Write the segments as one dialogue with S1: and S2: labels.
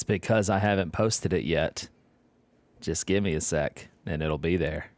S1: because I haven't posted it yet. Just give me a sec and it'll be there.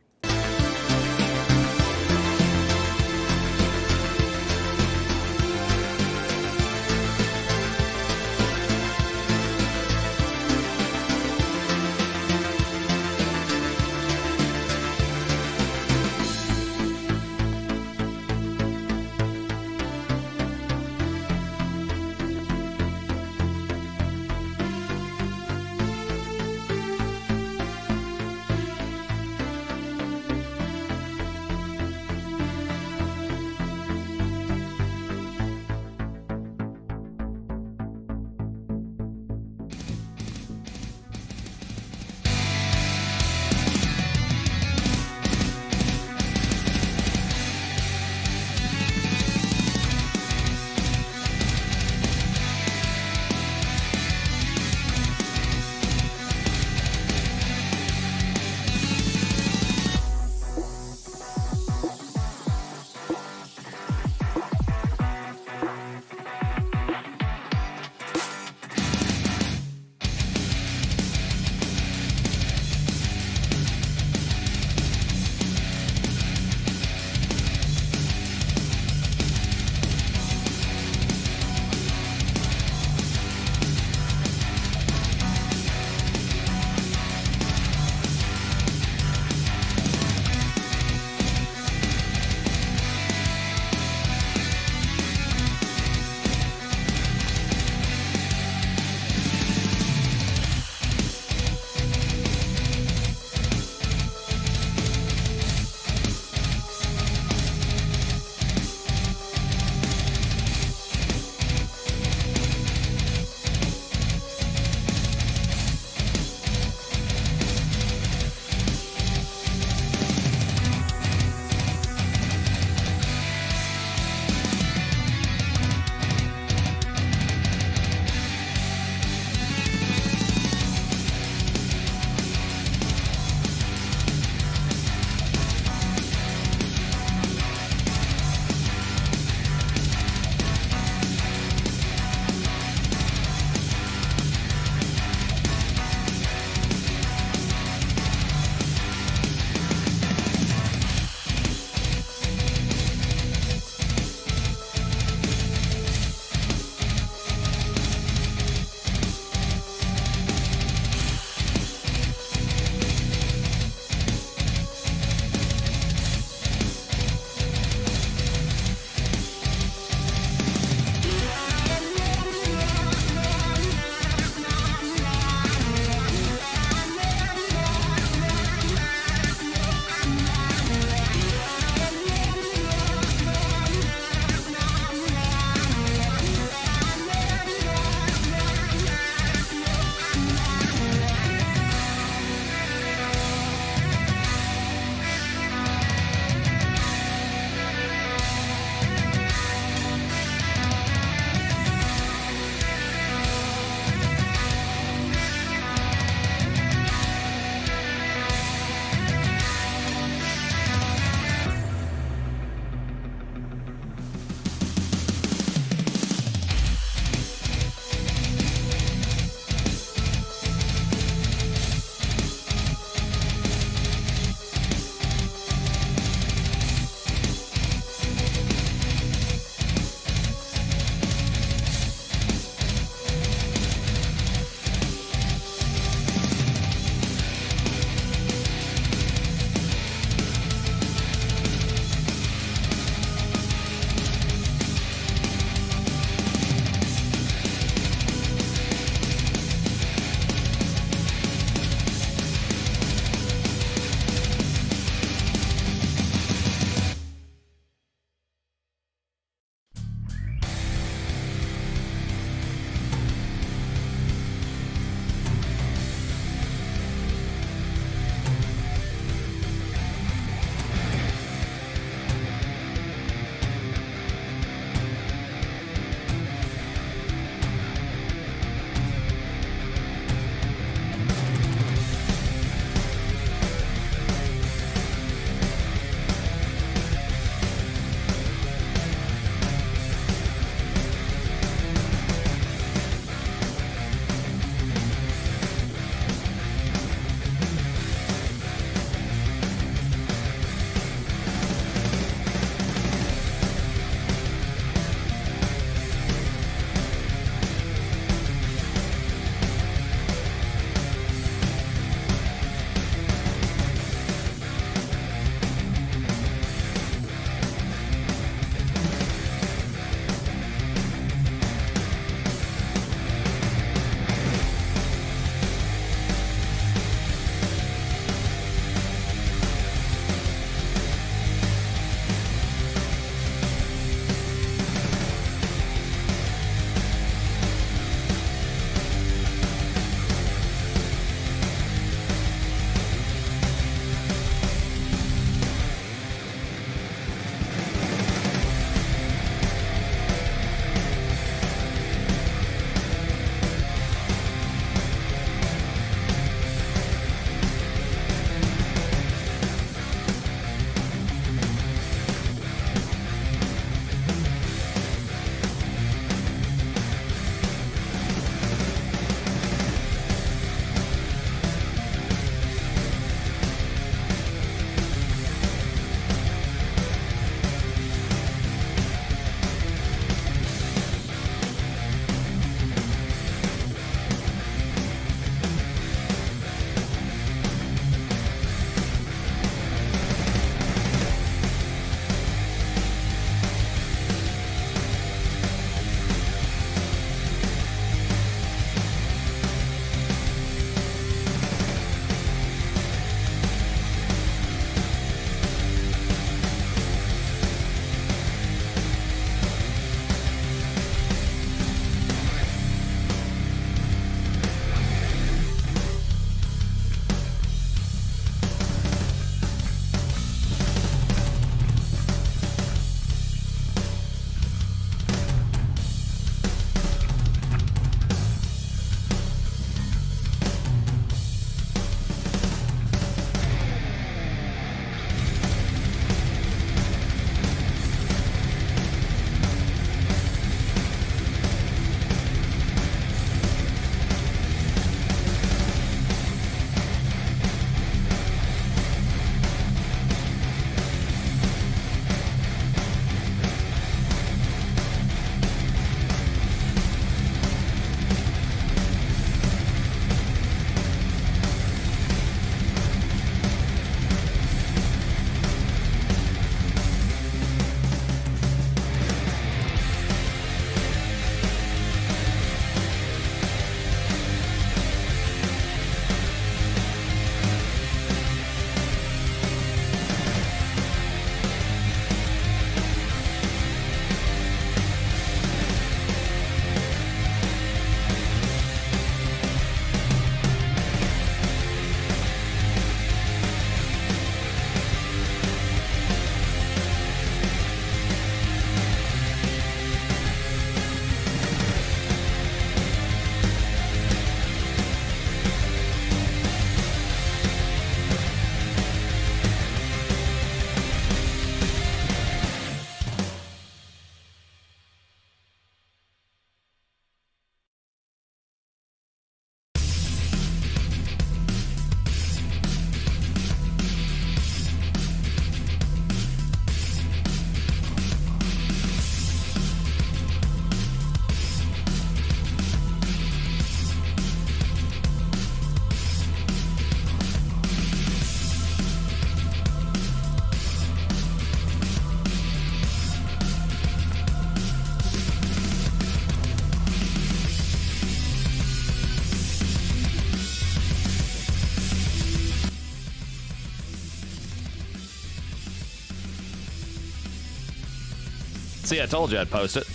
S2: See, I told you I'd post it.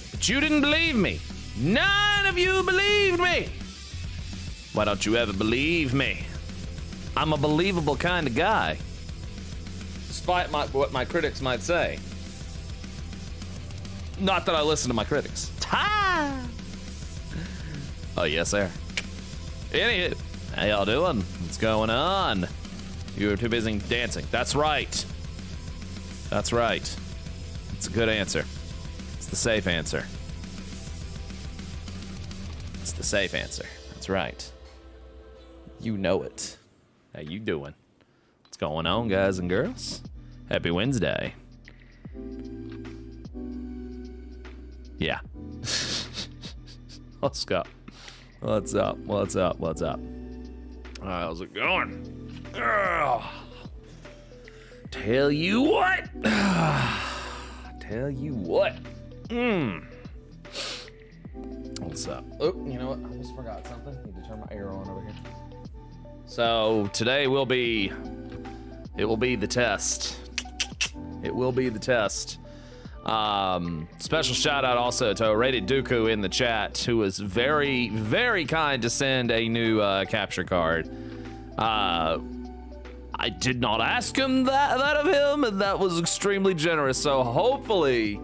S2: But you didn't believe me. None of you believed me. Why don't you ever believe me? I'm a believable kind of guy. Despite what my critics might say. Not that I listen to my critics. Ha! Oh, yes, sir. Anywho, how y'all doing? What's going on? You were too busy dancing. That's right. That's right. It's a good answer. It's the safe answer. It's the safe answer. That's right. You know it. How you doing? What's going on, guys and girls? Happy Wednesday. Yeah. Let's go. What's up? What's up? What's up? How's it going? Tell you what. Tell you what. What's up? Oh, you know what? I almost forgot something. Need to turn my air on over here. So today will be the test. It will be the test. Special shout out also to Rated Dooku in the chat, who was very, very kind to send a new capture card. I did not ask him that of him, and that was extremely generous. So hopefully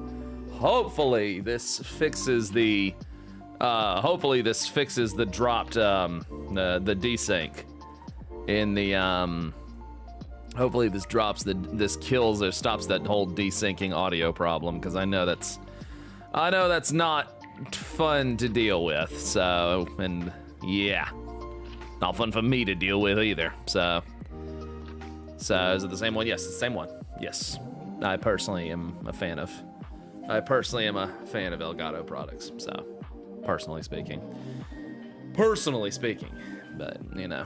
S2: this fixes the dropped the desync in the hopefully this kills or stops that whole desyncing audio problem, because I know that's not fun to deal with. So, and yeah, not fun for me to deal with either. So is it the same one? Yes, it's the same one. Yes, I personally am a fan of Elgato products. So, personally speaking, but you know,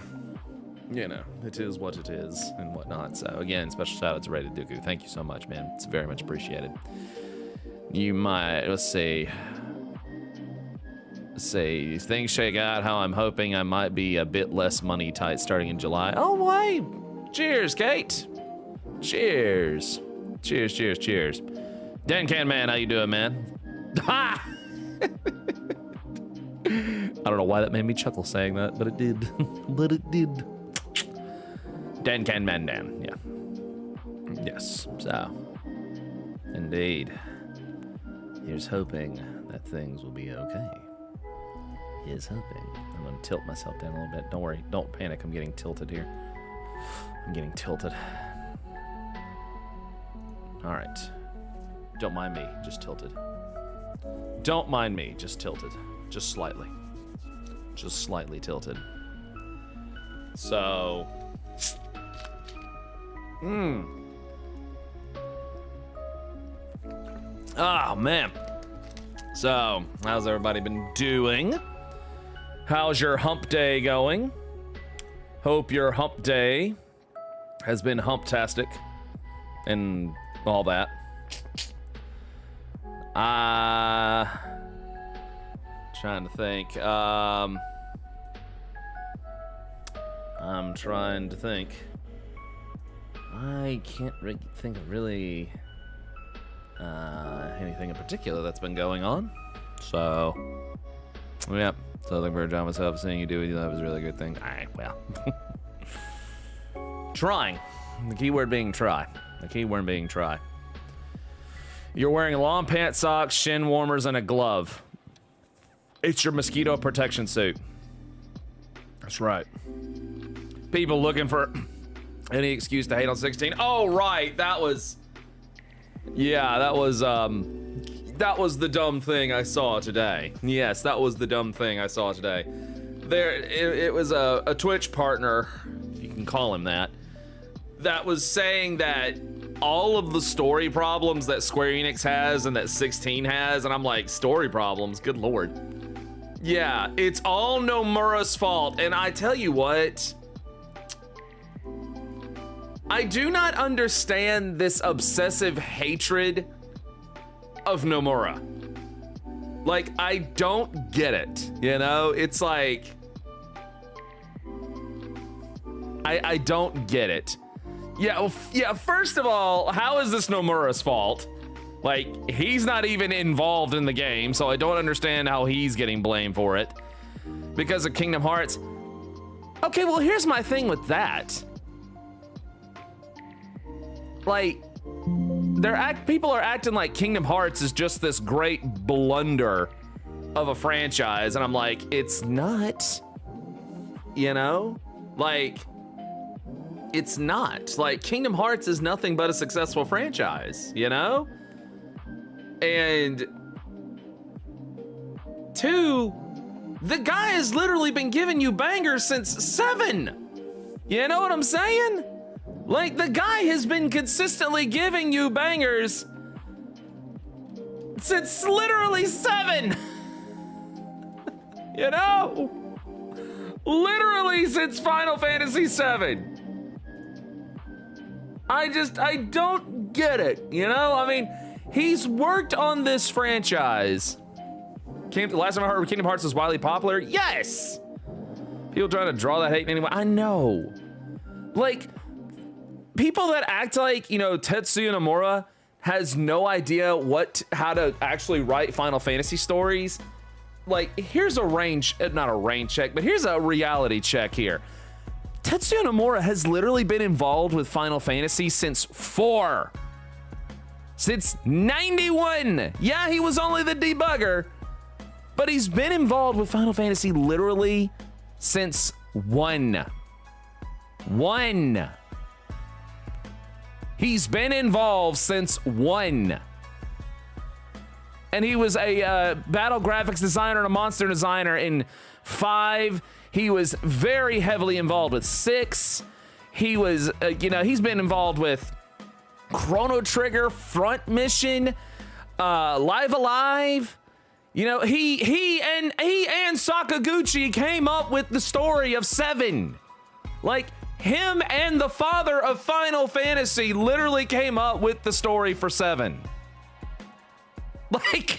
S2: it is what it is and whatnot. So again, special shout out to Rated Dooku. Thank you so much, man. It's very much appreciated. You might, let's see, things shake out how I'm hoping. I might be a bit less money tight starting in July. Oh, wait. Cheers, Kate. Cheers. Cheers. Dan Can Man, how you doing, man? Ha! I don't know why that made me chuckle saying that, but it did. Dan Can Man Dan, yeah. Yes, so. Indeed. Here's hoping that things will be okay. Here's hoping. I'm gonna tilt myself down a little bit. Don't worry, don't panic, I'm getting tilted here. I'm getting tilted. All right. Don't mind me, just tilted. Don't mind me, just tilted. Just slightly. Just slightly tilted. So. Oh, man. So, how's everybody been doing? How's your hump day going? Hope your hump day has been humptastic and all that. Trying to think. I'm trying to think. I can't think of really anything in particular that's been going on. So, yeah. So the bird John myself seeing you do what you love is a really good thing. Alright, well. Trying. The keyword being try. The keyword being try. You're wearing long pants, socks, shin warmers, and a glove. It's your mosquito protection suit. That's right. People looking for any excuse to hate on 16. Oh, right. That was the dumb thing I saw today. Yes, that was the dumb thing I saw today. It was a Twitch partner, if you can call him that was saying that all of the story problems that Square Enix has and that 16 has, and I'm like, story problems? Good lord. Yeah, it's all Nomura's fault, and I tell you what, I do not understand this obsessive hatred of Nomura. Like, I don't get it, you know? It's like, I don't get it. Yeah, first of all, how is this Nomura's fault? Like, he's not even involved in the game, so I don't understand how he's getting blamed for it. Because of Kingdom Hearts. Okay, well, here's my thing with that. Like, people are acting like Kingdom Hearts is just this great blunder of a franchise, and I'm like, it's not. You know? Like, it's not. Like, Kingdom Hearts is nothing but a successful franchise, you know? And 2, the guy has literally been giving you bangers since 7. You know what I'm saying? Like, the guy has been consistently giving you bangers since literally 7. You know? Literally since Final Fantasy 7. I don't get it, you know? I mean, he's worked on this franchise. The last time I heard Kingdom Hearts was wildly popular. Yes! People trying to draw that hate anyway. I know. Like, people that act like, you know, Tetsuya Nomura has no idea how to actually write Final Fantasy stories. Like, here's not a range check, but here's a reality check here. Tetsuya Nomura has literally been involved with Final Fantasy since 4. Since 91. Yeah, he was only the debugger, but he's been involved with Final Fantasy literally since 1. 1. He's been involved since 1. And he was a battle graphics designer and a monster designer in 5. He was very heavily involved with 6. He was, you know, he's been involved with Chrono Trigger, Front Mission, Live Alive. You know, he and Sakaguchi came up with the story of 7. Like, him and the father of Final Fantasy literally came up with the story for 7. Like,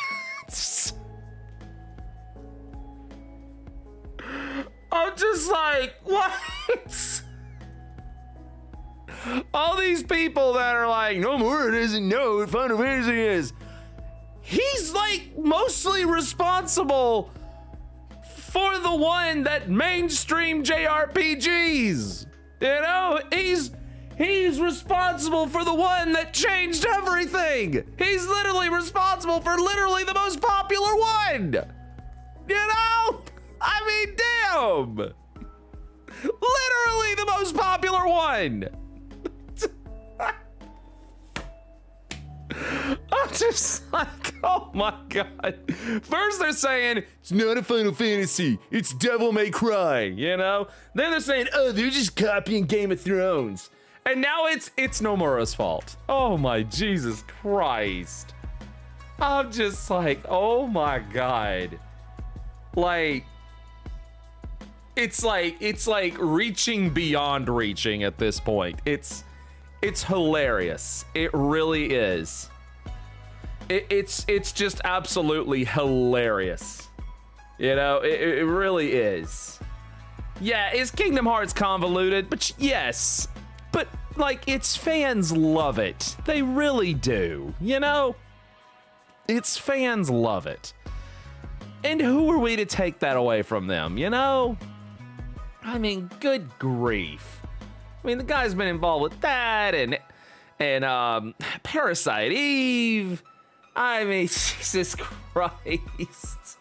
S2: I'm just like, what? All these people that are like, Nomura doesn't know what Final Fantasy is. He's like mostly responsible for the one that mainstream JRPGs. You know, he's responsible for the one that changed everything. He's literally responsible for literally the most popular one. You know? I mean, damn. Literally the most popular one. I'm just like, oh my God. First they're saying, it's not a Final Fantasy, it's Devil May Cry, you know? Then they're saying, oh, they're just copying Game of Thrones. And now it's Nomura's fault. Oh my Jesus Christ. I'm just like, oh my God. Like, it's like reaching beyond reaching at this point. It's hilarious. It really is. It's just absolutely hilarious. You know, it really is. Yeah, is Kingdom Hearts convoluted? But yes. But, like, its fans love it. They really do, you know? Its fans love it. And who are we to take that away from them, you know? I mean, good grief. I mean, the guy's been involved with that and Parasite Eve. I mean, Jesus Christ.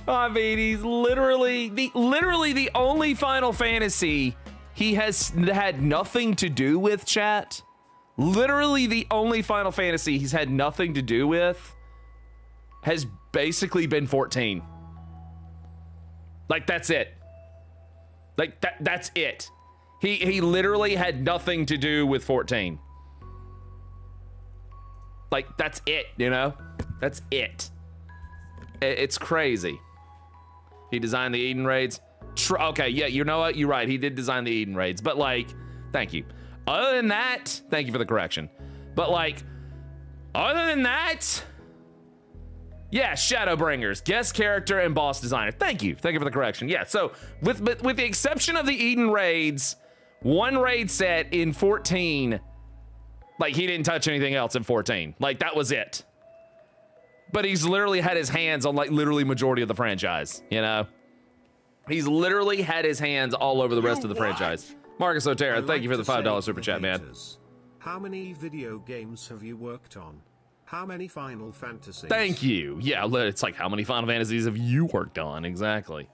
S2: I mean, he's literally the only Final Fantasy he has had nothing to do with, chat. Literally the only Final Fantasy he's had nothing to do with has basically been 14. Like, that's it. Like, that's it. He literally had nothing to do with 14. Like, that's it, you know? That's it. It's crazy. He designed the Eden raids. Okay, yeah, you know what? You're right. He did design the Eden raids, but like, thank you. Other than that, thank you for the correction. But like, other than that, yeah, Shadowbringers, guest character and boss designer. Thank you for the correction. Yeah, so with the exception of the Eden raids, one raid set in 14 Like, he didn't touch anything else in 14. Like, that was it. But he's literally had his hands on, like, literally majority of the franchise, you know? He's literally had his hands all over the rest of the franchise. Marcus Otero, thank you for the $5 super chat, man.
S3: How many video games have you worked on? How many Final Fantasies?
S2: Thank you. Yeah, it's like, how many Final Fantasies have you worked on? Exactly.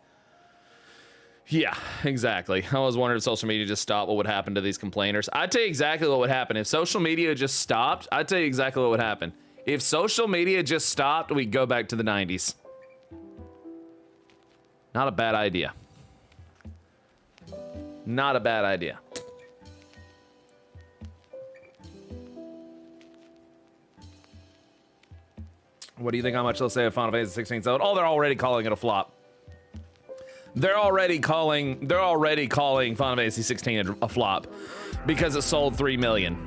S2: Yeah, exactly. I was wondering if social media just stopped, what would happen to these complainers? I'd tell you exactly what would happen. If social media just stopped, I'd tell you exactly what would happen. If social media just stopped, we'd go back to the 90s. Not a bad idea. Not a bad idea. What do you think how much they'll say if Final Fantasy 16 sold? Oh, they're already calling it a flop. They're already calling Final Fantasy 16 a flop because it sold 3 million.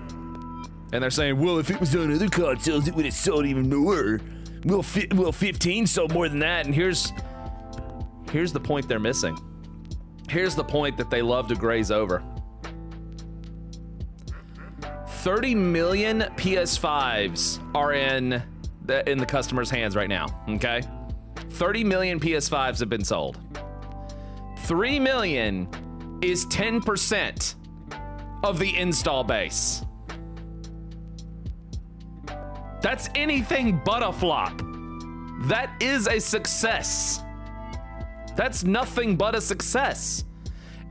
S2: And they're saying, well, if it was on other consoles, it would have sold even more. Will 15 sold more than that? And here's the point they're missing. Here's the point that they love to graze over. 30 million PS5s are in the customer's hands right now, okay? 30 million PS5s have been sold. 3 million is 10% of the install base. That's anything but a flop. That is a success. That's nothing but a success.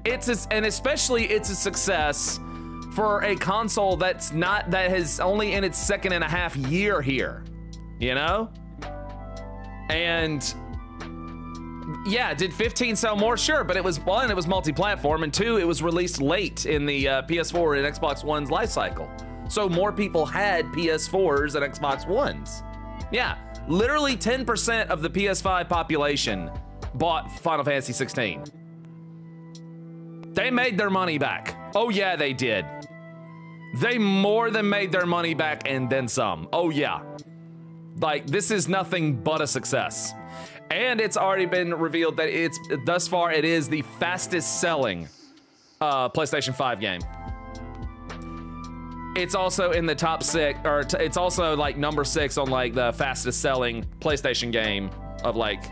S2: And especially it's a success for a console that is only in its 2.5 year here, you know? And yeah, did 15 sell more? Sure, but it was, one, it was multi-platform, and two, it was released late in the PS4 and Xbox One's life cycle. So more people had PS4s and Xbox Ones. Yeah, literally 10% of the PS5 population bought Final Fantasy 16. They made their money back. Oh yeah, they did. They more than made their money back and then some. Oh yeah. Like, this is nothing but a success. And it's already been revealed that thus far it is the fastest selling PlayStation 5 game. It's also in the top 6, or it's also like number 6 on like the fastest selling PlayStation game of like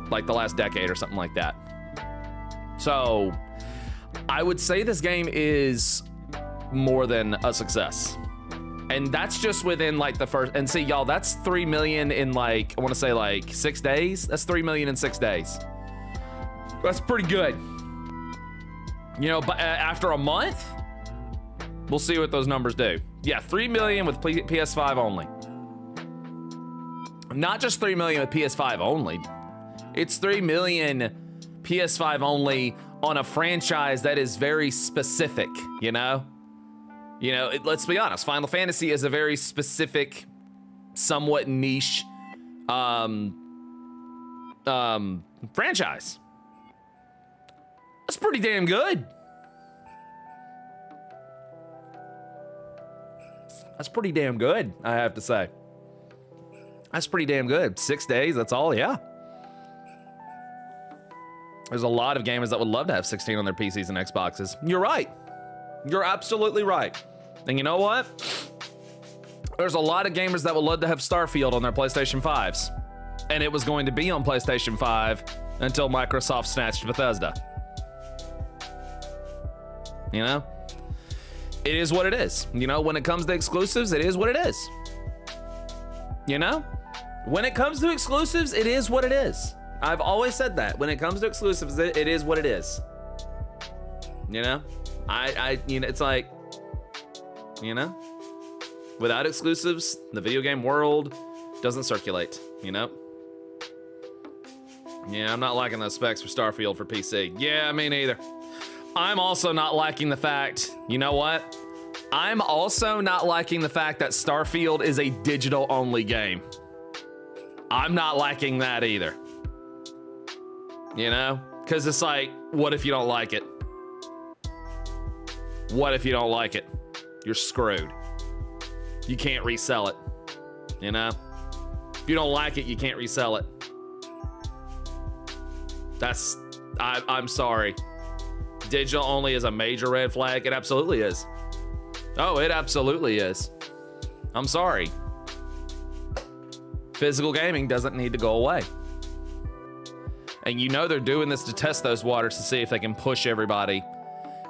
S2: the last decade or something like that. So I would say this game is more than a success. And that's just within like the first, and see y'all, that's 3 million in like, I want to say like 6 days. That's 3 million in 6 days. That's pretty good. You know, but after a month, we'll see what those numbers do. Yeah, 3 million with PS5 only. Not just 3 million with PS5 only. It's 3 million PS5 only on a franchise that is very specific, you know? You know, let's be honest, Final Fantasy is a very specific, somewhat niche franchise. That's pretty damn good. That's pretty damn good, I have to say. That's pretty damn good. 6 days, that's all, yeah. There's a lot of gamers that would love to have 16 on their PCs and Xboxes. You're right. You're absolutely right. And you know what? There's a lot of gamers that would love to have Starfield on their PlayStation 5s. And it was going to be on PlayStation 5 until Microsoft snatched Bethesda. You know? It is what it is. You know, when it comes to exclusives, it is what it is. You know? When it comes to exclusives, it is what it is. I've always said that. When it comes to exclusives, it is what it is. You know? You know, it's like, you know, without exclusives, the video game world doesn't circulate, you know? Yeah, I'm not liking those specs for Starfield for PC. Yeah, me neither. I'm also not liking the fact, you know what? I'm also not liking the fact that Starfield is a digital-only game. I'm not liking that either. You know? Because it's like, what if you don't like it? What if you don't like it? You're screwed. You can't resell it. You know? If you don't like it, you can't resell it. I'm sorry. Digital only is a major red flag. It absolutely is. Oh, it absolutely is. I'm sorry. Physical gaming doesn't need to go away. And you know they're doing this to test those waters to see if they can push everybody.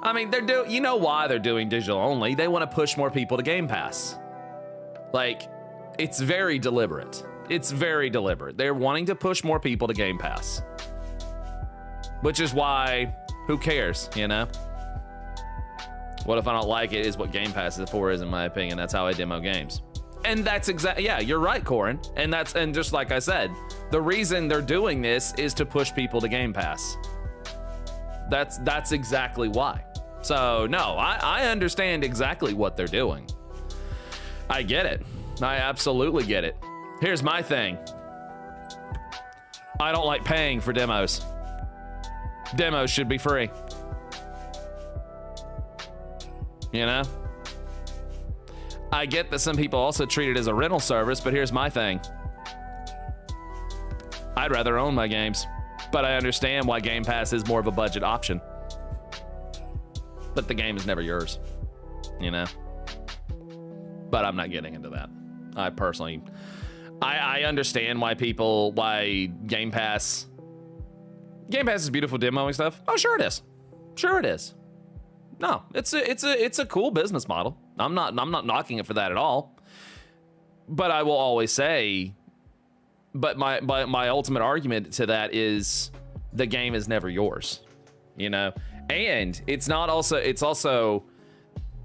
S2: I mean, you know why they're doing digital only. They want to push more people to Game Pass. Like, it's very deliberate. It's very deliberate. They're wanting to push more people to Game Pass. Which is why, who cares, you know? What if I don't like it is what Game Pass is for, is in my opinion. That's how I demo games. And that's exactly, yeah, you're right, Corin. And just like I said, the reason they're doing this is to push people to Game Pass. That's exactly why. So no, I understand exactly what they're doing. I get it. I absolutely get it. Here's my thing. I don't like paying for demos. Demos should be free. You know? I get that some people also treat it as a rental service, but here's my thing. I'd rather own my games, but I understand why Game Pass is more of a budget option. But the game is never yours, you know? But I'm not getting into that. I personally, I understand why Game Pass is beautiful demoing stuff. Oh, sure it is. Sure it is. No, it's a cool business model. I'm not knocking it for that at all. But I will always say, but my ultimate argument to that is the game is never yours, you know? And it's also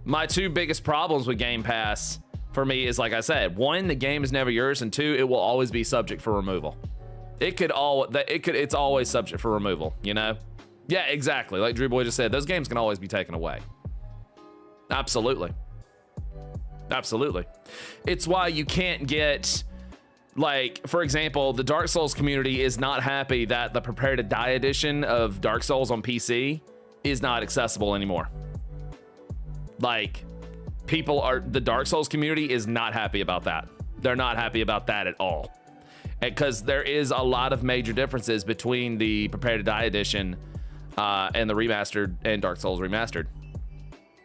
S2: my two biggest problems with Game Pass for me is, like I said, one, the game is never yours, and two, it will always be subject for removal. It's always subject for removal, you know? Yeah, exactly. Like Drew Boy just said, those games can always be taken away. Absolutely. Absolutely. It's why you can't get, like, for example, the Dark Souls community is not happy that the Prepare to Die edition of Dark Souls on PC is not accessible anymore. Like, the Dark Souls community is not happy about that. They're not happy about that at all. Because there is a lot of major differences between the Prepare to Die edition and the remastered and Dark Souls remastered.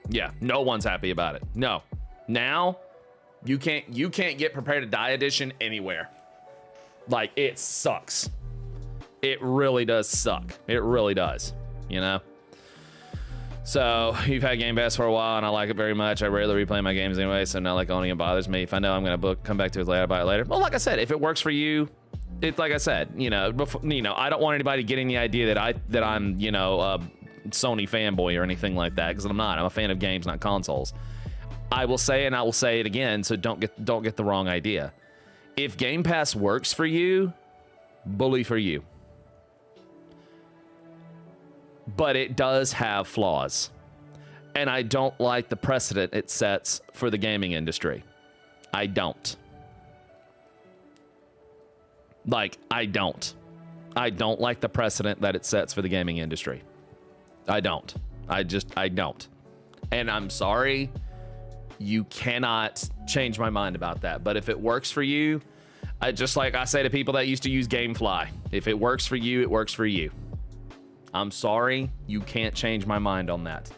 S2: Yeah, no one's happy about it. No. Now, you can't get Prepare to Die edition anywhere. Like, it sucks. It really does suck. It really does, you know? So, you've had Game Pass for a while, and I like it very much. I rarely replay my games anyway, so not like owning it bothers me. If I know I'm going to come back to it later, I'll buy it later. Well, like I said, if it works for you, it's like I said, I don't want anybody getting the idea that I'm, a Sony fanboy or anything like that, because I'm not. I'm a fan of games, not consoles. I will say, and I will say it again, so don't get the wrong idea. If Game Pass works for you, bully for you. But it does have flaws. And I don't like the precedent it sets for the gaming industry. I don't. I don't like the precedent that it sets for the gaming industry. I don't. I don't. And I'm sorry, you cannot change my mind about that. But if it works for you, just like I say to people that used to use GameFly, if it works for you, it works for you. I'm sorry, you can't change my mind on that.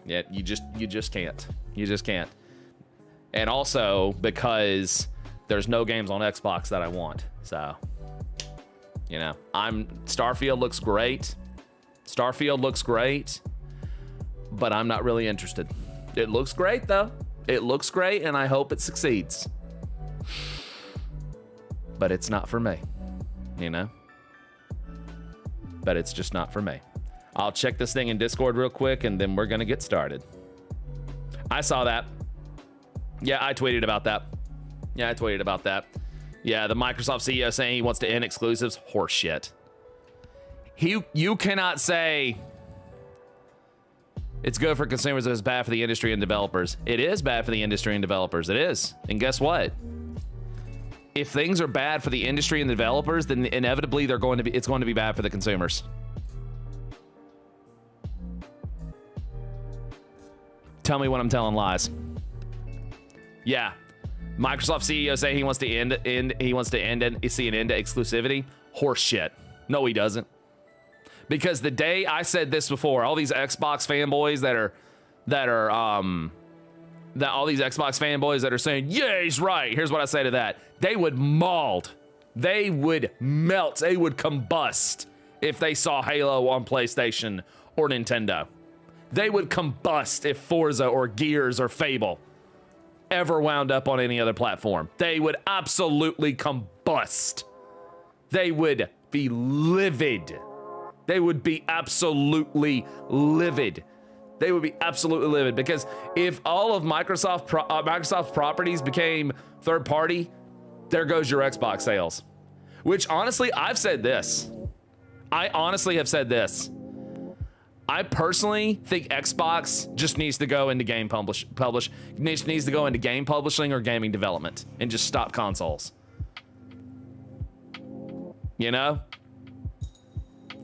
S2: Yeah, you just can't. You just can't. And also because there's no games on Xbox that I want. So, Starfield looks great. Starfield looks great, but I'm not really interested. It looks great though. It looks great, and I hope it succeeds. But it's not for me, But it's just not for me. I'll check this thing in Discord real quick, and then we're gonna get started. I saw that. Yeah, I tweeted about that. Yeah, the Microsoft CEO saying he wants to end exclusives. Horseshit. You cannot say it's good for consumers, it's bad for the industry and developers. It is bad for the industry and developers. It is. And guess what? If things are bad for the industry and the developers, then inevitably it's going to be bad for the consumers. Tell me when I'm telling lies. Yeah. Microsoft CEO saying he wants to end see an end to exclusivity. Horseshit. No, he doesn't. Because the day I said this before, all these Xbox fanboys that are that all these Xbox fanboys that are saying, yeah, he's right. Here's what I say to that. They would mold. They would melt. They would combust if they saw Halo on PlayStation or Nintendo. They would combust if Forza or Gears or Fable ever wound up on any other platform. They would absolutely combust. They would be livid. They would be absolutely livid. They would be absolutely livid, because if all of Microsoft's properties became third party, there goes your Xbox sales. Which honestly, I've said this. I honestly have said this. I personally think Xbox just needs to go into needs to go into game publishing or gaming development and just stop consoles. You know?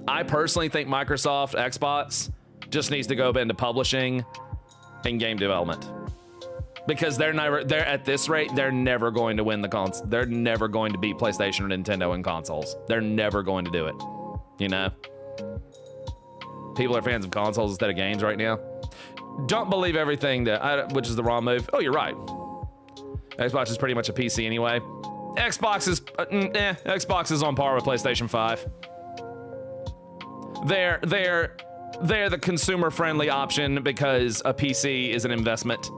S2: I personally think Microsoft, Xbox just needs to go into publishing and game development, because they're at this rate, they're never going to win the console. They're never going to beat PlayStation or Nintendo in consoles. They're never going to do it. You know? People are fans of consoles instead of games right now. Don't believe everything which is the wrong move. Oh, you're right. Xbox is pretty much a PC anyway. Xbox is on par with PlayStation 5. They're the consumer-friendly option because a PC is an investment.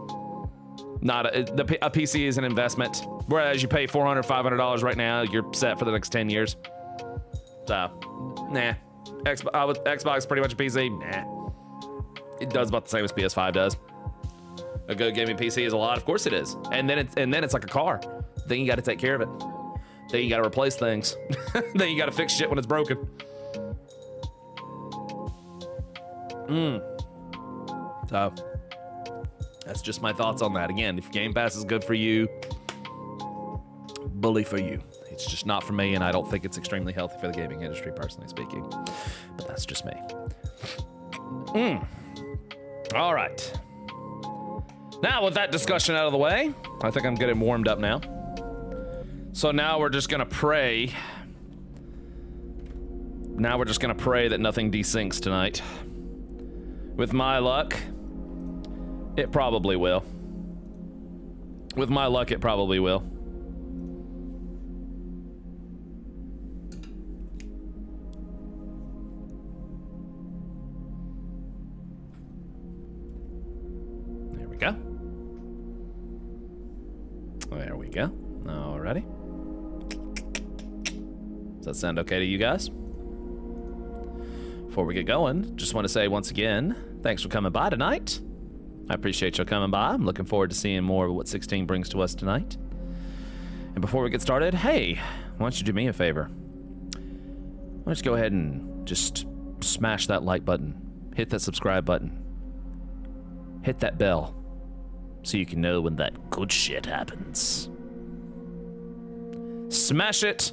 S2: A PC is an investment. Whereas you pay $400, $500 right now, you're set for the next 10 years. So, nah. Xbox is pretty much a PC. Nah. It does about the same as PS5 does. A good gaming PC is a lot, of course it is. And then it's like a car. Then you got to take care of it. Then you got to replace things. Then you got to fix shit when it's broken. So, that's just my thoughts on that. Again, if Game Pass is good for you, bully for you. It's just not for me, and I don't think it's extremely healthy for the gaming industry, personally speaking. But that's just me. All right. Now, with that discussion out of the way, I think I'm getting warmed up now. So now we're just gonna pray. Now we're just gonna pray that nothing desyncs tonight. With my luck, it probably will. With my luck, it probably will. There we go. There we go. Alrighty. Does that sound okay to you guys? Before we get going, just want to say once again, thanks for coming by tonight. I appreciate you coming by. I'm looking forward to seeing more of what 16 brings to us tonight. And before we get started, hey, why don't you do me a favor? Why don't you go ahead and just smash that like button, hit that subscribe button, hit that bell, so you can know when that good shit happens. Smash it.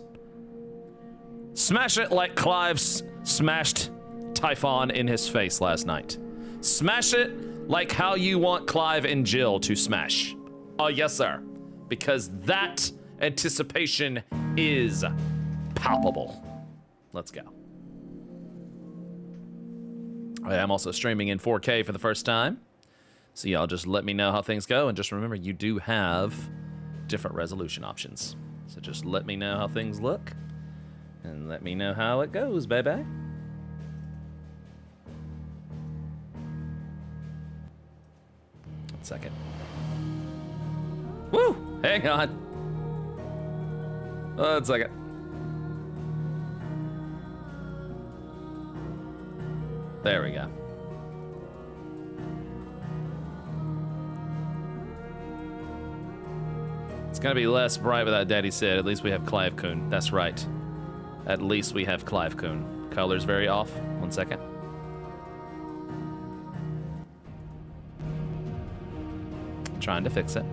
S2: Smash it like Clive smashed Typhon in his face last night. Smash it like how you want Clive and Jill to smash. Oh, yes, sir. Because that anticipation is palpable. Let's go. I am also streaming in 4K for the first time. So y'all just let me know how things go. And just remember, you do have different resolution options. So just let me know how things look. And let me know how it goes, baby. 1 second. Woo! Hang on. 1 second. There we go. It's gonna be less bright without Daddy Sid. At least we have Clive Coon. That's right. At least we have Clive Coon. Color's very off. 1 second. Trying to fix it.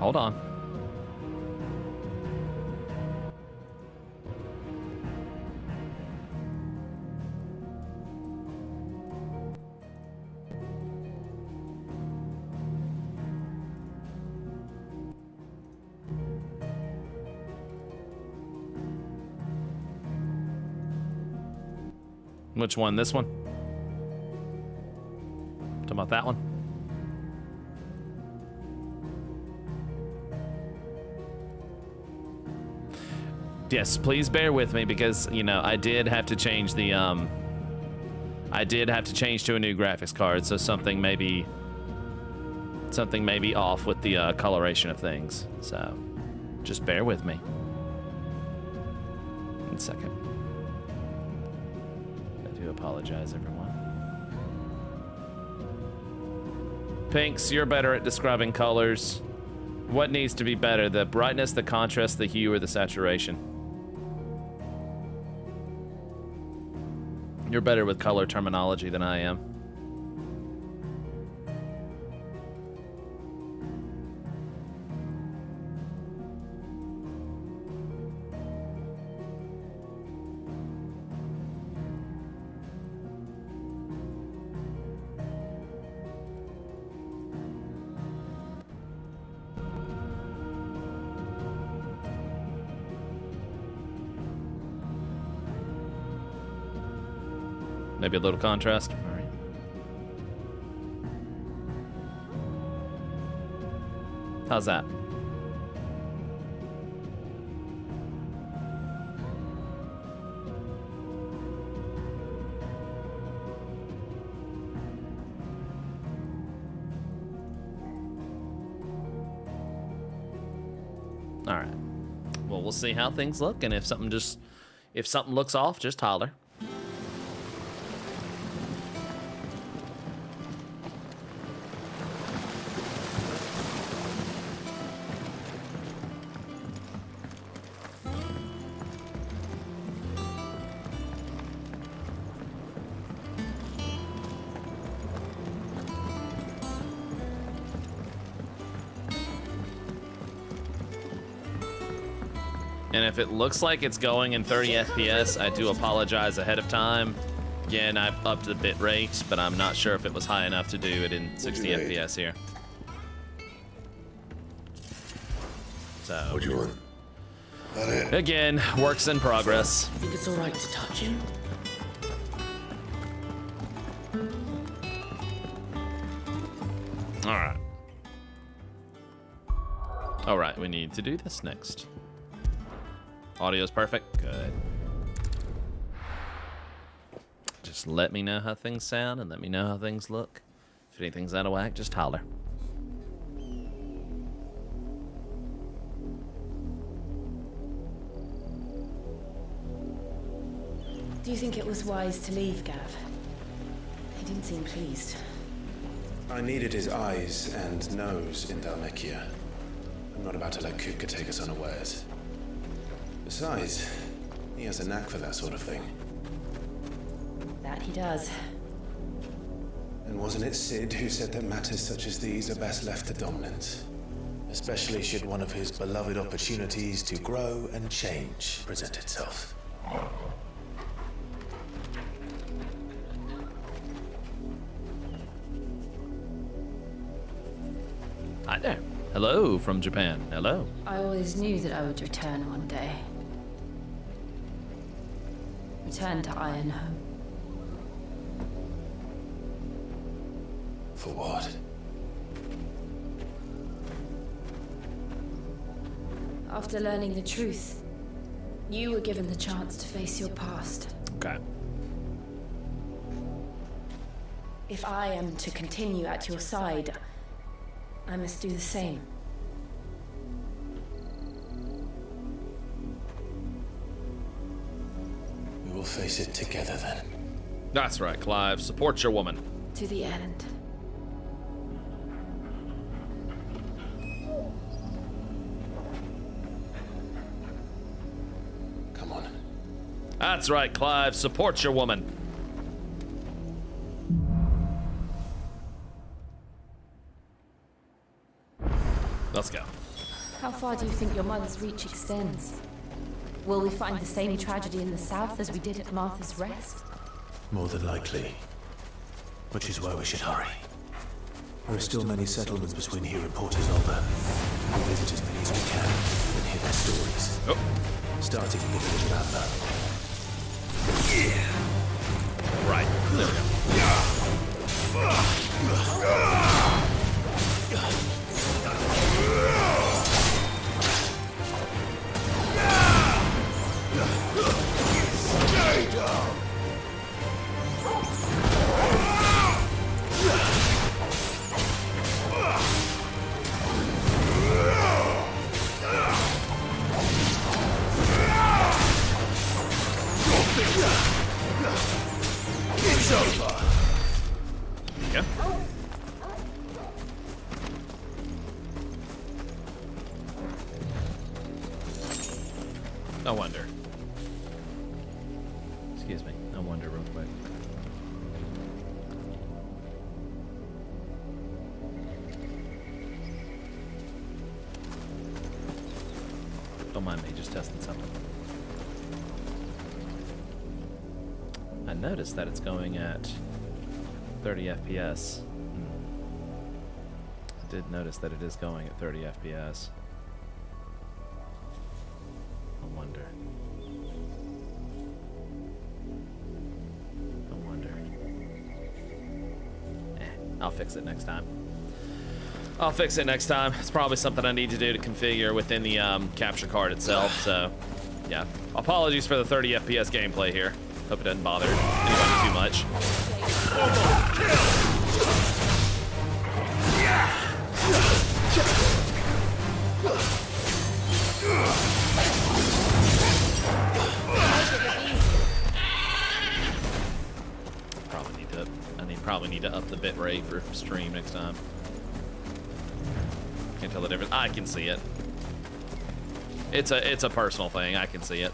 S2: Hold on. Which one? This one? Talking about that one? Yes, please bear with me because, you know, I did have to change the, I did have to change to a new graphics card, so something may be off with the coloration of things. So, just bear with me. 1 second. I do apologize, everyone. Pinks, you're better at describing colors. What needs to be better, the brightness, the contrast, the hue, or the saturation? You're better with color terminology than I am. Maybe a little contrast. All right. How's that? All right. Well, we'll see how things look, and if something looks off, just holler. And if it looks like it's going in 30 FPS, I do apologize ahead of time. Again, I've upped the bit rate, but I'm not sure if it was high enough to do it in 60 FPS here. So,
S4: What do you want? That it?
S2: Again, works in progress.
S5: Think it's all right to touch him?
S2: All right. All right, we need to do this next. Audio's perfect. Good. Just let me know how things sound and let me know how things look. If anything's out of whack, just holler.
S6: Do you think it was wise to leave, Gav? He didn't seem pleased.
S4: I needed his eyes and nose in Dhalmekia. I'm not about to let Kupka take us unawares. Besides, he has a knack for that sort of thing.
S6: That he does.
S4: And wasn't it Sid who said that matters such as these are best left to dominance? Especially should one of his beloved opportunities to grow and change present itself.
S2: Hi there. Hello from Japan. Hello.
S6: I always knew that I would return one day. Return to Ironhome.
S4: For what?
S6: After learning the truth, you were given the chance to face your past.
S2: Okay.
S6: If I am to continue at your side, I must do the same.
S4: We will face it together then.
S2: That's right, Clive. Support your woman.
S6: To the end.
S4: Come on.
S2: That's right, Clive. Support your woman. Let's go.
S6: How far do you think your mother's reach extends? Will we find the same tragedy in the south as we did at Martha's Rest?
S4: More than likely. Which is why we should hurry. There are still many settlements between here and Port Isolde. We'll visit as many as we can and hear their stories.
S2: Oh.
S4: Starting with the village of Adler. It's over.
S2: Yeah. I wonder. Excuse me. I wonder real quick. Don't mind me, just testing something. I noticed that it's going at 30 FPS. I did notice that it is going at 30 FPS. I wonder. I'll fix it next time. I'll fix it next time. It's probably something I need to do to configure within the capture card itself. So, yeah. Apologies for the 30 FPS gameplay here. Hope it doesn't bother anybody too much. Probably need to up the bit rate for stream next time. Can't tell the difference. I can see it. It's a personal thing. I can see it.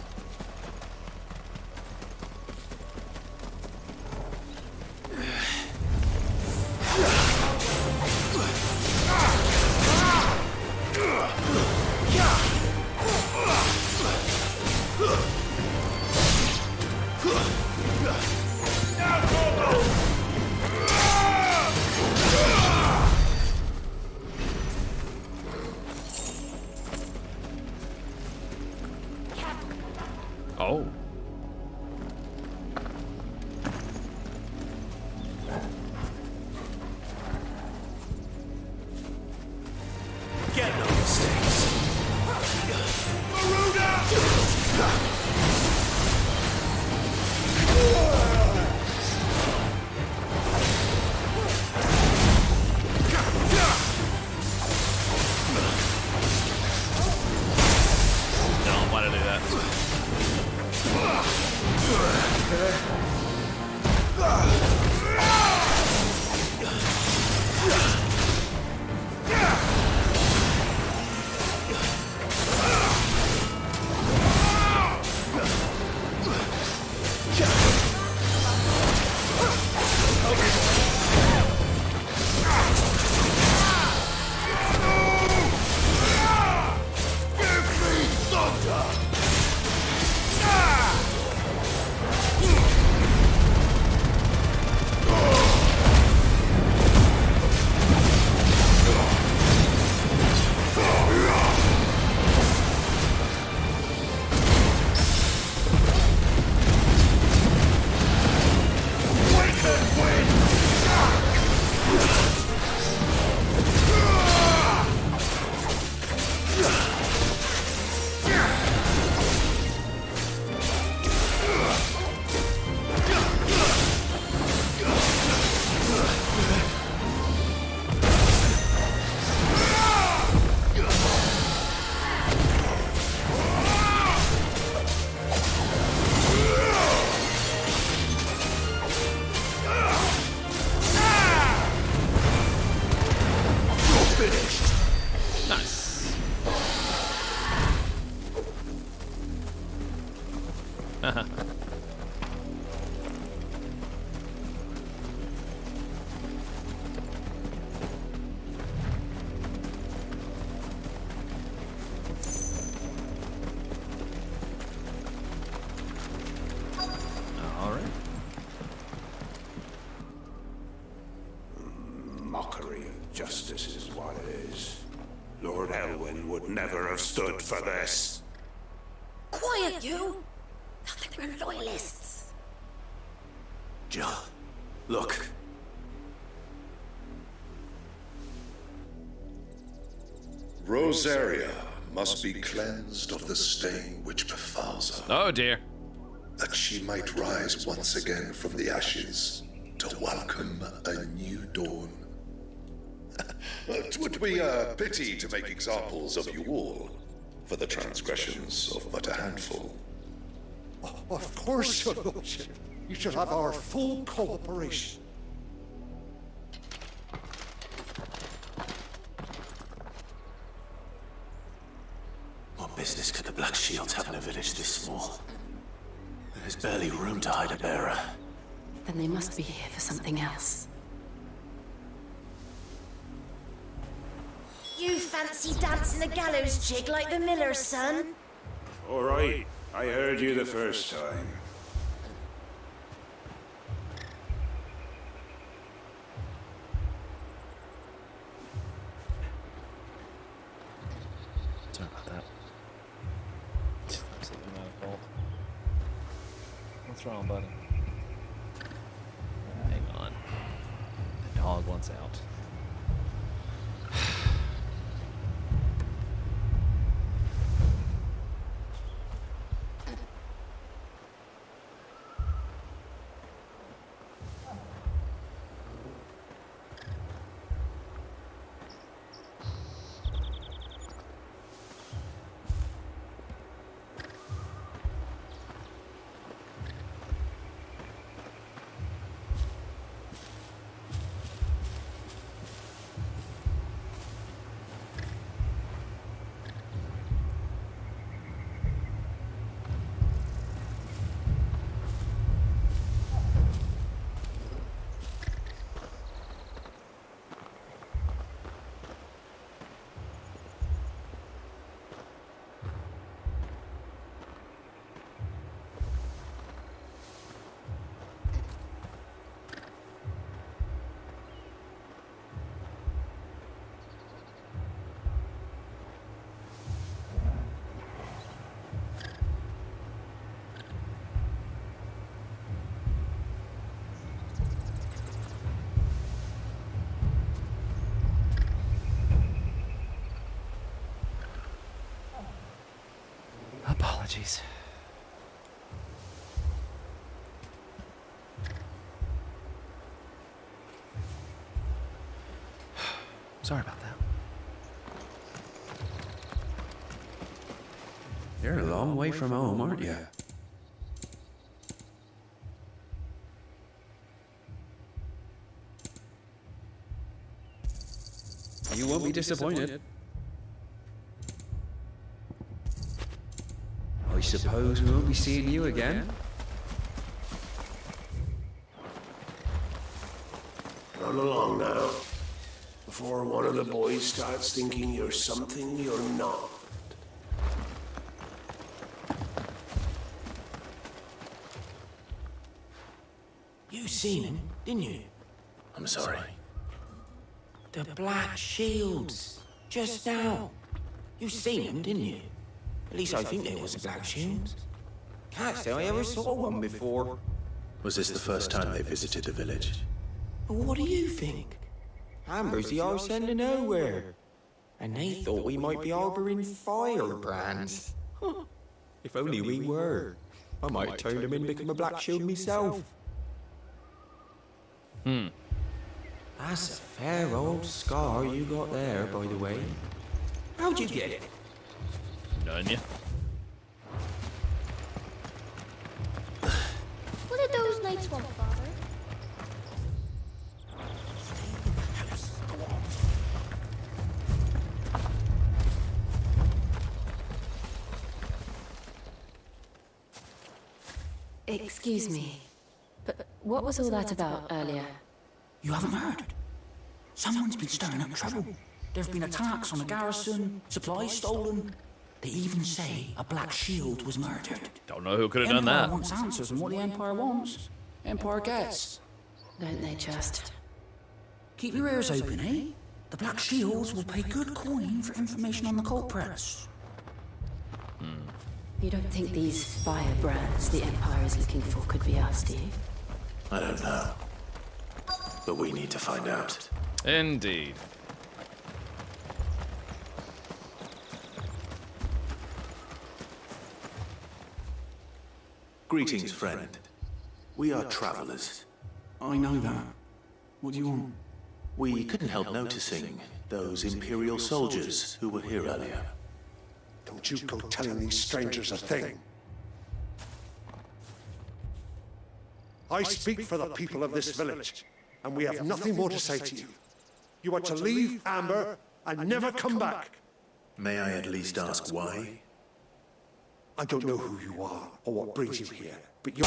S2: Oh.
S4: Get no mistakes.
S2: Don't want to do that. Nice. All right.
S5: Mockery of justice is what it is. Lord Elwyn would never have stood for this.
S6: Quiet, you! Thought they were loyalists.
S5: Jill,
S4: Look.
S7: Rosaria must be cleansed of the stain which befalls her,
S2: Oh dear.
S7: that she might rise once again from the ashes to welcome a new dawn. It would be a pity to make examples of you all for the transgressions of but a handful.
S8: Of course, Your Lordship. You should have our full cooperation.
S4: What business could the Black Shields have in a village this small? There's barely room to hide a bearer.
S6: Then they must be here for something else.
S9: You fancy dancing the gallows jig like the miller's son?
S5: All right, I heard you the first time.
S2: Sorry about that. Absolutely not a fault. What's wrong, buddy? Hang on. The dog wants out. Apologies. Sorry about that.
S10: You're a long way from home, aren't you? You won't be disappointed. I suppose we won't be seeing you again?
S5: Run along now, before one of the boys starts thinking you're something you're not.
S11: You seen him, didn't you?
S4: I'm sorry.
S11: The Black Shields. Just now. You seen him, didn't you? At least I think there was a Black Shield. Can't say I ever saw one before.
S4: Was this the first time they visited the village?
S11: What do you think? Amber's the arse end of nowhere. And they thought we might be harbouring firebrands. Huh. If only we were. I might have turned them in and become a Black Shield myself. That's a fair old scar you got there, by the way. How'd you get it?
S2: None ya.
S9: What did those knights want, Father?
S6: Excuse me, but what was all that about earlier?
S12: You haven't heard? Someone's been stirring up trouble. There have been attacks on the garrison, supplies stolen. They even say a Black Shield was murdered.
S2: Don't know who could have done
S12: Empire
S2: that.
S12: wants answers, and what the Empire wants, Empire gets.
S6: Don't they just?
S12: Keep your ears open, eh? The Black Shields will pay good coin for information on the culprits.
S6: You don't think these firebrands the Empire is looking for could be us, do you?
S4: I don't know. But we need to find out.
S2: Indeed.
S4: Greetings, friend. We are travelers.
S12: I know that. What do you want?
S4: We couldn't help noticing those Imperial soldiers who were here earlier.
S8: Don't you go telling these strangers a thing. I speak for the people of this village, and we have nothing more to say to you. You are to leave Amber and never come back.
S4: May I at least ask why?
S8: I don't know who you are or what brings you here, but you're...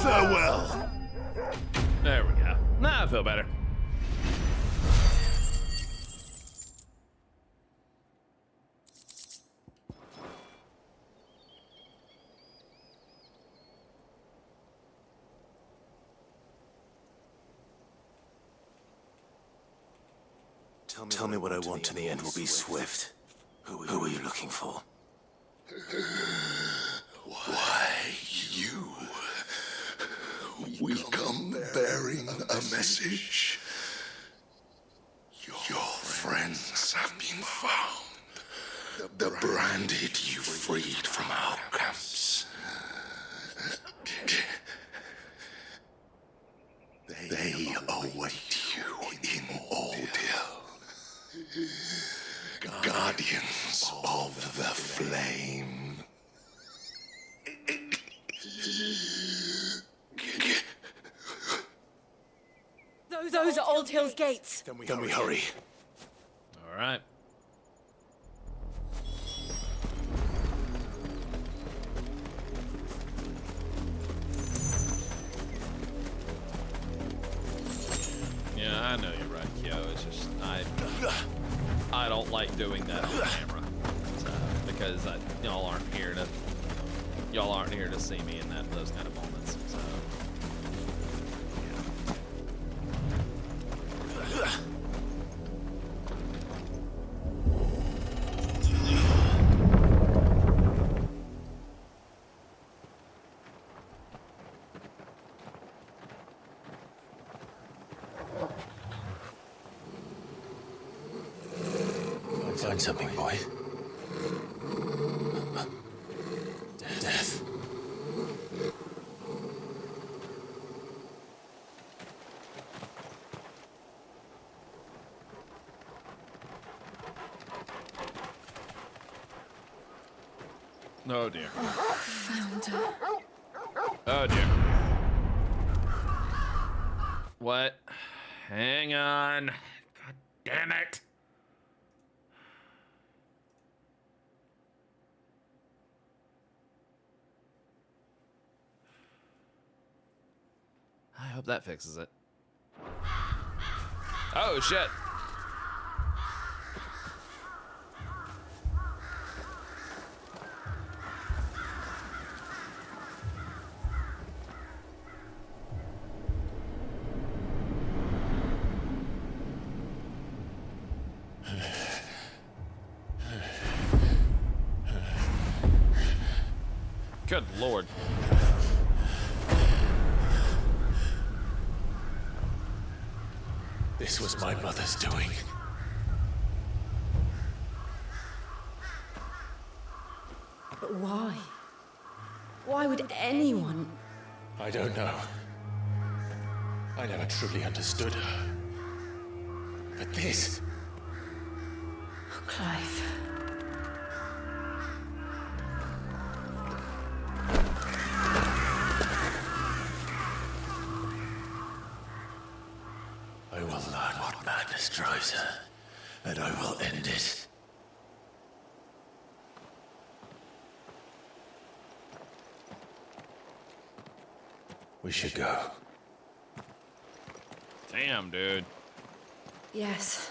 S5: Farewell.
S2: There we go. Now I feel better.
S4: Tell me what I want, and the end will be swift. Who are you looking for?
S7: Why, you? We come bearing a message. Your friends have been found. The branded you freed from our camps. They await you in Ordeal. Guardians of the Flame.
S9: Those are Old Hill's gates.
S4: Then we hurry.
S2: All right. Yeah, I know you're right, Kyo. It's just I don't like doing that on camera, because y'all aren't here to see me in those kind of moments. So.
S4: Find something, boy. Death.
S2: Oh dear.
S6: Found her.
S2: Oh dear. What? Hang on. God damn it. I hope that fixes it. Oh shit. Good lord.
S4: This was my mother's doing.
S6: But why? Why would anyone?
S4: I don't know. I never truly understood her. But this...
S6: Oh, Clive.
S4: I will learn what madness drives her, and I will end it. We should go.
S2: Damn, dude.
S6: Yes.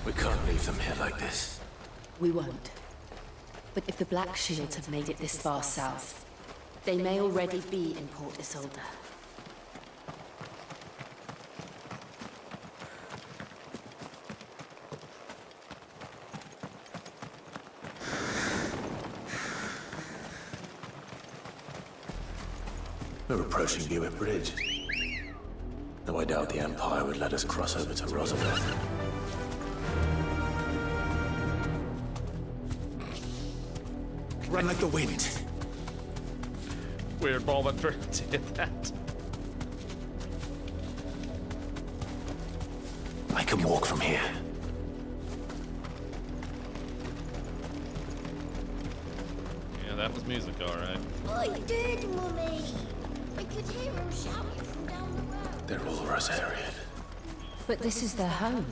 S4: We can't leave them here like this.
S6: We won't. But if the Black Shields have made it this far south, they may already be in Port Isolde.
S4: We're approaching Buick Bridge. Though I doubt the Empire would let us cross over to Roosevelt.
S8: Run like the wind.
S2: Weird moment for did that.
S4: I can walk from here.
S2: Yeah, that was music, alright.
S9: I did, Mummy. I could hear him shouting from down the road.
S4: They're all Rosarian.
S6: But this is their home.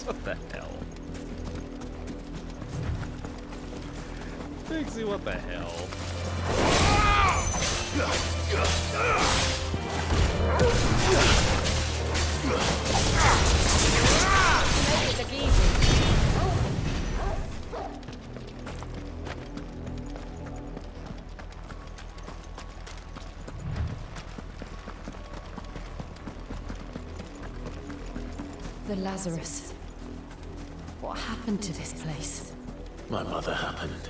S2: What the hell? Pixie, what the hell?
S6: The Lazarus. What happened to this place?
S4: My mother happened.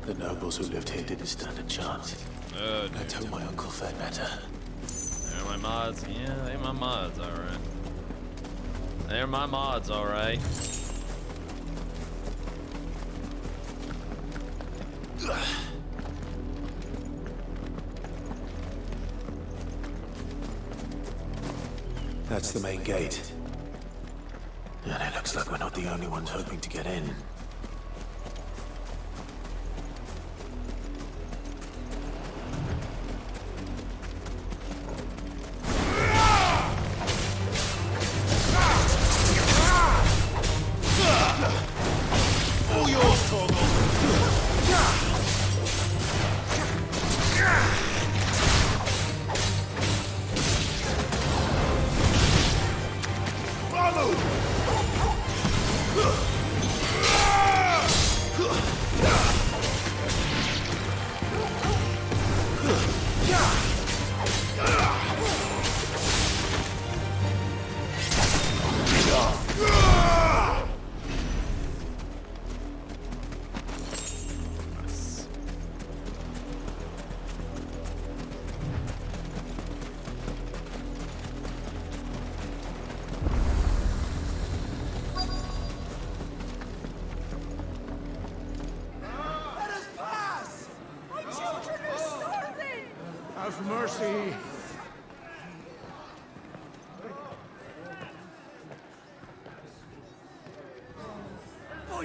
S4: The nobles who lived here didn't stand a chance. Let's hope my uncle fared better.
S2: They're my mods. Yeah, they're my mods, alright. They're my mods, alright.
S4: That's the main gate. And it looks like we're not the only ones hoping to get in.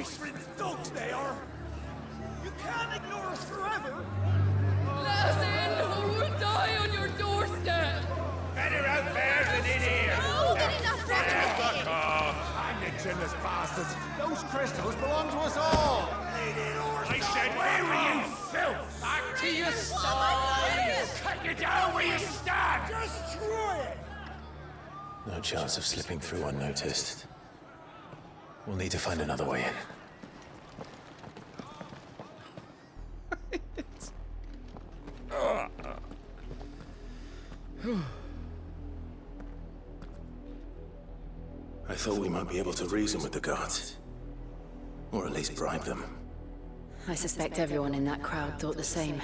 S13: Iceland's dogs, they are! You can't ignore us forever!
S14: Let us in, or we'll die on your doorstep!
S13: Better out there than in here!
S9: Oh, get enough
S13: Fuck off!
S8: Hang the chinless bastards! Those crystals belong to us all!
S13: I said, where are you, filth? Back to your side! Cut you down where you stand! Destroy it!
S4: No chance of slipping through unnoticed. We'll need to find another way in. I thought we might be able to reason with the guards. Or at least bribe them.
S6: I suspect everyone in that crowd thought the same.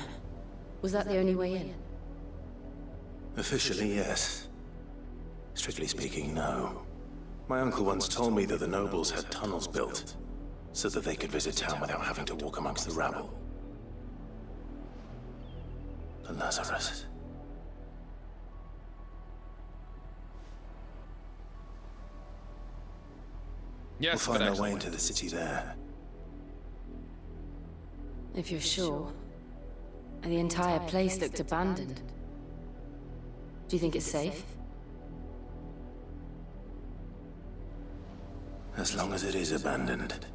S6: Was that the only way in?
S4: Officially, yes. Strictly speaking, no. My uncle once told me that the nobles had tunnels built, so that they could visit town without having to walk amongst the rabble. The Lazarus.
S2: Yes,
S4: we'll find
S2: but
S4: our way into the city there.
S6: If you're sure. And the entire place looked abandoned. Do you think it's safe?
S4: As long as it is abandoned.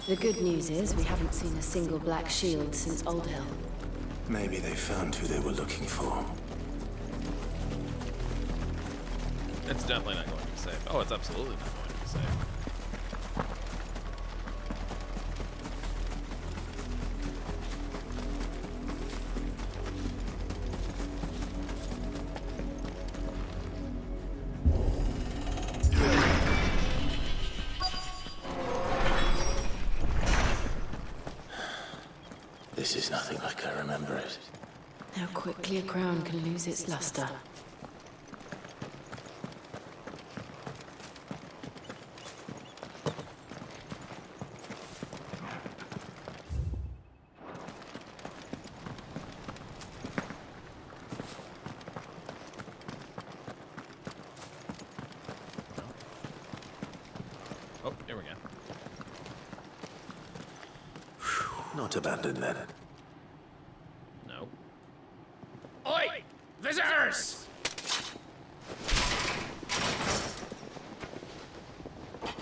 S6: The good news is we haven't seen a single black shield since Old Hill.
S4: Maybe they found who they were looking for.
S2: It's definitely not going to be safe. Oh, it's absolutely not going to be safe.
S4: This is nothing like I remember it.
S6: How quickly a crown can lose its luster.
S2: Oh, here we go.
S4: Not abandoned then.
S2: No.
S13: Oi! Visitors!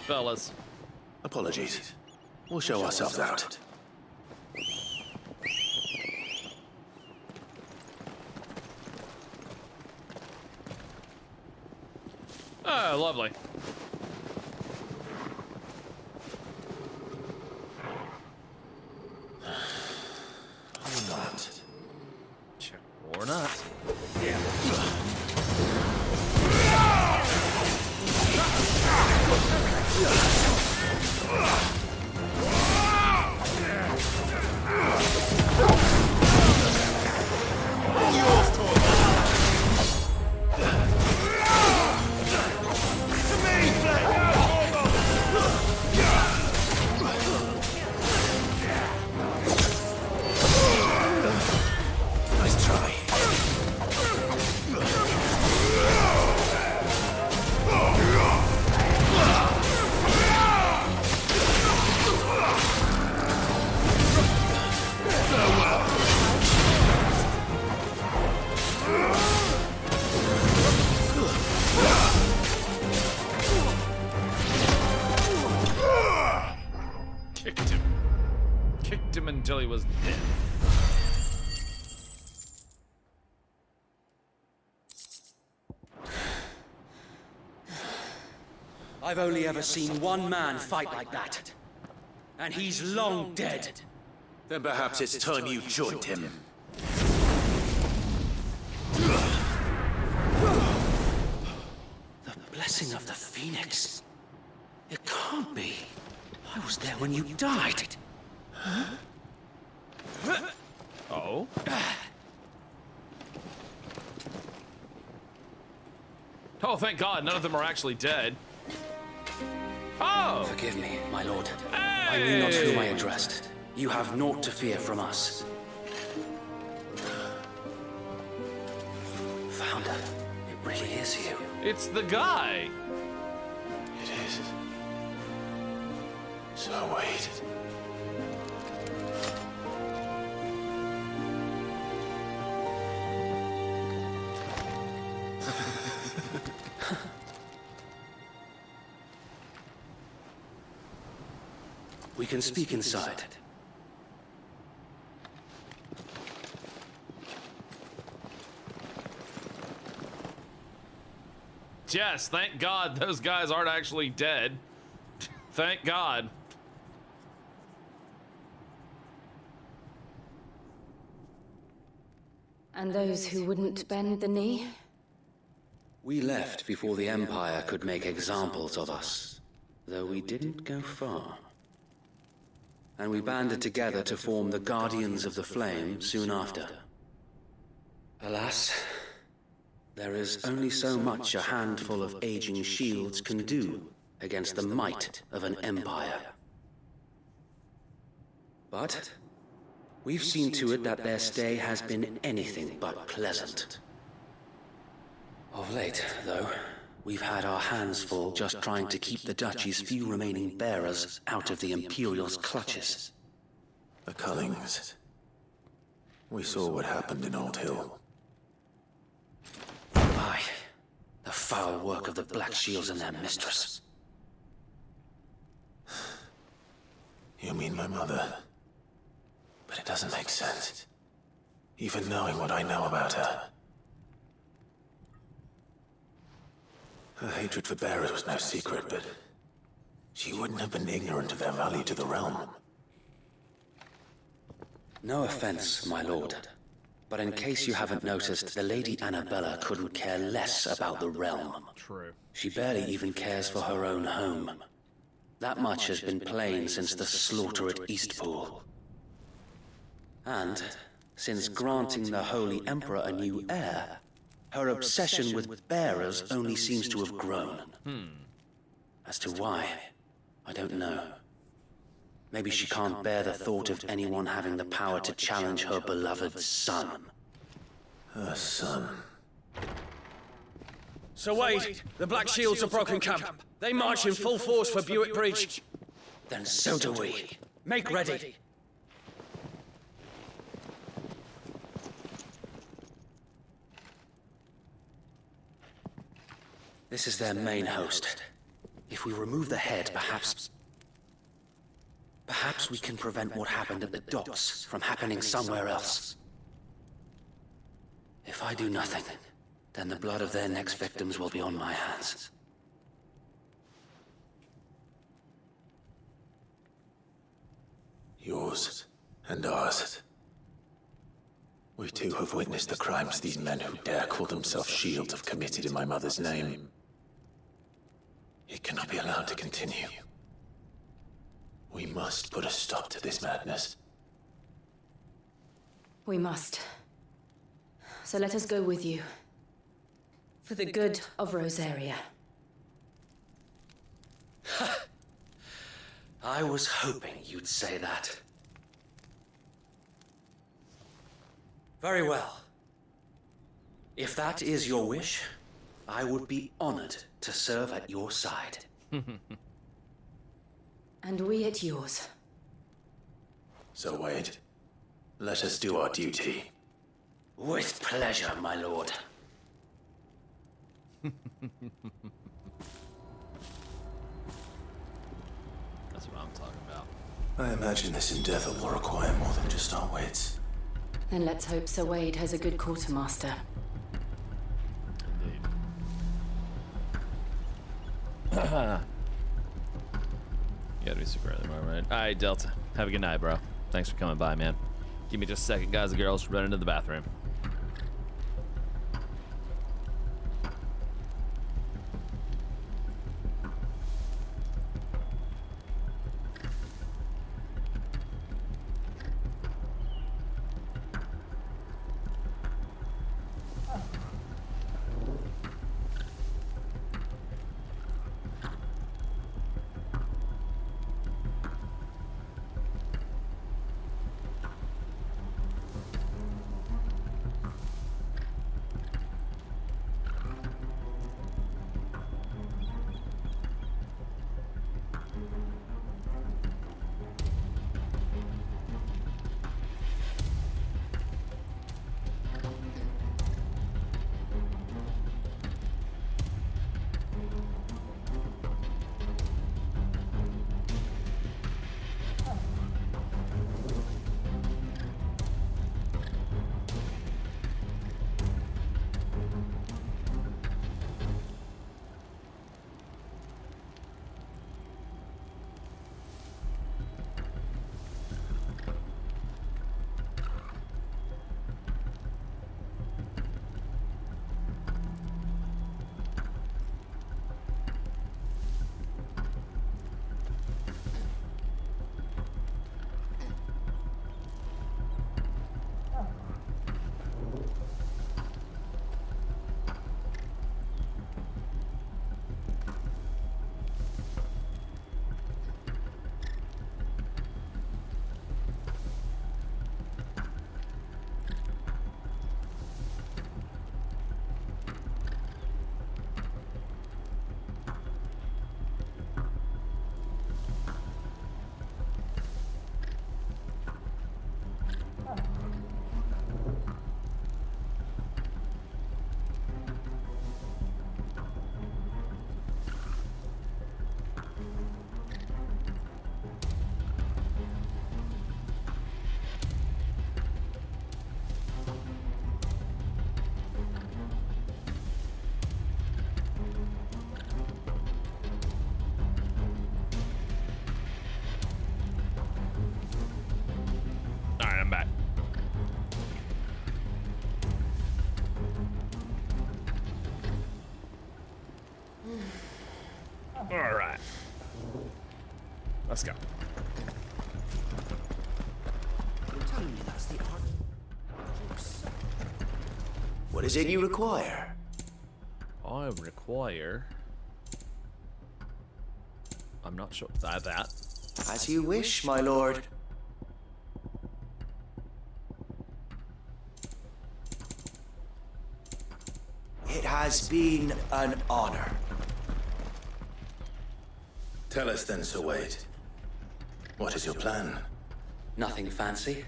S2: Fellas.
S4: Apologies. We'll show ourselves out.
S2: Oh, lovely.
S4: Or not.
S2: Or not.
S4: Nice try.
S2: Kicked him. Kicked him until he was dead.
S12: I've only ever seen one man fight like that. And he's long dead.
S4: Then perhaps it's time you joined him.
S12: The blessing of the Phoenix. It can't be. I was there when you died.
S2: Oh? Oh, thank God, none of them are actually dead. Oh!
S12: Forgive me, my lord. I knew not whom I addressed. You have naught to fear from us. really is you.
S2: It's the guy.
S4: It is. So wait.
S12: We can speak inside.
S2: Yes, thank God those guys aren't actually dead. Thank God.
S6: And those who wouldn't bend the knee?
S12: We left before the Empire could make examples of us, though we didn't go far. And we banded together to form the Guardians of the Flame soon after. Alas, there is only so much a handful of aging shields can do against the might of an empire. But we've seen to it that their stay has been anything but pleasant. Of late, though, we've had our hands full just trying to keep the Duchy's few remaining bearers out of the Imperial's clutches.
S4: The Cullings. We saw what happened in Old Hill.
S12: Aye, the foul work of the Black Shields and their mistress.
S4: You mean my mother? But it doesn't make sense. Even knowing what I know about her. Her hatred for bearers was no secret, but she wouldn't have been ignorant of their value to the realm.
S12: No offense, my lord, but in case you haven't noticed, the Lady Annabella couldn't care less about the realm.
S2: True.
S12: She barely even cares for her own home. That much has been plain since the slaughter at Eastpool. And since granting the Holy Emperor a new heir, her obsession with bearers only seems to have grown. As to why, I don't know. Maybe she can't bear the thought of anyone having the power to challenge her beloved son.
S4: Her son.
S15: So wait, the Black Shields have broken camp. They march in full force for Buick Bridge.
S12: Then so do we.
S15: Make ready.
S12: This is their main host. If we remove the head, perhaps we can prevent what happened at the docks from happening somewhere else. If I do nothing, then the blood of their next victims will be on my hands.
S4: Yours and ours. We too have witnessed the crimes these men who dare call themselves shields have committed in my mother's name. It cannot be allowed to continue. We must put a stop to this madness.
S6: We must. So let us go with you. For the good of Rosaria.
S12: I was hoping you'd say that. Very well. If that is your wish, I would be honored to serve at your side.
S6: And we at yours.
S4: So Wade, let us do our duty.
S12: With pleasure, my lord.
S2: That's what I'm talking about.
S4: I imagine this endeavor will require more than just our wits.
S6: Then let's hope Sir Wade has a good quartermaster.
S2: Indeed. You gotta be super early tomorrow, right? Alright, Delta. Have a good night, bro. Thanks for coming by, man. Give me just a second, guys and girls. Run into the bathroom. Alright, I'm back. Alright. Let's go.
S11: You're telling me that's the art? What is it you require?
S2: I require... I'm not sure. That.
S11: As you wish, my lord. It has been an honor.
S4: Tell us then, Sir Wade. What is your plan?
S12: Nothing fancy.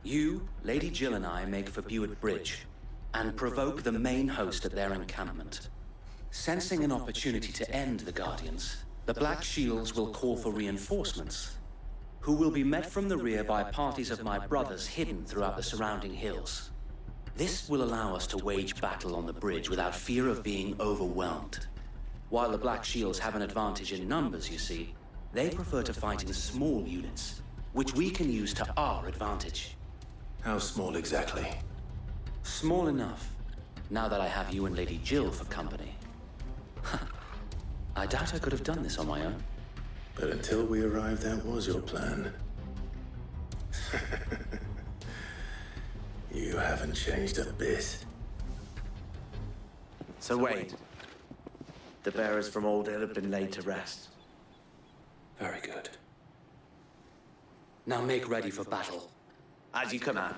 S12: You, Lady Jill and I make for Buett Bridge and provoke the main host at their encampment. Sensing an opportunity to end the Guardians, the Black Shields will call for reinforcements, who will be met from the rear by parties of my brothers hidden throughout the surrounding hills. This will allow us to wage battle on the bridge without fear of being overwhelmed. While the Black Shields have an advantage in numbers, you see, they prefer to fight in small units, which we can use to our advantage.
S4: How small exactly?
S12: Small enough, now that I have you and Lady Jill for company. I doubt I could have done this on my own.
S4: But until we arrived, that was your plan. You haven't changed a bit.
S11: So Wade, the bearers from Old Hill have been laid to rest.
S12: Very good. Now make ready for battle.
S11: As you command.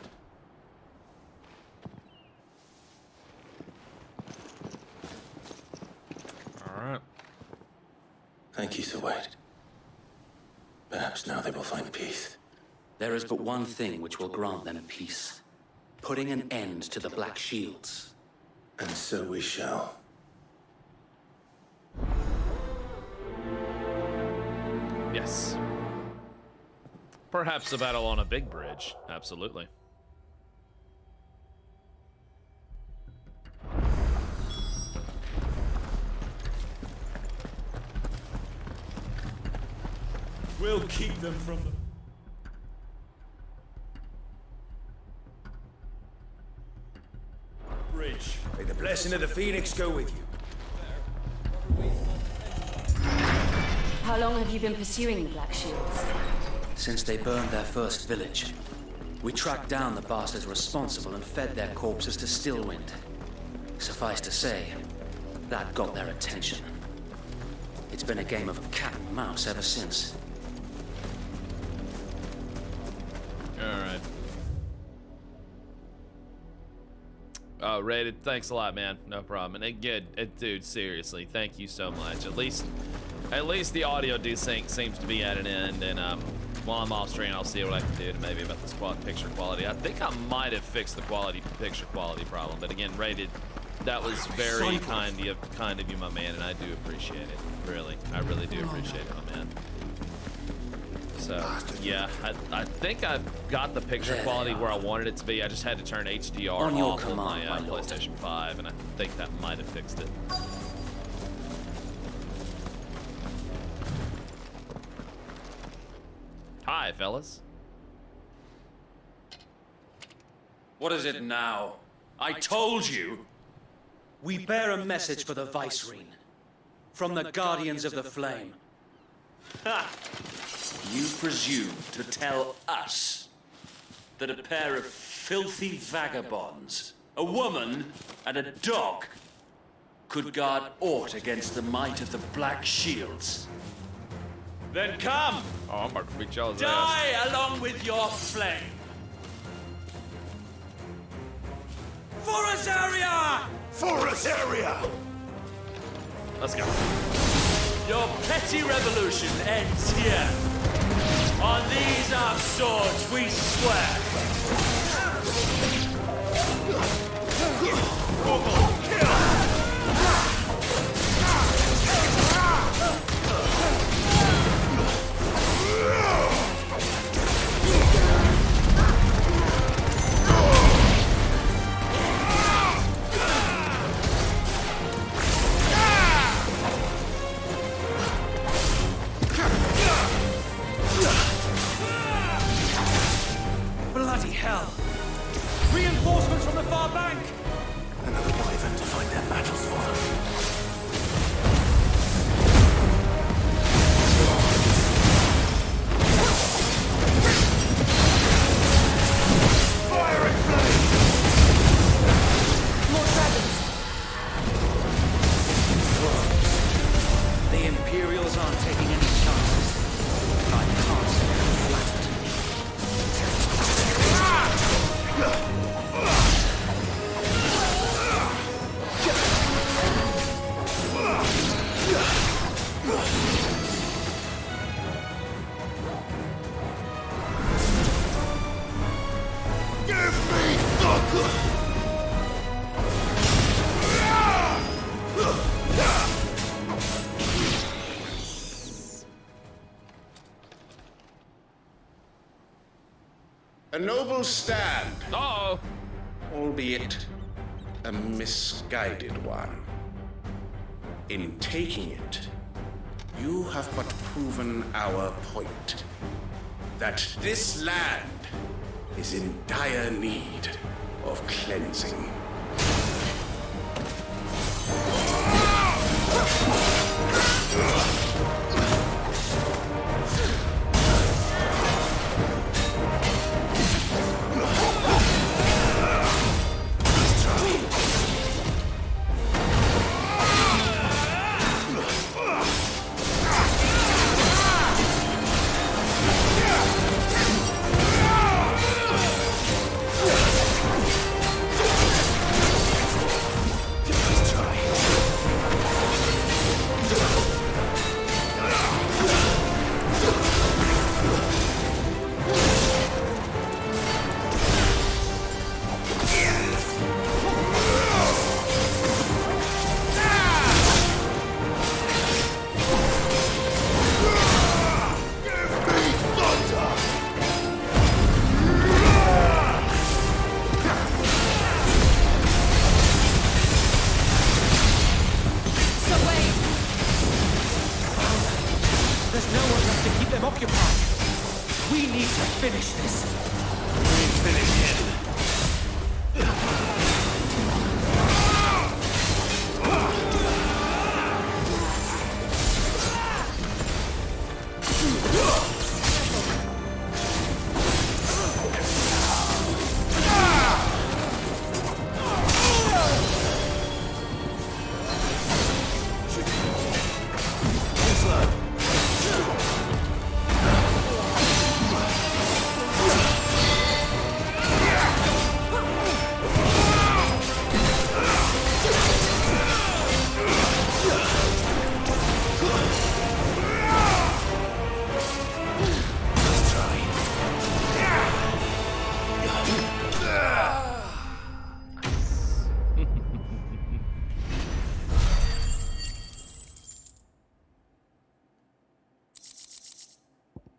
S2: Alright.
S4: Thank you, Sir Wade. Perhaps now they will find peace.
S12: There is but one thing which will grant them peace. Putting an end to the Black Shields.
S4: And so we shall.
S2: Yes. Perhaps a battle on a big bridge. Absolutely.
S13: We'll keep them from the... bridge.
S11: May the blessing of the Phoenix go with you.
S6: How long have you been pursuing the Black Shields?
S12: Since they burned their first village, we tracked down the bastards responsible and fed their corpses to Stillwind. Suffice to say, that got their attention. It's been a game of cat and mouse ever since.
S2: Alright. Oh, Rated, thanks a lot, man. No problem. And again, dude, seriously, thank you so much. At least the audio desync seems to be at an end, and while I'm off screen, I'll see what I can do to maybe about this picture quality. I think I might have fixed the picture quality problem, but again, Rated, that was very kind of you, my man, and I do appreciate it. Really, I really do appreciate it, my man. So, yeah, I think I've got the picture quality where I wanted it to be. I just had to turn HDR off on my PlayStation 5, and I think that might have fixed it. Hi, fellas.
S15: What is it now? I told you!
S12: We bear a message for the Vicereine. From the Guardians of the Flame.
S15: Ha! You presume to tell us that a pair of filthy vagabonds, a woman and a dog, could guard aught against the might of the Black Shields? Then come!
S2: Oh, I'm about to beat y'all's ass.
S15: Die along with your flame! For Azaria!
S5: For Azaria!
S2: Let's go.
S15: Your petty revolution ends here. On these our swords we swear.
S16: hell! Reinforcements from the far bank!
S4: Another wyvern to find their battles for them.
S16: The Imperials aren't taking any chances. I can't say I'm flattered.
S13: Give me thunder!
S5: A noble stand.
S2: Uh-oh.
S5: Albeit a misguided one. In taking it, you have but proven our point. That this land is in dire need of cleansing.
S16: There's no one left to keep them occupied. We need to finish this. We finish him.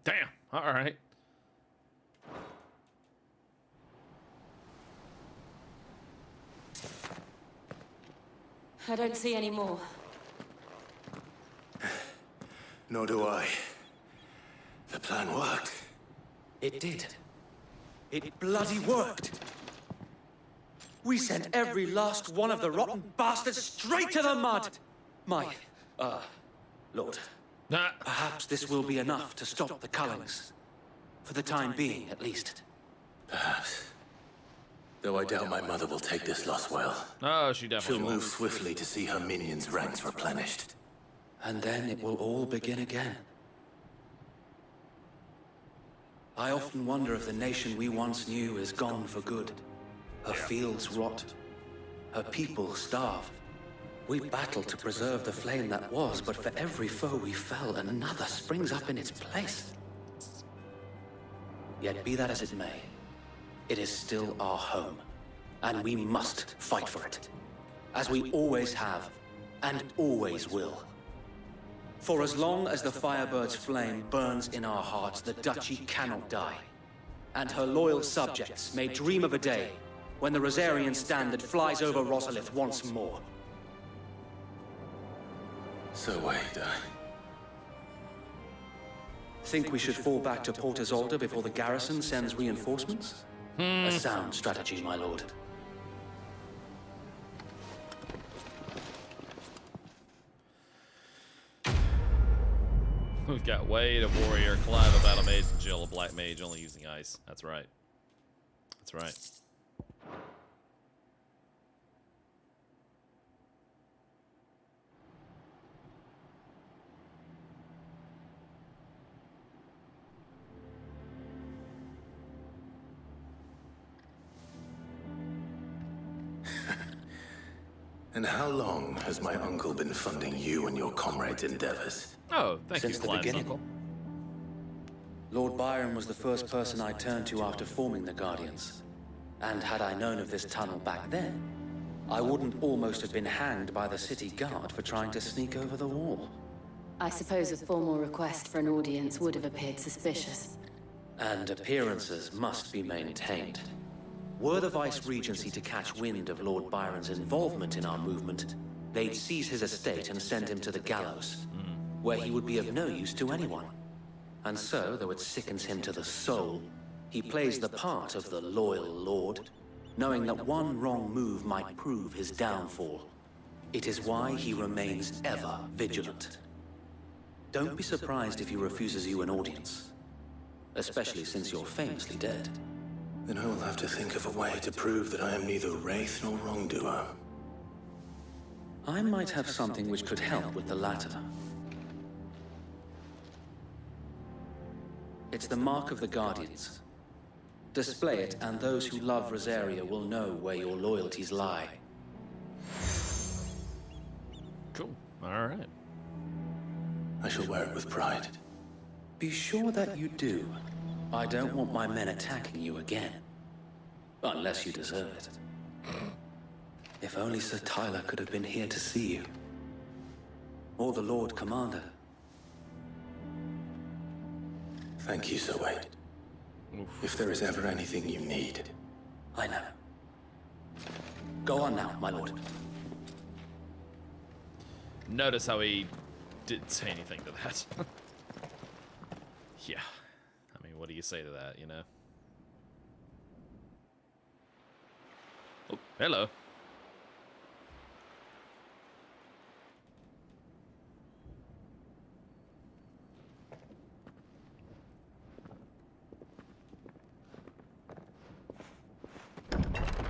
S2: Damn. All right.
S6: I don't see any more.
S4: Nor do I. The plan worked.
S16: It did. It bloody worked. We sent every last one of the rotten bastards straight to the mud. My, Lord. Perhaps this will be enough to stop the Cullings. For the time being, at least.
S4: Perhaps. Though I doubt my mother will take this loss well.
S2: Oh, she definitely
S4: She'll
S2: will.
S4: move swiftly to see her minions' ranks replenished.
S16: And then it will all begin again. I often wonder if the nation we once knew is gone for good. Her fields rot. Her people starve. We battle to preserve the flame that was, but for every foe we fell, another springs up in its place. Yet be that as it may, it is still our home, and we must fight for it, as we always have, and always will. For as long as the Firebird's flame burns in our hearts, the Duchy cannot die, and her loyal subjects may dream of a day when the Rosarian standard flies over Rosalith once more.
S4: So wait,
S16: Think we should fall back to Port Isolde before the garrison sends reinforcements? A sound strategy, my lord.
S2: We've got Wade, a warrior, Clive, a battle mage, and Jill, a black mage, only using ice. That's right. That's right.
S4: And how long has my uncle been funding you and your comrades' endeavors?
S2: Oh, thank
S16: Since
S2: you,
S16: the
S2: Clive's
S16: beginning.
S2: uncle.
S16: Lord Byron was the first person I turned to after forming the Guardians. And had I known of this tunnel back then, I wouldn't almost have been hanged by the city guard for trying to sneak over the wall.
S6: I suppose a formal request for an audience would have appeared suspicious.
S16: And appearances must be maintained. Were the Vice-Regency to catch wind of Lord Byron's involvement in our movement, they'd seize his estate and send him to the gallows, where he would be of no use to anyone. And so, though it sickens him to the soul, he plays the part of the loyal lord, knowing that one wrong move might prove his downfall. It is why he remains ever vigilant. Don't be surprised if he refuses you an audience, especially since you're famously dead.
S4: Then I will have to think of a way to prove that I am neither wraith nor wrongdoer.
S16: I might have something which could help with the latter. It's the mark of the Guardians. Display it, and those who love Rosaria will know where your loyalties lie.
S2: Cool. All right.
S4: I shall wear it with pride.
S16: Be sure that you do. I don't want my men attacking you again. Unless you deserve it. If only Sir Tyler could have been here to see you. Or the Lord Commander.
S4: Thank you, Sir Wade. If there is ever anything you need.
S16: I know. Go on now, my lord.
S2: Notice how he didn't say anything to that. Yeah. I mean, what do you say to that, you know? Oh, hello.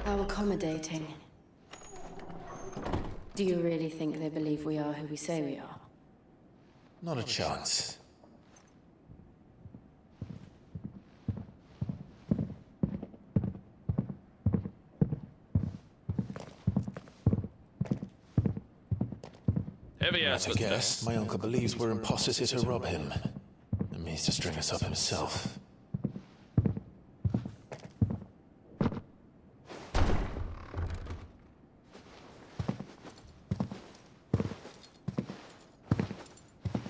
S6: How accommodating. Do you really think they believe we are who we say we are?
S4: Not a chance.
S2: Heavy ass.
S4: I guess my uncle believes we're imposters here to rob him. And means to string us up himself.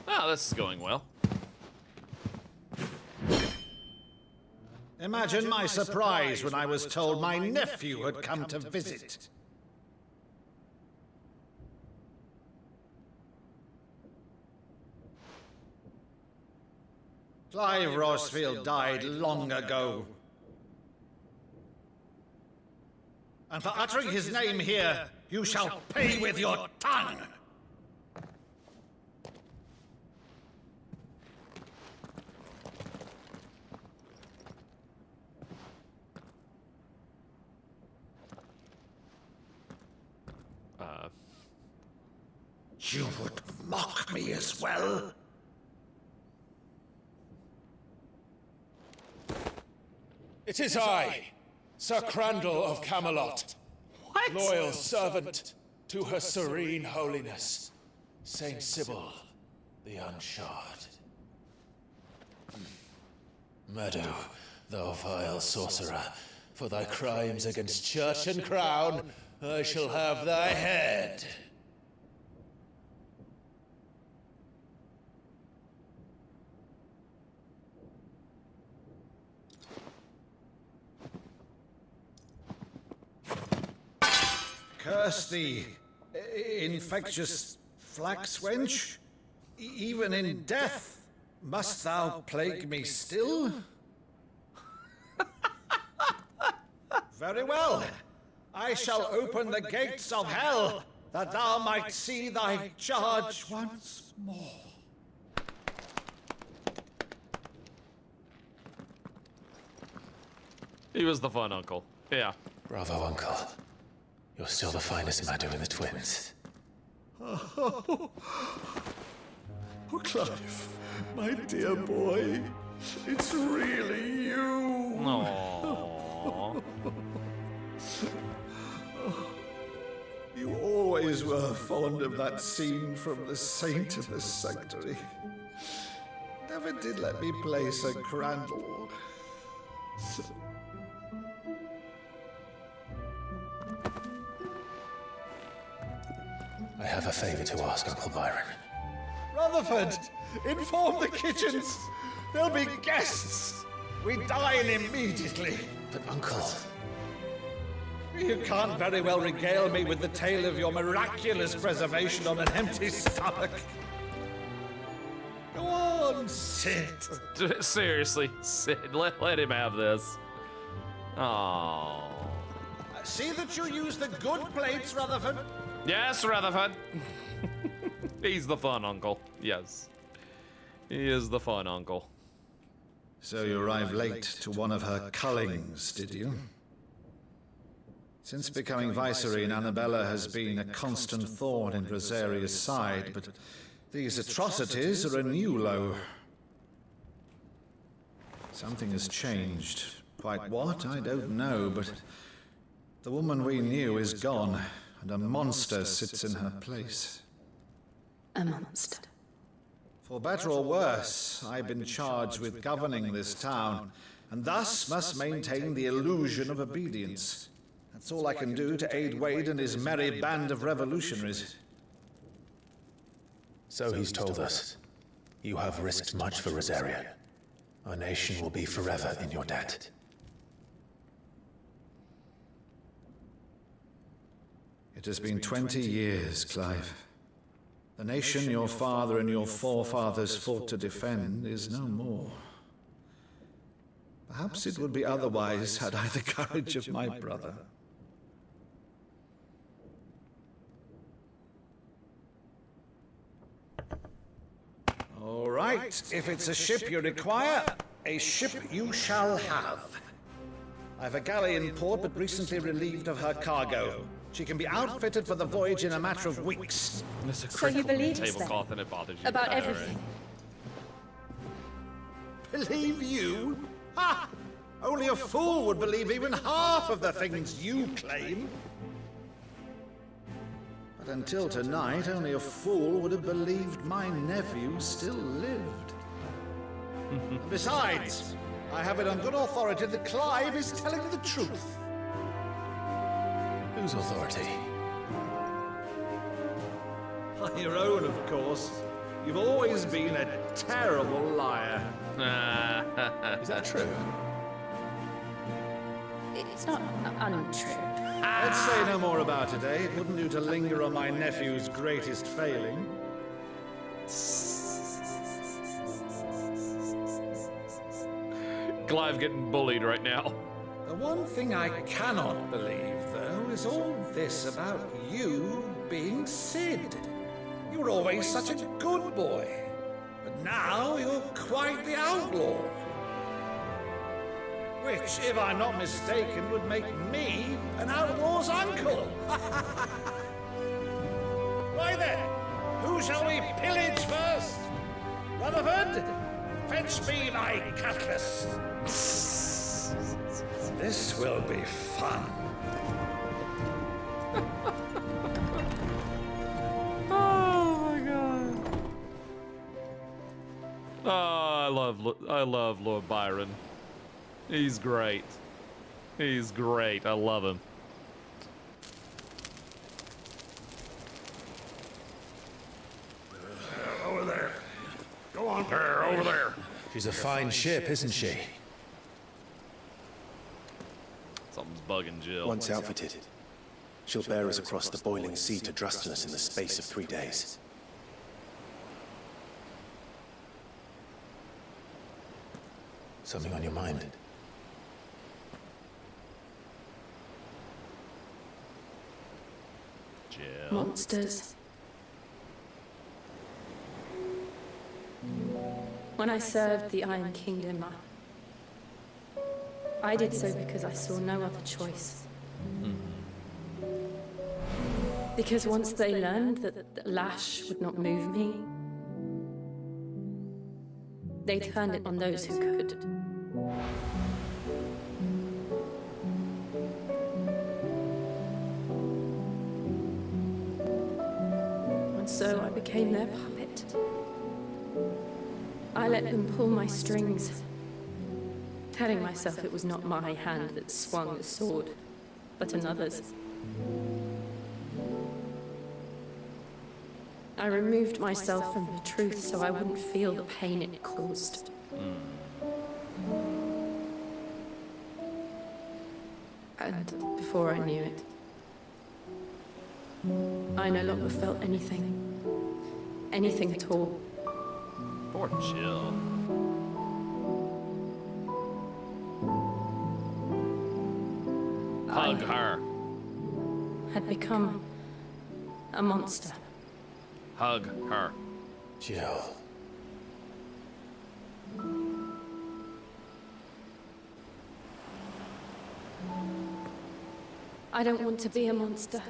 S2: Oh, this is going well.
S17: Imagine my surprise when I was told my nephew had come to visit. Clive Rosfield died long ago. And for uttering his name here, you shall pay with your tongue! You would mock me as well?
S18: It is I, Sir Crandall of Camelot, loyal servant to Her Serene Holiness, Saint Sybil the Unshard.
S4: Meadow, thou vile sorcerer, for thy crimes against church and crown, I shall have thy head.
S17: Curse thee, infectious flax wench. Even in death, must thou plague me still? Very well. I shall open the gates of hell, that thou might see thy charge once more.
S2: He was the fun uncle. Yeah.
S4: Bravo, Uncle. You're still the finest Madu in the twins.
S17: Oh, Clive, my dear boy, it's really you.
S2: Aww.
S17: You always were fond of that scene from The Saint of the Sanctuary. Never did let me play Sir Crandall.
S4: I have a favor to ask, Uncle Byron.
S17: Rutherford, inform the kitchens. There'll be guests. We dine immediately.
S4: But, Uncle...
S17: You can't very well regale me with the tale of your miraculous preservation on an empty stomach. Go on, sit.
S2: Seriously, sit. Let him have this. Oh.
S17: See that you use the good plates, Rutherford.
S2: Yes, Rutherford. He's the fun uncle. Yes. He is the fun uncle.
S17: So you arrived late to one of her cullings, did you? Since becoming Vicereine, Annabella has been a constant thorn in Rosaria's side, but these atrocities are a new low. Something has changed. Quite what, I don't know, but the woman we knew is gone, and a monster sits in her place.
S6: A monster.
S17: For better or worse, I've been charged with governing this town, and thus must maintain the illusion of obedience. That's all I can do to aid Wade and his merry band of revolutionaries.
S4: So he's told us. You have risked much for Rosaria. Our nation will be forever in your debt.
S17: It has been 20 years, Clive. The nation your father and your forefathers fought to defend is no more. Perhaps it would be otherwise had I the courage of my brother. All right, if it's a ship you require, a ship you shall have. I've a galley in port, but recently relieved of her cargo. She can be outfitted for the voyage in a matter of weeks.
S6: So you believe us
S2: tablecloth
S6: then?
S2: and it bothers you.
S6: About
S2: All right.
S6: everything?
S17: Believe you? Ha! Only a fool would believe even half of the things you claim. But until tonight, only a fool would have believed my nephew still lived. And besides, I have it on good authority that Clive is telling the truth.
S4: Whose authority?
S17: Your own, of course. You've always been a terrible liar.
S4: Is that true?
S6: It's not untrue.
S17: Let's say no more about it, eh? It wouldn't do to linger on my nephew's greatest failing.
S2: Clive getting bullied right now.
S17: The one thing I cannot believe, though, is all this about you being Sid. You were always such a good boy, but now you're quite the outlaw. Which, if I'm not mistaken, would make me an outlaw's uncle. Why then, who shall we pillage first? Rutherford, fetch me my cutlass. This will be fun.
S2: Oh my god. Oh, I love Lord Byron. He's great. He's great. I love him.
S17: Over there. Go on there, over there.
S4: She's a fine ship, isn't she?
S2: Something's bugging Jill.
S4: Once outfitted, she'll bear us across the boiling sea to Drustinus in the space of 3 days. Something on your mind?
S6: Monsters. When I served the Iron Kingdom, I did so because I saw no other choice. Because once they learned that the lash would not move me, they turned it on those who could. And so I became their puppet. I let them pull my strings, telling myself it was not my hand that swung the sword, but another's. I removed myself from the truth so I wouldn't feel the pain it caused. And before I knew it, I no longer felt anything. Anything at all.
S2: Poor Jill. Hug her.
S6: Had become a monster.
S2: Hug her.
S4: Jill.
S6: I don't want to be a monster,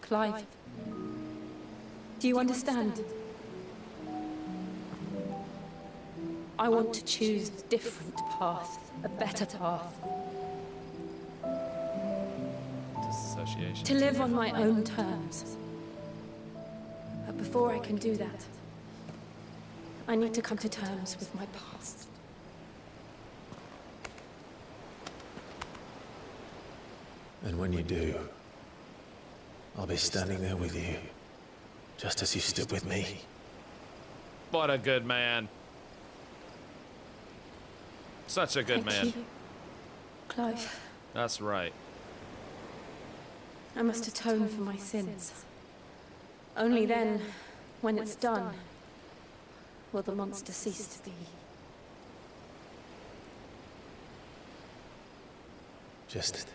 S6: Clive. Do you understand? I want to choose a different path, a better path.
S2: Disassociation.
S6: To live on my own terms. But before I can do that, I need to come to terms with my past.
S4: And when you do, I'll be standing there with you, just as you stood with me.
S2: What a good man. Such a good man.
S6: Thank you, Clive.
S2: That's right.
S6: I must atone for my sins. Only then, when it's done, will the monster cease to be.
S4: Just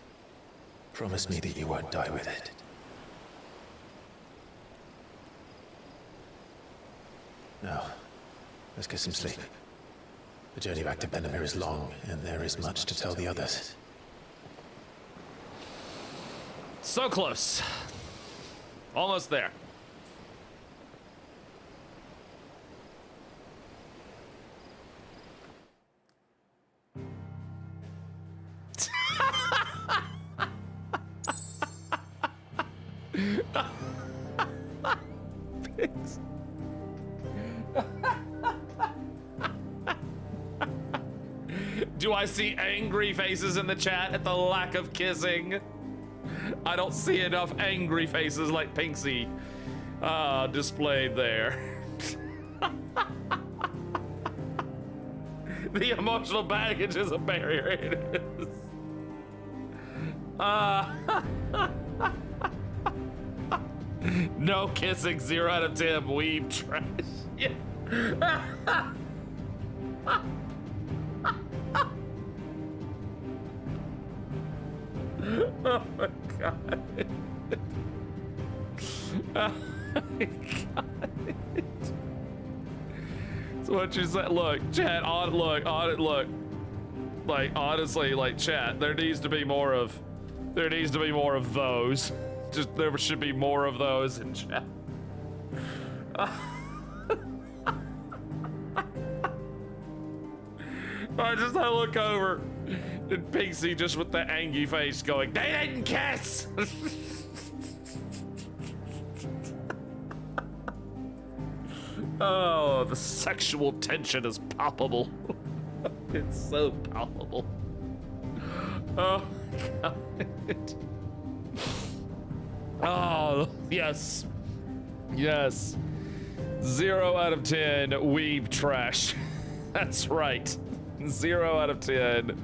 S4: promise me that you won't die with it. Now, let's get some sleep. The journey back to Benamir is long, and there is much to tell the others.
S2: So close. Almost there. Pigs. Do I see angry faces in the chat at the lack of kissing? I don't see enough angry faces like Pinksy displayed there. The emotional baggage is a barrier. It is. No kissing, 0 out of 10. Weeb trash. Yeah. Oh my god. Oh my god. So what you said, look, chat, look. Like, honestly, like, chat, there needs to be more of those. Just, there should be more of those in chat. I look over, and Pinksy just with the angry face going, "They didn't kiss!" Oh, the sexual tension is palpable. It's so palpable. Oh, God. Oh, yes. Yes. 0 out of 10 weeb trash. That's right. 0 out of 10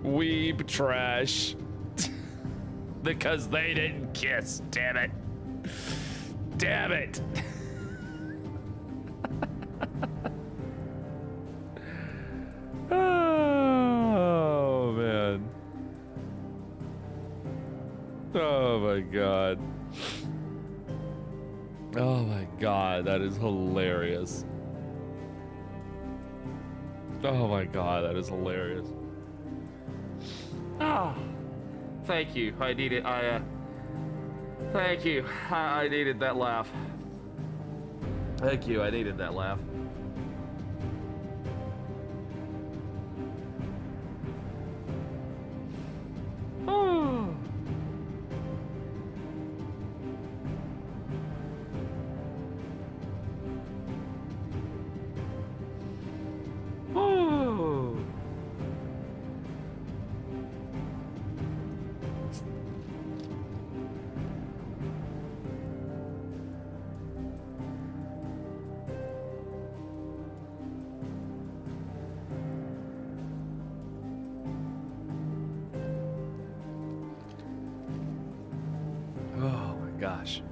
S2: weeb trash. Because they didn't kiss, damn it. Damn it. Oh, man. Oh, my God. Oh my god, that is hilarious. Oh my god, that is hilarious. Ah, thank you. I needed. Thank you. I needed that laugh. Thank you. I needed that laugh. Oh. Oh. Oh my gosh.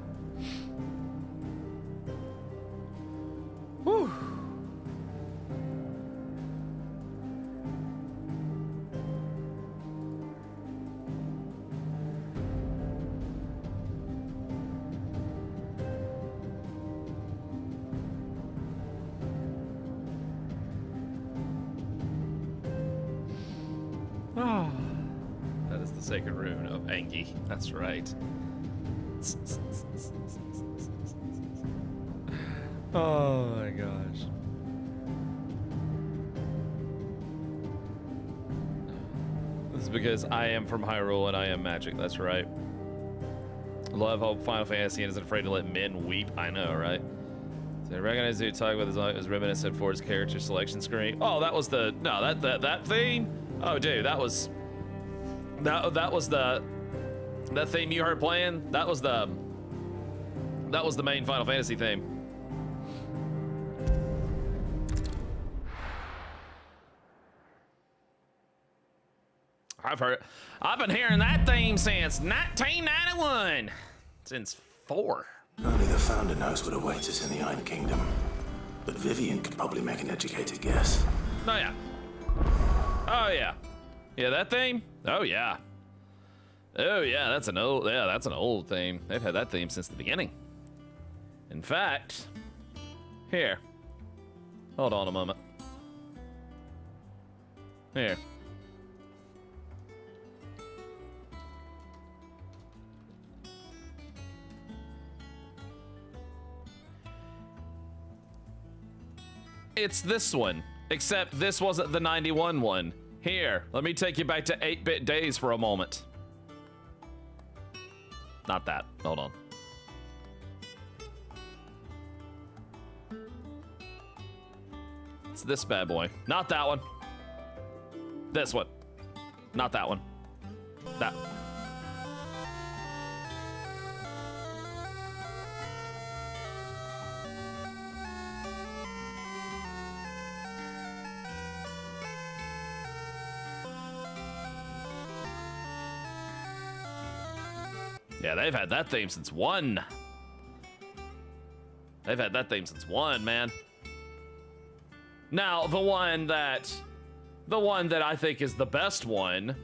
S2: Whew. Oh. That is the sacred rune of Angie. That's right. Oh my gosh. This is because I am from Hyrule and I am magic. That's right. Love, hope, Final Fantasy, and isn't afraid to let men weep. I know, right? So I recognize who talking about his reminiscent for his character selection screen. Oh, that was the that theme. Oh, dude, that was the theme you heard playing. That was the main Final Fantasy theme. I've been hearing that theme since 1991. Since 4.
S4: Only the founder knows what awaits us in the Iron Kingdom. But Vivian could probably make an educated guess.
S2: Oh yeah. Oh yeah. Yeah, that theme? Oh yeah. Oh yeah, that's an old theme. They've had that theme since the beginning. In fact, here. Hold on a moment. Here. It's this one, except this wasn't the 91 one. Here, let me take you back to 8-bit days for a moment. Not that. Hold on. It's this bad boy. Not that one. This one. Not that one. That. Yeah, they've had that theme since 1. They've had that theme since 1, man. Now, the one that I think is the best one.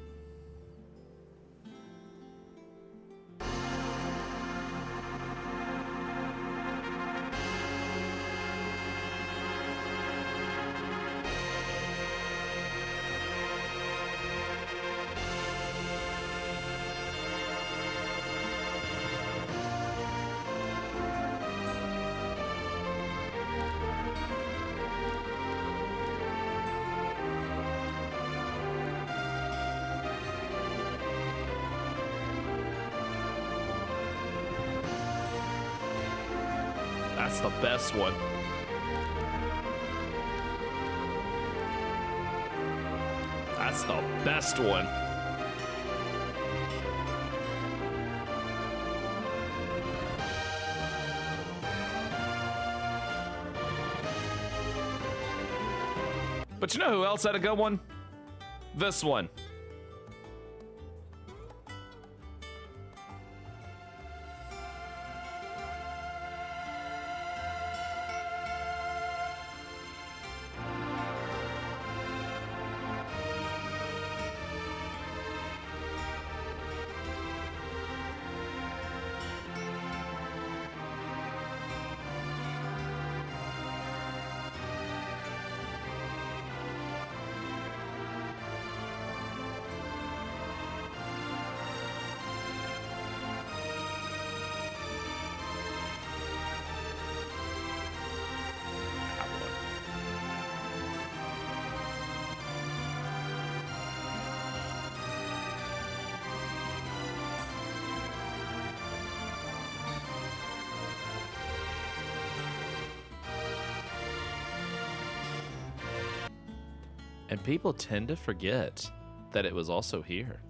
S2: That's the best one. That's the best one. But you know who else had a good one? This one. And people tend to forget that it was also here.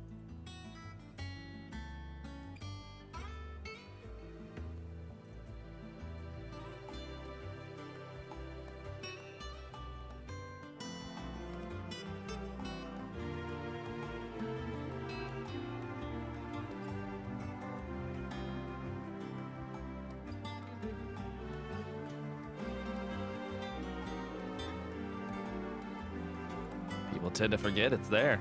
S2: People tend to forget it's there.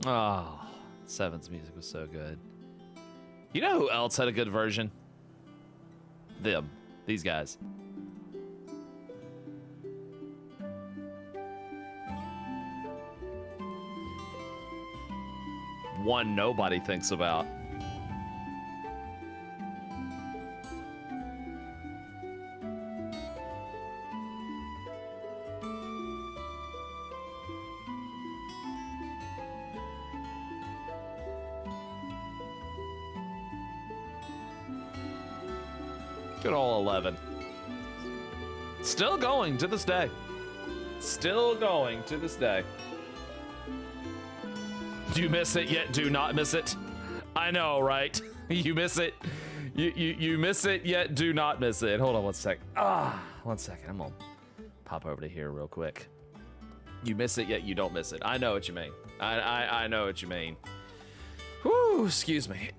S2: Oh, Seven's music was so good. You know who else had a good version? Them. These guys. One nobody thinks about. Good old 11. Still going to this day. Still going to this day. Do you miss it yet do not miss it? I know, right? You miss it. You miss it yet do not miss it. Hold on one sec. 1 second. I'm gonna pop over to here real quick. You miss it yet you don't miss it. I know what you mean. I know what you mean. Whew, excuse me.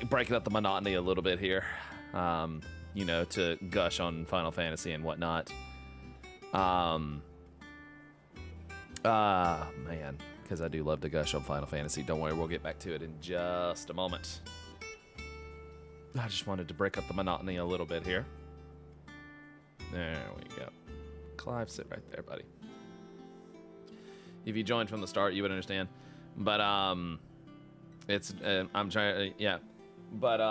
S2: Breaking up the monotony a little bit here. You know, to gush on Final Fantasy and whatnot. Man, because I do love to gush on Final Fantasy. Don't worry, we'll get back to it in just a moment. I just wanted to break up the monotony a little bit here. There we go. Clive, sit right there, buddy. If you joined from the start, you would understand. But, it's, I'm trying, yeah. But,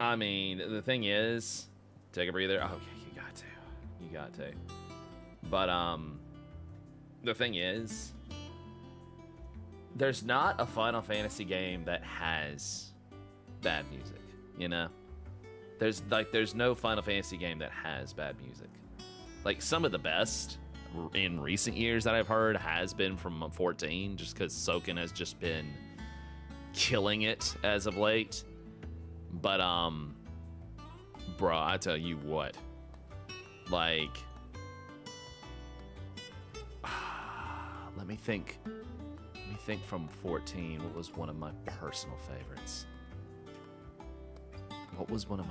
S2: I mean, the thing is, take a breather. Oh, okay, you got to. You got to. But, the thing is, there's not a Final Fantasy game that has bad music, you know? There's no Final Fantasy game that has bad music. Like, some of the best in recent years that I've heard has been from 14, just because Soken has just been killing it as of late. But, bro, I tell you what, like, let me think from 14, what was one of my personal favorites? What was one of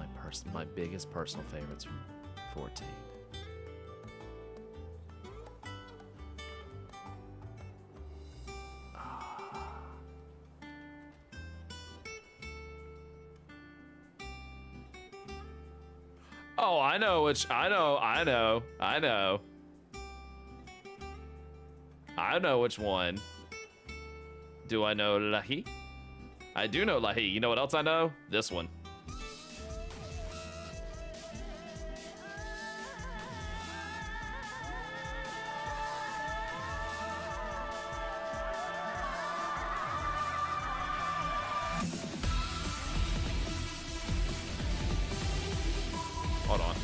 S2: my biggest personal favorites from 14? Oh, I know which. I know which one. Do I know Lahi? I do know Lahi. You know what else I know? This one. Hold on.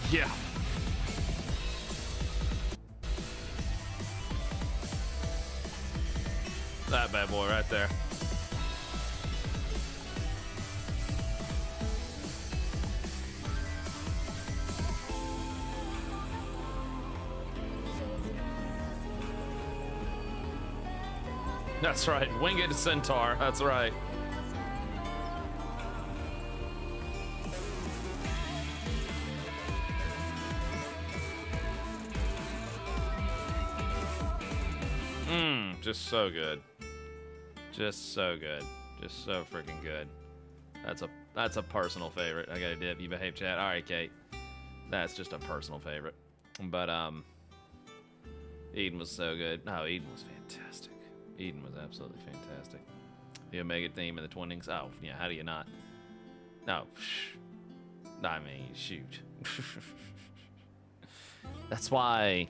S2: Yeah. That bad boy right there. That's right, Winged Centaur, that's right. Just so good. Just so good. Just so freaking good. That's a personal favorite. I gotta dip. You behave, chat. All right, Kate. That's just a personal favorite. But Eden was so good. No, Eden was fantastic. Eden was absolutely fantastic. The Omega theme and the twinings. Oh yeah, how do you not? No. I mean, shoot. That's why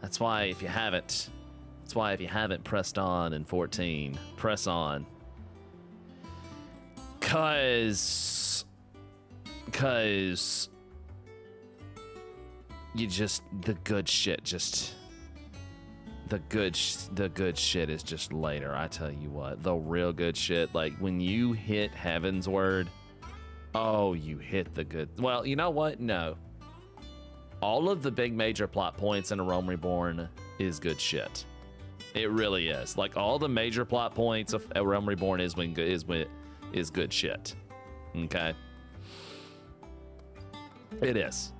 S2: if you haven't pressed on in 14, press on. Cause you just, the good shit is just later. I tell you what, the real good shit, like when you hit Heaven's Word, oh, you hit the good. Well, you know what? No. All of the big major plot points in A Realm Reborn is good shit. It really is. Like all the major plot points of A Realm Reborn is good shit. Okay. It is.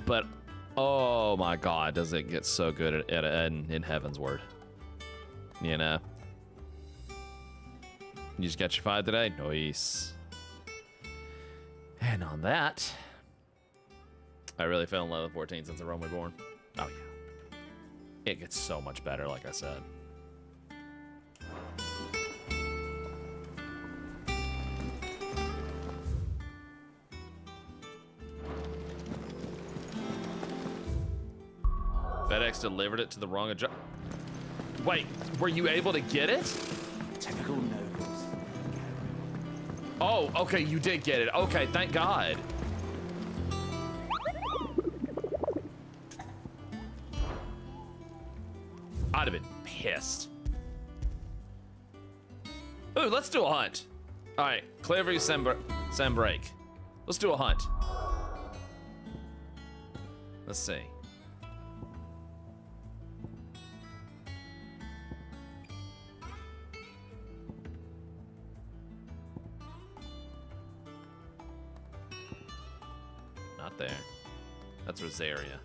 S2: But oh my god, does it get so good in Heaven's Word? You know. You just got your 5 today? Nice. And on that, I really fell in love with 14 since A Realm Reborn. Oh yeah. It gets so much better, like I said. FedEx delivered it to the wrong address. Wait, were you able to get it?
S16: Technical notes.
S2: Oh, okay, you did get it. Okay, thank God. I'd have been pissed. Ooh, let's do a hunt. All right, Clearview, send break. Let's do a hunt. Let's see. Not there. That's Rosaria.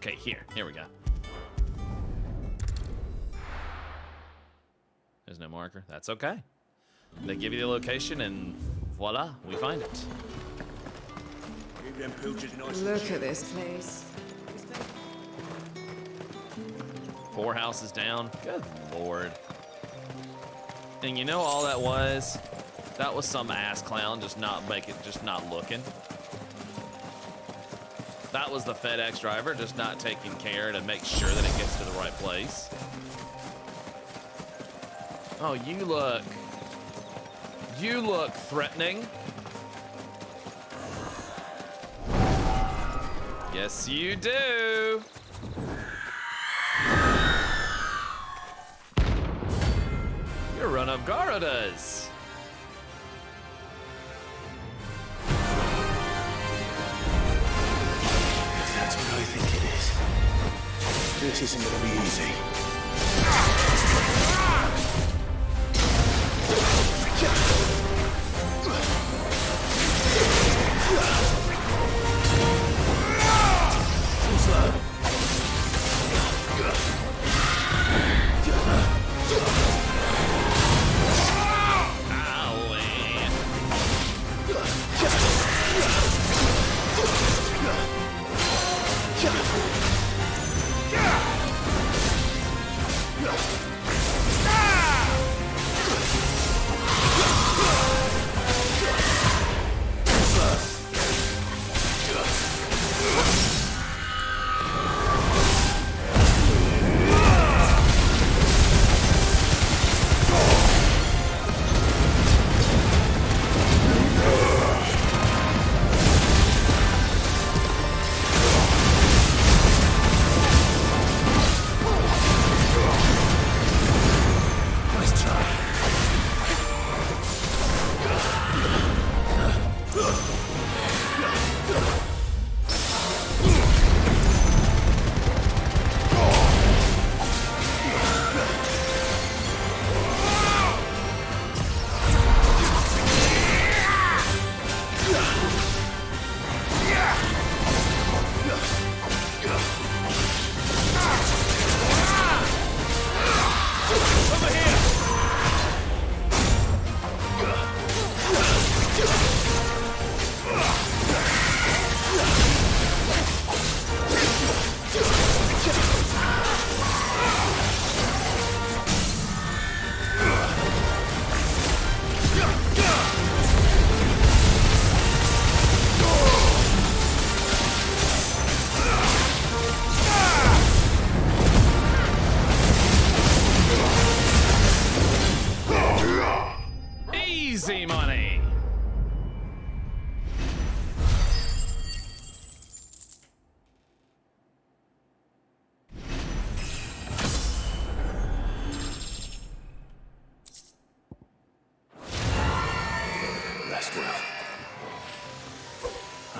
S2: Okay, here we go. There's no marker. That's okay. They give you the location and voila, we find it.
S19: Look at this place.
S2: 4 houses down. Good lord. And you know all that was? That was some ass clown just not looking. That was the FedEx driver just not taking care to make sure that it gets to the right place. Oh, you look threatening. Yes, you do. You're run of Garudas.
S4: That's what I think it is. This isn't gonna be easy.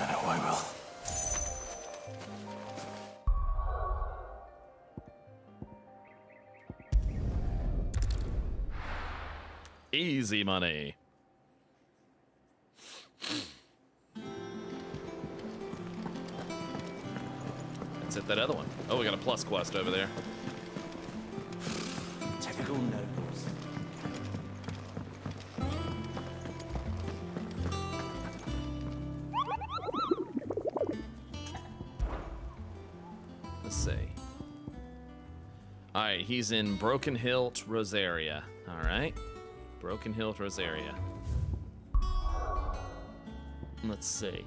S4: I know I will.
S2: Easy money. Let's hit that other one. Oh, we got a plus quest over there.
S16: Technical notes.
S2: Let's see. All right, he's in Broken Hilt, Rosaria. All right, Broken Hilt, Rosaria. Let's see.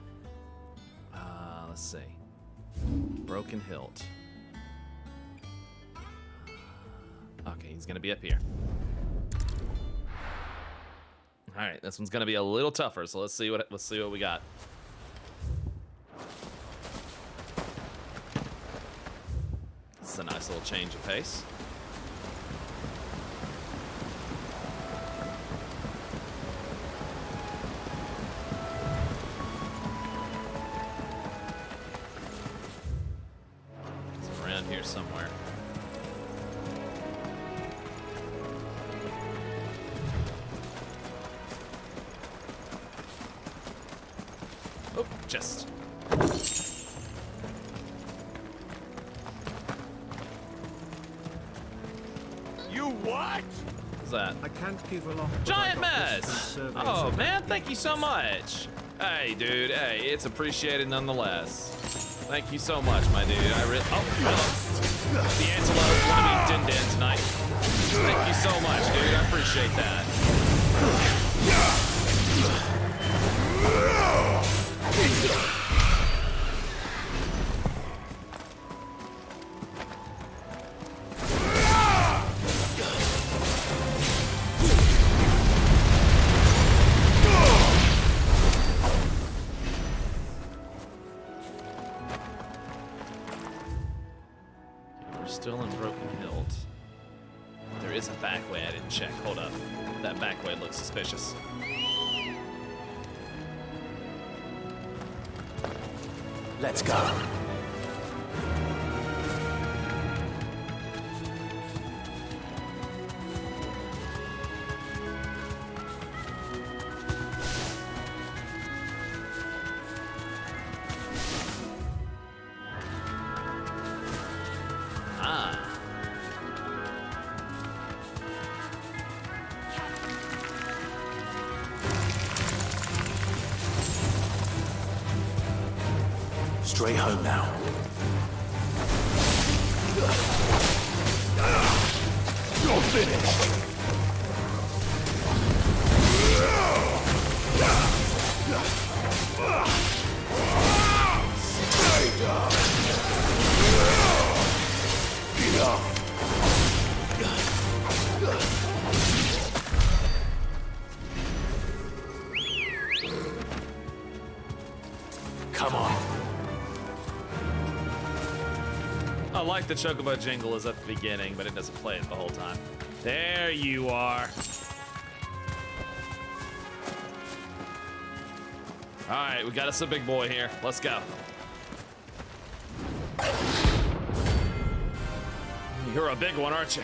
S2: Let's see. Broken Hilt. Okay, he's gonna be up here. All right, this one's gonna be a little tougher. So let's see what we got. It's a nice little change of pace. It's around here somewhere. Oh, just.
S18: You what?
S2: What's that?
S3: I can't give a lot. but
S2: Giant
S3: I got this
S2: mess!
S3: from surveys
S2: Oh
S3: of
S2: man, thank you so much. Hey dude, hey, it's appreciated nonetheless. Thank you so much, my dude. I really. Oh, the antelope's gonna be din-din tonight. Thank you so much, dude. I appreciate that. We're still in Broken Hilt. There is a back way I didn't check. Hold up. That back way looks suspicious.
S16: Let's go.
S2: Ah.
S16: Straight home now.
S13: You're finished. Stay down. Enough.
S16: Come on.
S2: I like the Chocobo jingle is at the beginning, but it doesn't play it the whole time. There you are. All right, we got us a big boy here. Let's go. You're a big one, aren't you?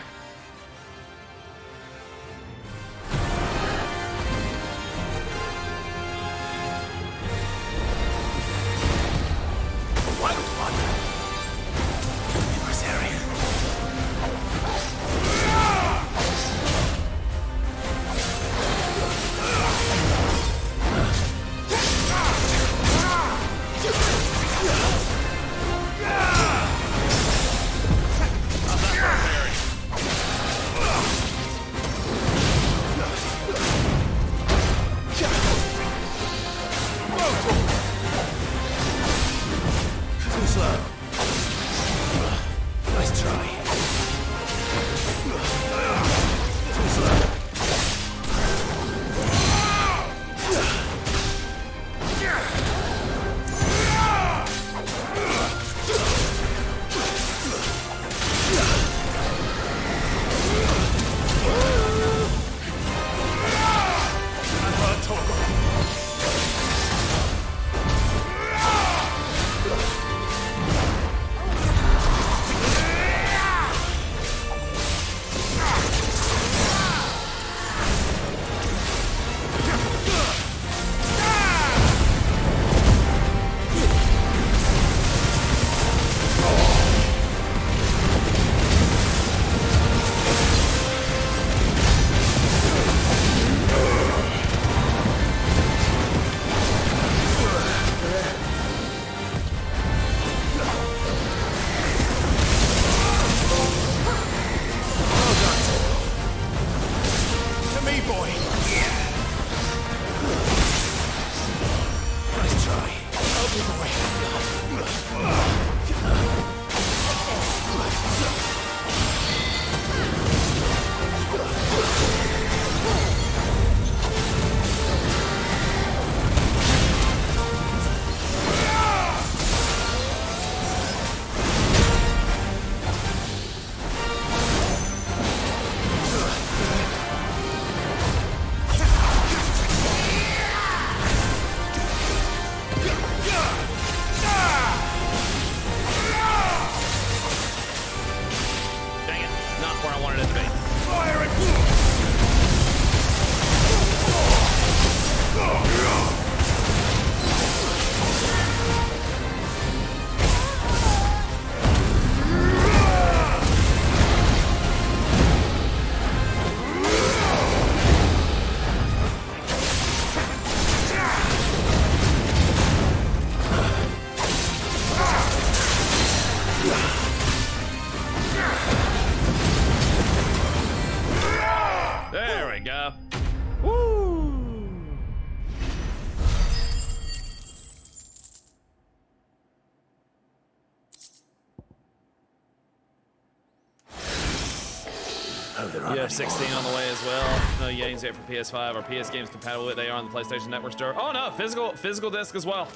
S5: there
S2: You
S5: aren't
S2: have
S5: any
S2: 16 on the way as well. No games yet for PS5 or PS games compatible with it. They are on the PlayStation Network store. Oh no, physical disc as well.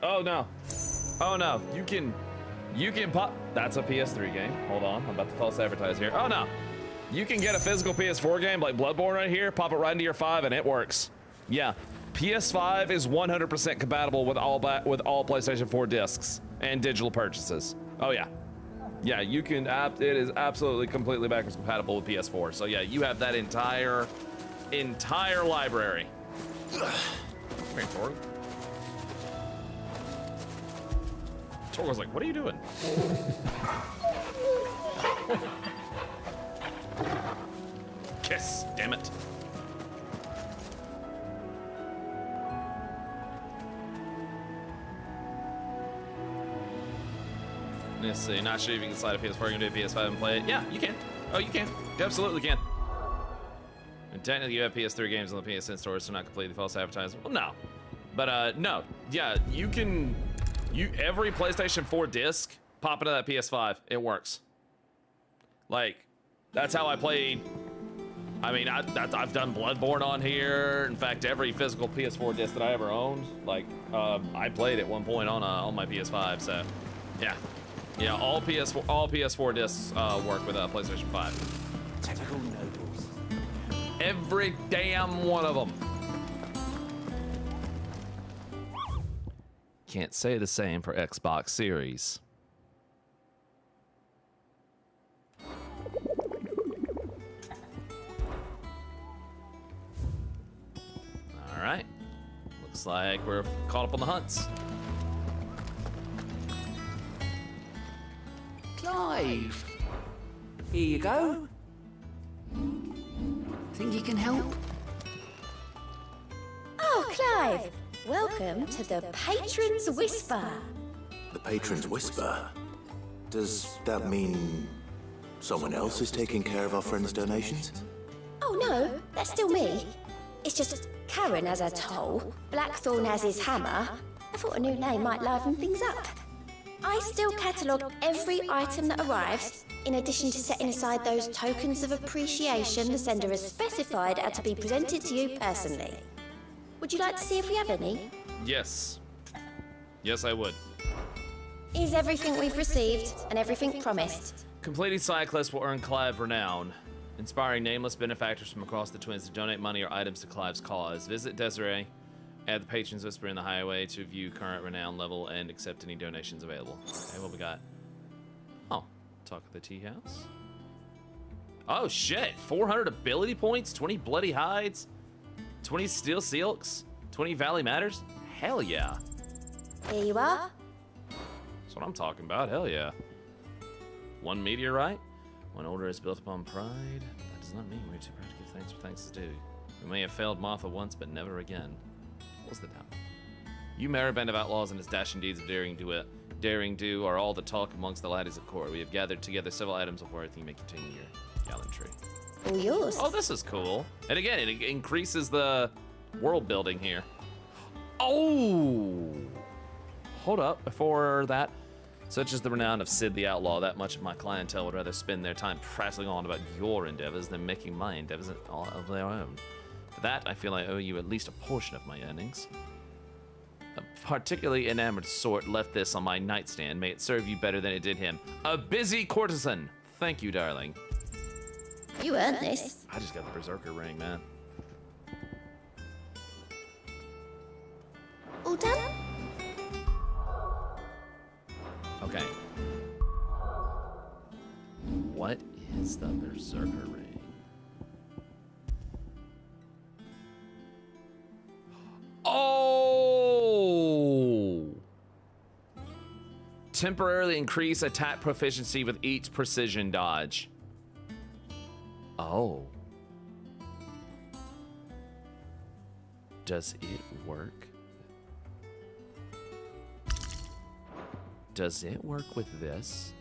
S2: Oh no. Oh no, you can pop. That's a PS3 game. Hold on, I'm about to false advertise here. Oh no, you can get a physical PS4 game like Bloodborne right here, pop it right into your 5 and it works. Yeah, PS5 is 100% compatible with all PlayStation 4 discs and digital purchases. Oh yeah. Yeah, you can, it is absolutely completely backwards compatible with PS4. So yeah, you have that entire library. Come here, Torg. Torg was like, what are you doing? Kiss, damn it. Let's see, not sure if you can slide a PS4 into a PS5 and play it. Yeah, you can. Oh, you can. You absolutely can. And technically you have PS3 games on the PSN store, so not completely false advertising. Well, no. But, no. Yeah, you can... every PlayStation 4 disc, pop into that PS5. It works. Like, that's how I played... I mean, I've done Bloodborne on here. In fact, every physical PS4 disc that I ever owned, like, I played at one point on my PS5, so... Yeah. Yeah, all PS4 discs work with PlayStation 5.
S11: Technical nobles.
S2: Every damn one of them. Can't say the same for Xbox Series. All right. Looks like we're caught up on the hunts.
S16: Clive! Here you go. Think you can help?
S9: Oh, Clive! Welcome to the Patron's Whisper.
S4: The Patron's Whisper? Does that mean someone else is taking care of our friends' donations?
S9: Oh no, that's still me. It's just Karen has her toll, Blackthorn has his hammer. I thought a new name might liven things up. I still catalogue every item that arrives, in addition to setting aside those tokens of appreciation the sender has specified are to be presented to you personally. Would you like to see if we have any?
S2: Yes. Yes, I would.
S9: Is everything we've received and everything promised?
S2: Completing side quests will earn Clive renown, inspiring nameless benefactors from across the Twins to donate money or items to Clive's cause. Visit Desiree, add the Patron's Whisper in the highway to view current renown level and accept any donations available. Okay, what we got? Oh, talk of the tea house. Oh shit, 400 ability points, 20 bloody hides, 20 steel silks, 20 valley matters. Hell yeah.
S9: Here you are.
S2: That's what I'm talking about, hell yeah. One meteorite, one order is built upon pride. That does not mean we're too proud to give thanks for thanks is due. We may have failed Martha once, but never again. What was the doubt? You merry band of outlaws and his dashing deeds of daring do are all the talk amongst the laddies of court. We have gathered together several items of worth. You may continue your gallantry.
S9: All yours.
S2: Oh, this is cool. And again, it increases the world building here. Oh! Hold up, before that. Such as the renown of Sid the Outlaw, that much of my clientele would rather spend their time prattling on about your endeavors than making my endeavors of their own. For that, I feel I owe you at least a portion of my earnings. A particularly enamored sort left this on my nightstand. May it serve you better than it did him. A busy courtesan. Thank you, darling.
S9: You earned this.
S2: I just got the Berserker ring, man.
S9: All done?
S2: Okay. What is the Berserker ring? Oh! Temporarily increase attack proficiency with each precision dodge. Oh. Does it work? Does it work with this?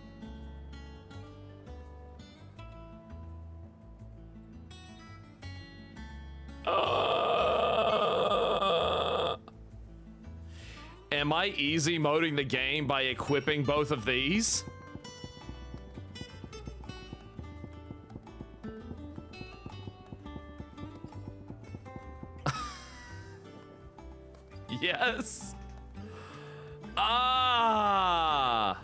S2: Am I easy moding the game by equipping both of these? Ah!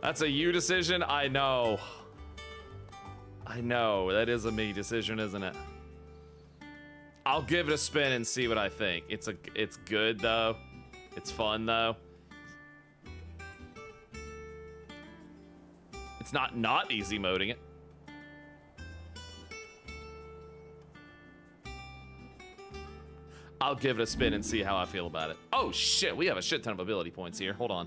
S2: That's a you decision? I know. I know. That is a me decision, isn't it? I'll give it a spin and see what I think. It's good, though. It's fun, though. It's not easy moding it. I'll give it a spin and see how I feel about it. Oh shit, we have a shit ton of ability points here. Hold on.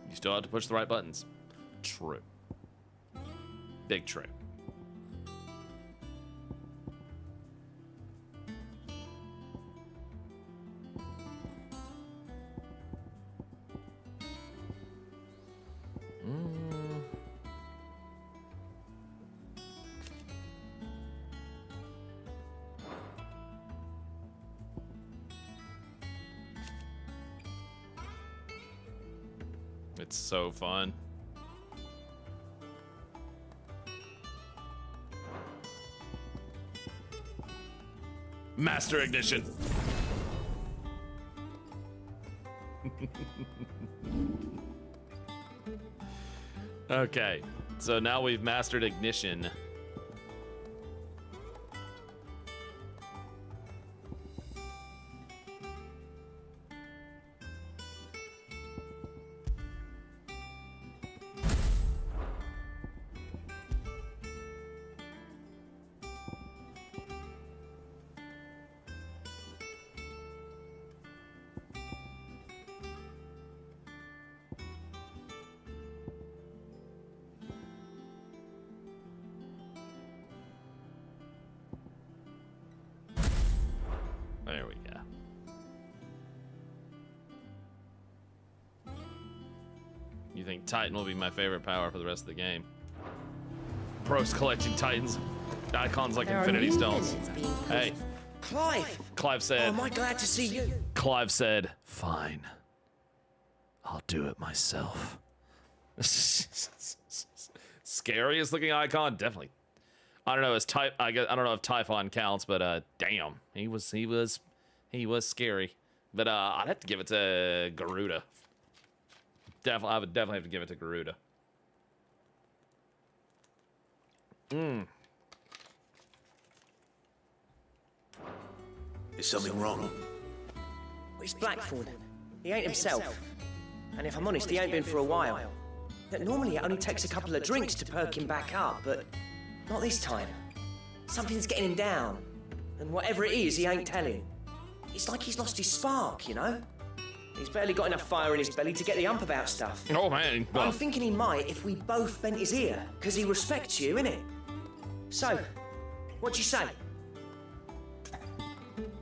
S2: You still have to push the right buttons. True. Big true. It's so fun. Master ignition. Okay, so now we've mastered ignition. There we go. You think Titan will be my favorite power for the rest of the game? Pros collecting Titans. Icons like Infinity Stones. Hey.
S16: Clive!
S2: Clive said.
S16: Oh, am I glad to see you?
S2: Clive said, fine. I'll do it myself. Scariest looking icon? Definitely. I don't know. I don't know if Typhon counts, but damn, he was scary. But I'd have to give it to Garuda. I would definitely have to give it to Garuda.
S11: Is something wrong?
S16: Well, it's Blackthorn. He ain't himself. And if I'm honest, he ain't been for a while. Normally it only takes a couple of drinks to perk him back up, but not this time. Something's getting him down. And whatever it is, he ain't telling. It's like he's lost his spark, you know? He's barely got enough fire in his belly to get the ump about stuff.
S2: Oh, man.
S16: But I'm thinking he might if we both bent his ear, because he respects you, innit? So, what'd you say?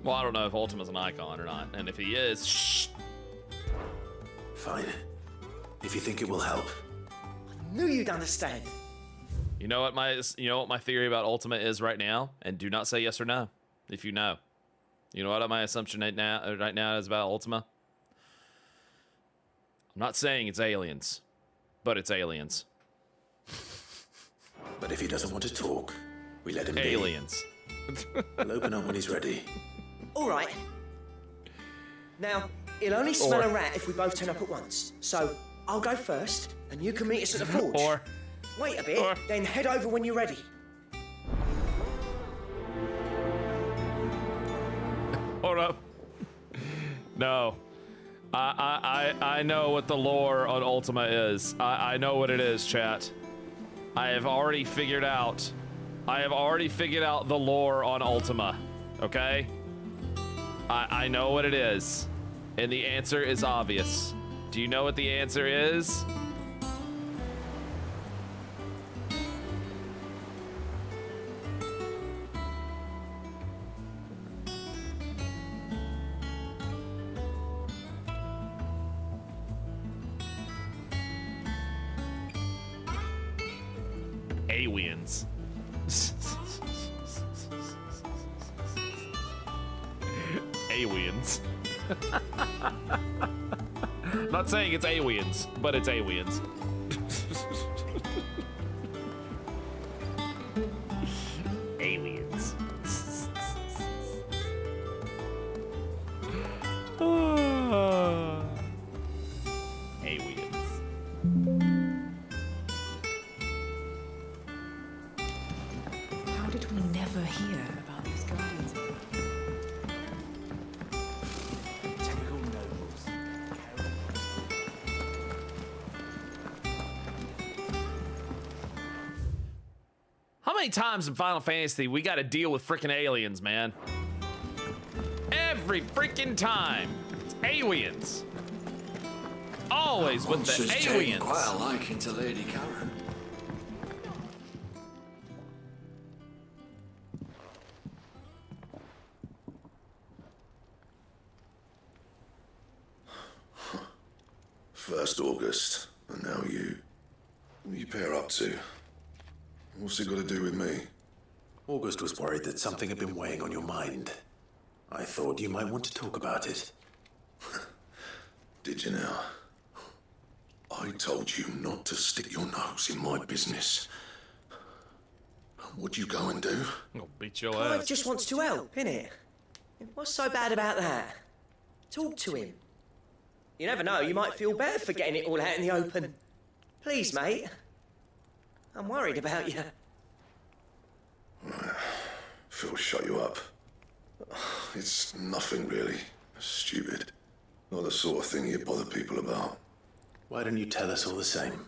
S2: Well, I don't know if Ultima's an icon or not. And if he is, shh.
S11: Fine. If you think it will help.
S16: I knew you'd understand.
S2: You know what my theory about Ultima is right now? And do not say yes or no if you know. You know what my assumption right now is about Ultima? I'm not saying it's aliens, but it's aliens.
S11: But if he doesn't want to talk, we let him be.
S2: Aliens.
S11: We'll open up when he's ready.
S16: All right. Now, he'll only smell a rat if we both turn up at once. So, I'll go first, and you can meet us at the forge. Wait a bit, then head over when you're ready.
S2: Hold up. No. I know what the lore on Ultima is. I know what it is, chat. I have already figured out the lore on Ultima. Okay? I know what it is. And the answer is obvious. Do you know what the answer is? Aliens. Aliens. Not saying it's aliens, but it's aliens. Aliens.
S19: ever hear about these guardians?
S13: Typical nobles.
S2: How many times in Final Fantasy we gotta deal with freaking aliens, man? Every freaking time. It's aliens. Always with the aliens.
S20: Quite a liking to Lady Karen.
S7: First August, and now you. What are you pair up to? What's it got to do with me?
S4: August was worried that something had been weighing on your mind. I thought you might want to talk about it.
S7: Did you now? I told you not to stick your nose in my business. What'd you go and do?
S2: I'll beat your
S11: Clive
S2: ass.
S11: just wants to help, innit? What's so bad about that? Talk to him. You never know, you might feel better for getting it all out in the open. Please, mate. I'm worried about you.
S7: Phil, shut you up. It's nothing really. Stupid. Not the sort of thing you bother people about.
S4: Why don't you tell us all the same?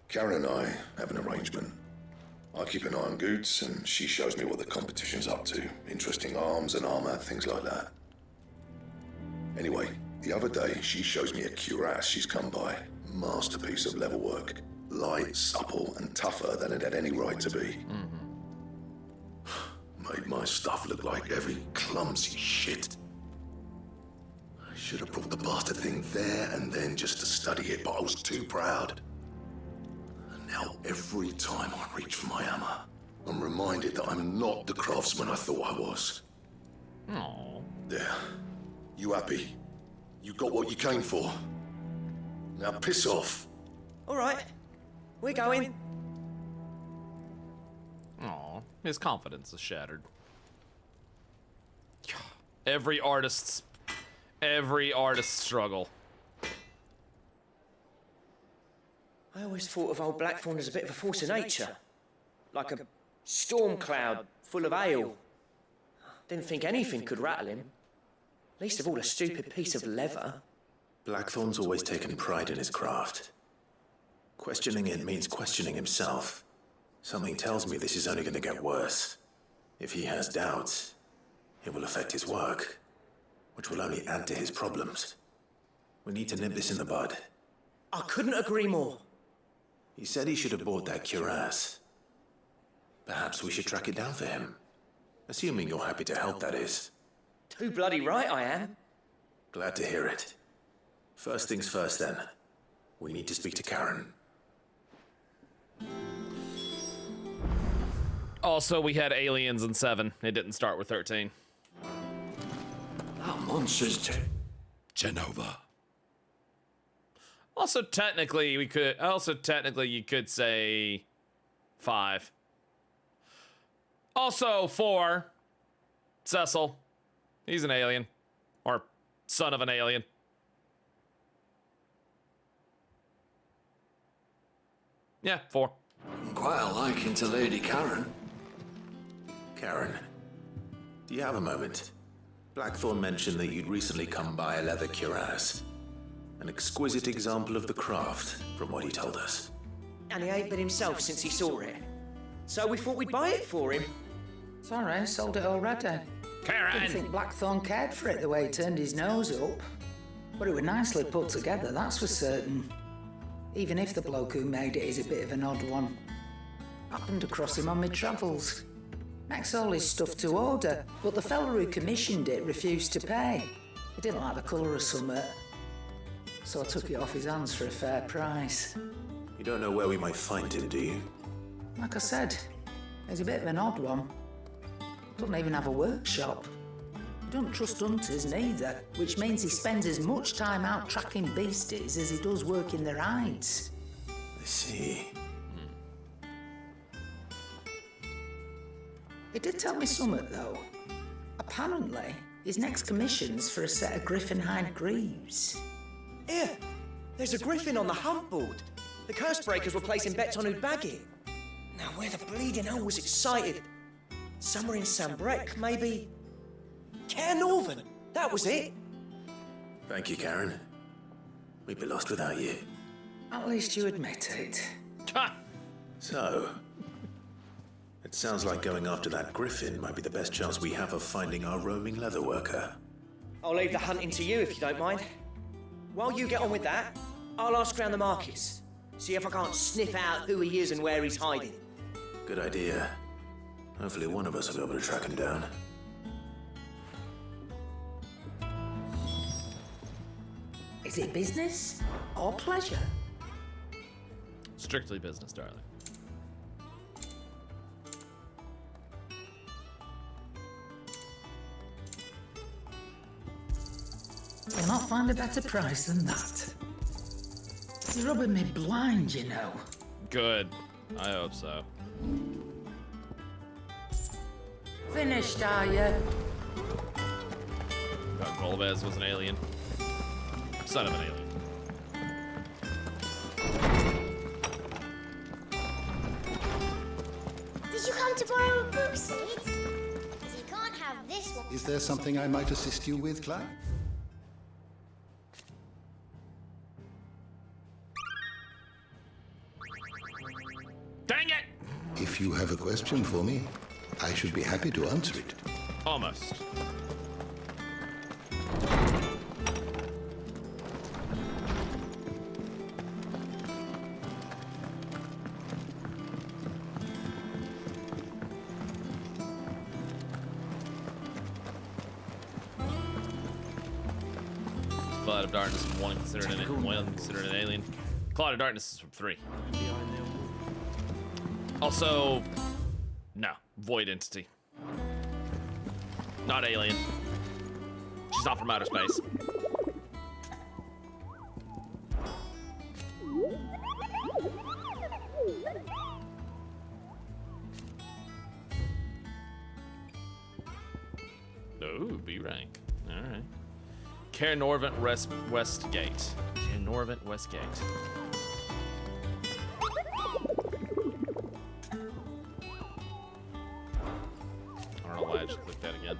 S7: Karen and I have an arrangement. I keep an eye on Goots, and she shows me what the competition's up to. Interesting arms and armor, things like that. Anyway, the other day, she shows me a cuirass she's come by. Masterpiece of level work. Light, supple, and tougher than it had any right to be. Made my stuff look like every clumsy shit. I should have brought the bastard thing there and then just to study it, but I was too proud. And now every time I reach for my hammer, I'm reminded that I'm not the craftsman I thought I was.
S2: Aww.
S7: There. You happy? You got what you came for. Now piss off.
S11: All right, we're going.
S2: Aw, his confidence is shattered. Every artist's struggle.
S11: I always thought of old Blackthorn as a bit of a force of nature. Like a storm cloud full of ale. Didn't think anything could rattle him. Least of all a stupid piece of leather.
S4: Blackthorn's always taken pride in his craft. Questioning it means questioning himself. Something tells me this is only going to get worse. If he has doubts, it will affect his work, which will only add to his problems. We need to nip this in the bud.
S11: I couldn't agree more.
S4: He said he should have bought that cuirass. Perhaps we should track it down for him. Assuming you're happy to help, that is.
S11: Too bloody right I am.
S4: Glad to hear it. First things first, then. We need to speak to Karen.
S2: Also, we had aliens in 7. It didn't start with 13.
S20: That monster's Genova.
S2: Also, technically, you could say 5. Also, 4. Cecil. He's an alien. Or son of an alien. Yeah, 4.
S20: Quite a liking to Lady Karen.
S4: Karen, do you have a moment? Blackthorn mentioned that you'd recently come by a leather cuirass. An exquisite example of the craft, from what he told us.
S11: And he ain't been himself since he saw it. So we thought we'd buy it for him.
S21: Sorry, sold it already.
S2: Karen!
S21: Didn't think Blackthorn cared for it the way he turned his nose up. But it was nicely put together, that's for certain. Even if the bloke who made it is a bit of an odd one. Happened across him on my travels. Makes all his stuff to order, but the fella who commissioned it refused to pay. He didn't like the colour of summit. So I took it off his hands for a fair price.
S4: You don't know where we might find him, do you?
S21: Like I said, he's a bit of an odd one. Doesn't even have a workshop. He don't trust hunters neither, which means he spends as much time out tracking beasties as he does working their hides.
S4: I see.
S21: He did tell me something, though. Apparently, his next commission's for a set of griffin hide greaves.
S11: Here, there's a griffin on the hunt board.
S1: The curse breakers were placing bets on who'd bag it. Now, where the bleeding hell was excited? Somewhere in Sambrec, maybe... Care Northern, that was it.
S4: Thank you, Karen. We'd be lost without you.
S21: At least you admit it.
S4: So, it sounds like going after that griffin might be the best chance we have of finding our roaming leather worker.
S1: I'll leave the hunting to you if you don't mind. While you get on with that, I'll ask around the markets. See if I can't sniff out who he is and where he's hiding.
S4: Good idea. Hopefully one of us will be able to track him down.
S21: Is it business or pleasure?
S2: Strictly business, darling.
S21: You'll not find a better price than that. You're rubbing me blind, you know.
S2: Good. I hope so.
S21: Finished, are you?
S2: God, Golbez was an alien. Son of an alien.
S9: Did you come to borrow a book, Sid? Because you can't have this one.
S22: Is there something I might assist you with, Clive?
S2: Dang it!
S22: If you have a question for me, I should be happy to answer it.
S2: Almost. Cloud of Darkness from one considered an alien. Cloud of Darkness is from 3. Also, no, void entity. Not alien. She's not from outer space. Oh, B rank. All right. Care Norvent Westgate. Care Norvent Westgate. I don't know why I just clicked that again.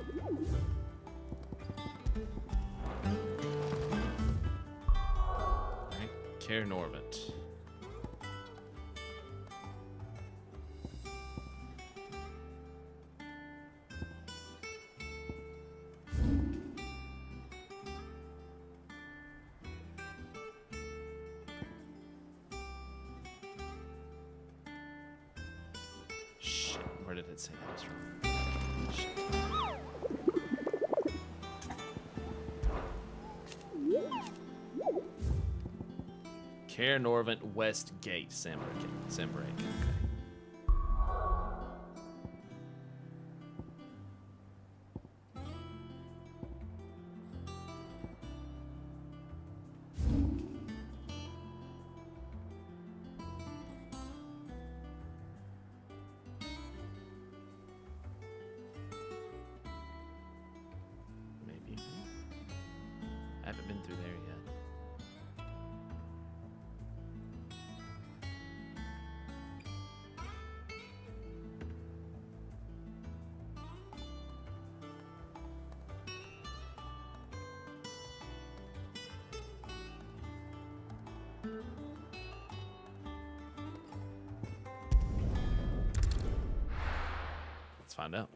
S2: Alright, Care Norvent. Shit, where did it say that was from? Shit. Care Norvent Westgate, Sambrake. Okay. Maybe. I haven't been through there yet. Let's find out.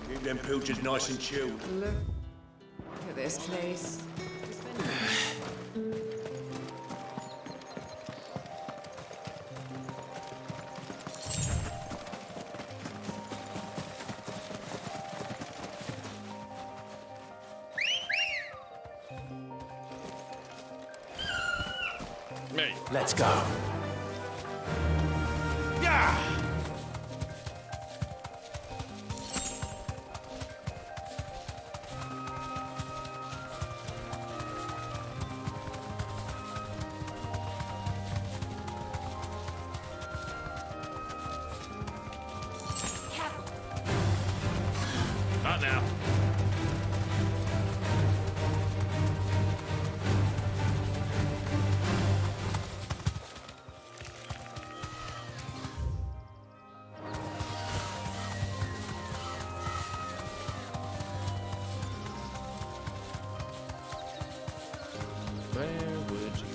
S17: Keep them pilchards nice and chilled.
S19: Look at this place.
S2: Me.
S4: Let's go.
S17: Yeah!
S2: Not now. Where would you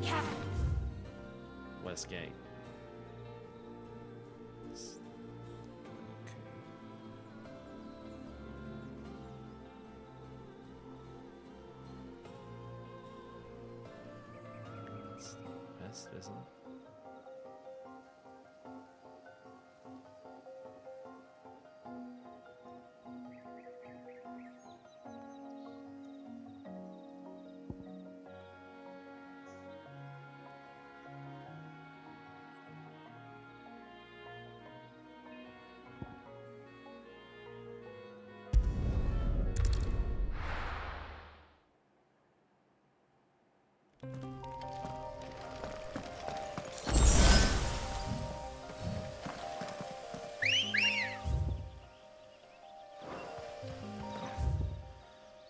S2: be? Westgate. West, isn't it?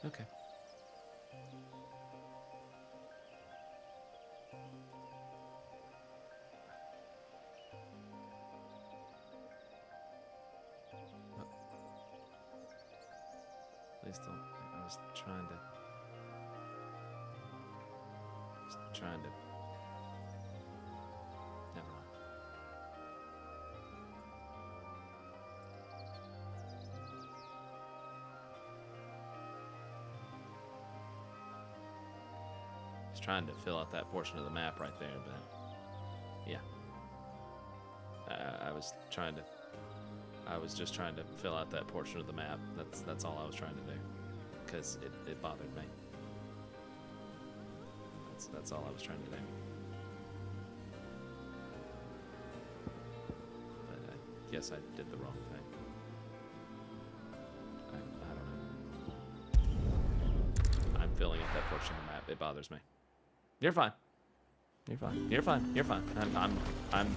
S2: Okay. Please don't. I was trying to. Never mind. Just trying to fill out that portion of the map right there, but yeah. I was just trying to fill out that portion of the map. That's all I was trying to do, because it bothered me. That's all I was trying to do. But I guess I did the wrong thing. I don't know. I'm filling out that portion of the map. It bothers me. You're fine. You're fine. You're fine. You're fine. I'm.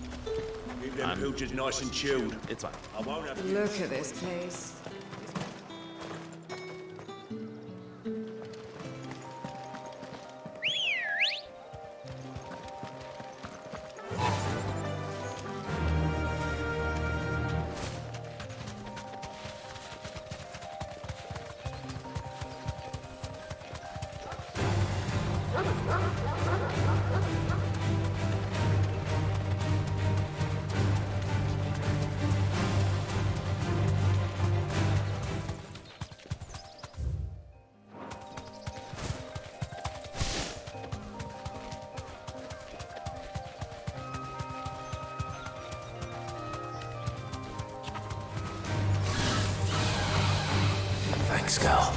S13: Keep them pooches nice and chilled.
S2: It's fine.
S13: I won't have.
S19: Look at this place.
S4: Thanks, girl.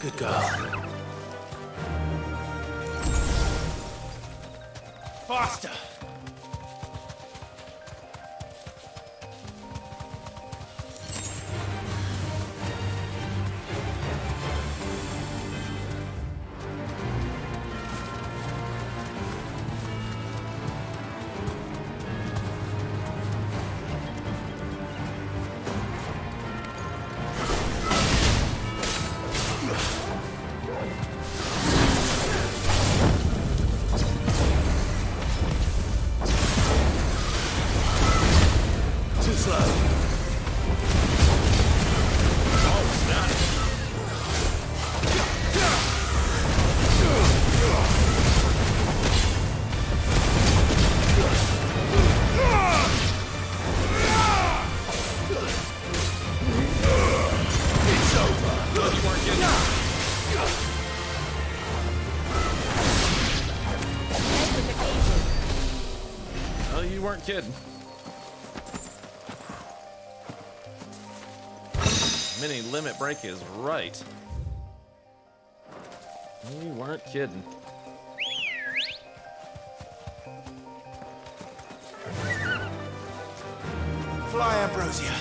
S4: Good girl.
S13: Faster!
S2: Oh, you weren't kidding. Mini limit break is right. You weren't kidding.
S4: Fly, Ambrosia.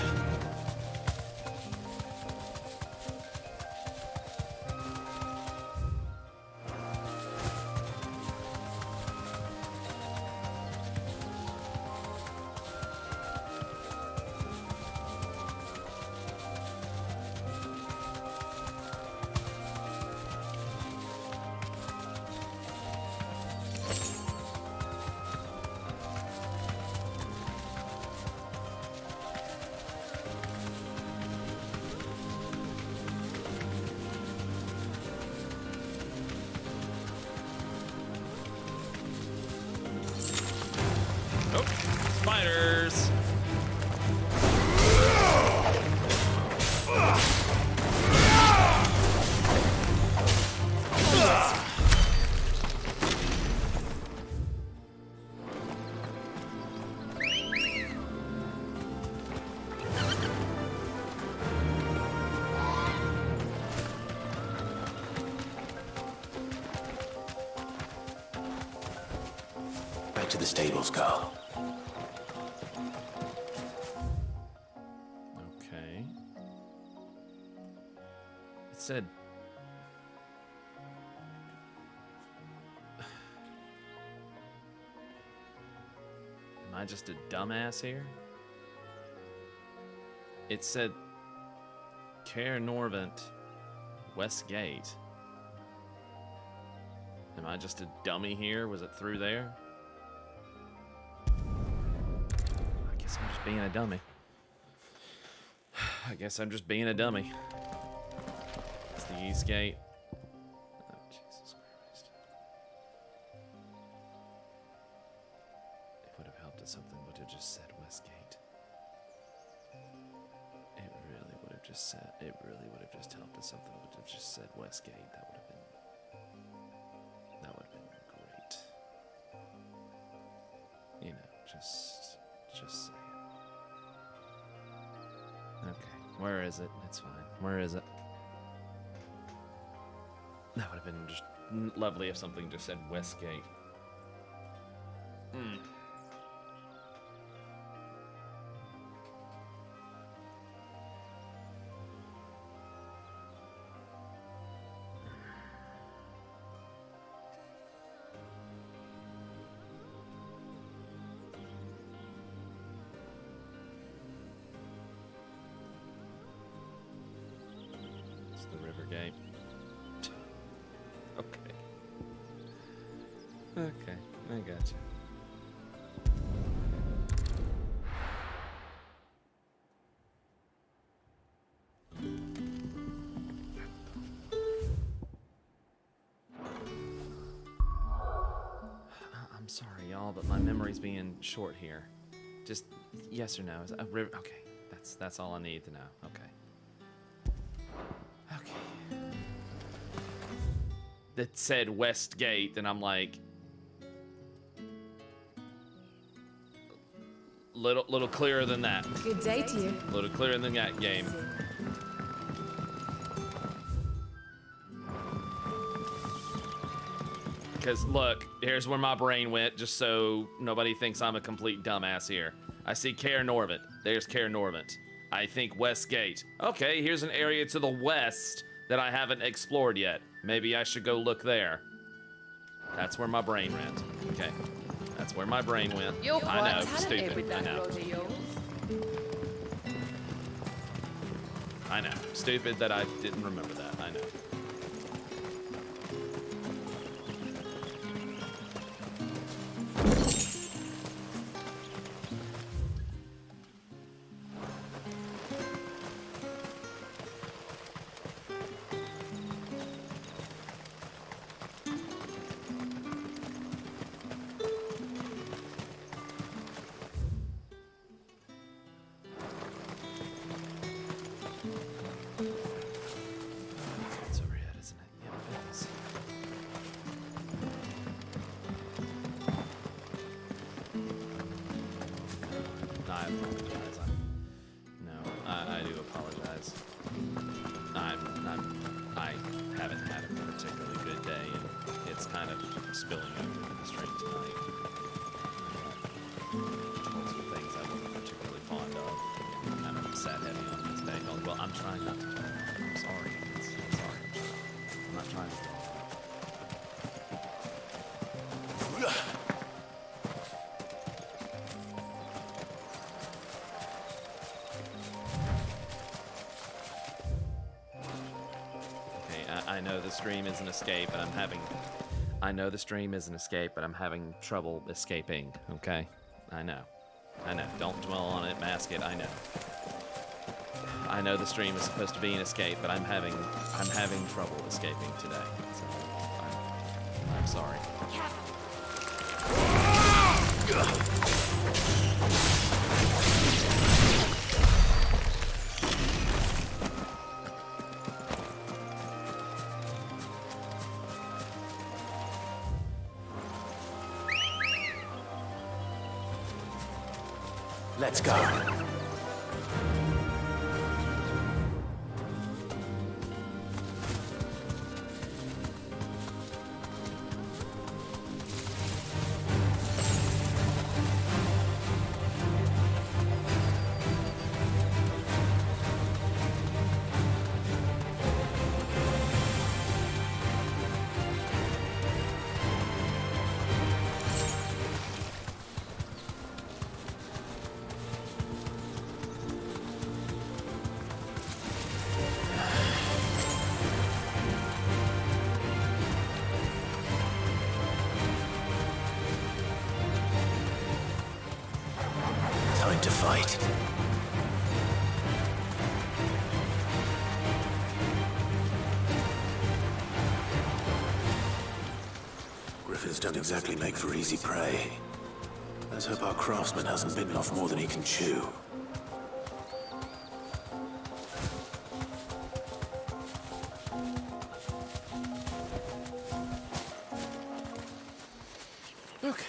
S2: Spiders!
S4: Back to the stables, Carl.
S2: Okay. It said... Am I just a dumbass here? It said... Caer Norvent, Westgate. Am I just a dummy here? Was it through there? I guess I'm just being a dummy. I guess I'm just being a dummy. It's the East Gate. Oh, Jesus Christ. It would have helped if something would have just said Westgate. It really would have just said, it really would have just helped if something would have just said Westgate. That would have been great. You know, just saying. Okay, where is it? It's fine. Where is it? That would have been just lovely if something just said Westgate. Hmm. The river gate. Okay. Okay, I got you. I'm sorry, y'all, but my memory's being short here. Just yes or no. Is a river? Okay, that's all I need to know. Okay. That said Westgate, and I'm like, little clearer than that.
S19: Good day to you.
S2: A little clearer than that game. Because look, here's where my brain went, just so nobody thinks I'm a complete dumbass here. I see Caer Norvent. There's Caer Norvent. I think Westgate. Okay, here's an area to the west that I haven't explored yet. Maybe I should go look there. That's where my brain went. Okay, that's where my brain went.
S19: You're quite
S2: I know,
S19: talented
S2: stupid.
S19: with that
S2: I know.
S19: rod of yours.
S2: I know, stupid that I didn't remember that. I know. I do apologize. I haven't had a particularly good day. it's kind of spilling over in the stream tonight. Towards some things I wasn't particularly fond of. Kind of sat heavy on me today. Well, I'm trying not to talk. I'm sorry. I'm sorry. I'm not trying to talk. I know the stream is an escape, and I'm having... I know the stream is an escape, but I'm having trouble escaping, okay? I know. Don't dwell on it, mask it, I know. I know the stream is supposed to be an escape, but I'm having trouble escaping today. So I'm sorry.
S16: Let's go.
S1: Time to fight. Griffins don't exactly make for easy prey. Let's hope our craftsman hasn't bitten off more than he can chew.
S2: Okay.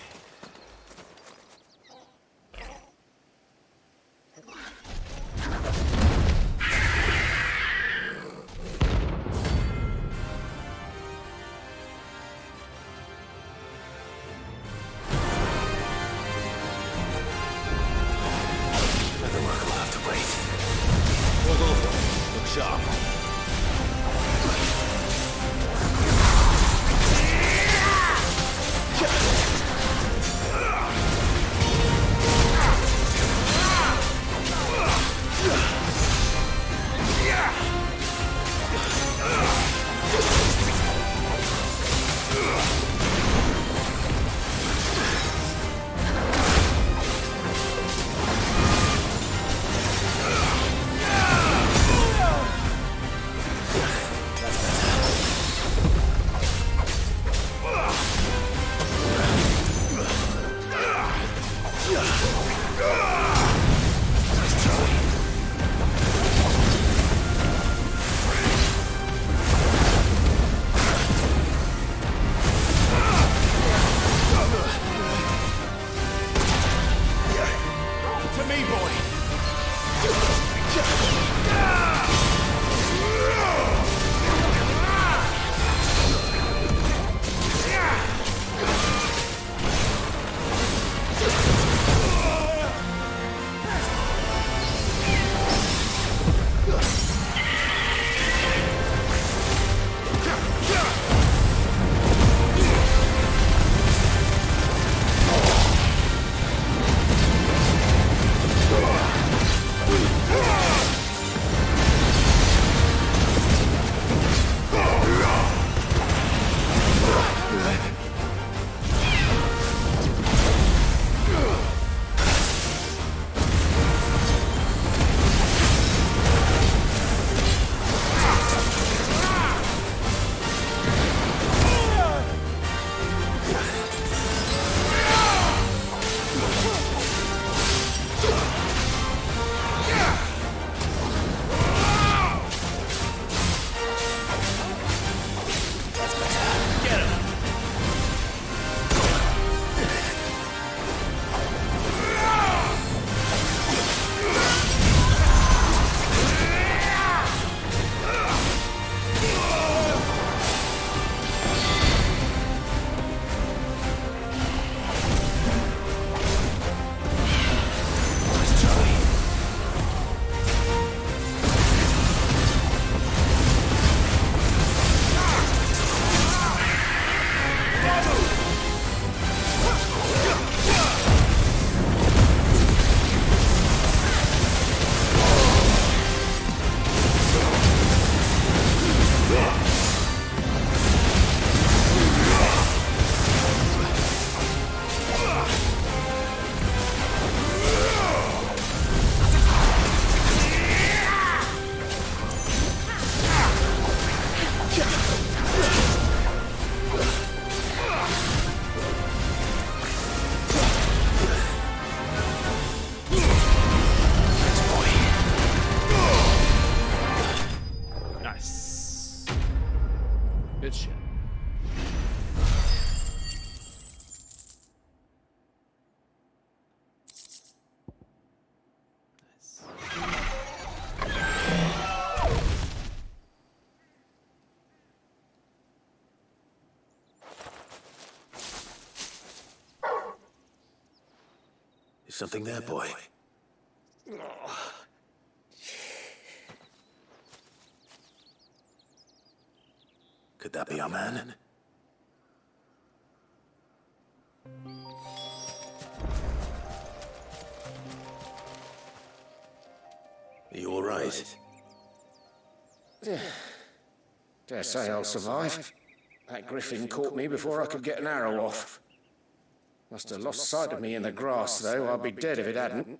S2: Good shit.
S4: Is something there, boy? Could that be our man? Are you all right?
S11: Dare say I'll survive. That griffin caught me before I could get an arrow off. Must have lost sight of me in the grass, though. I'd be dead if it hadn't.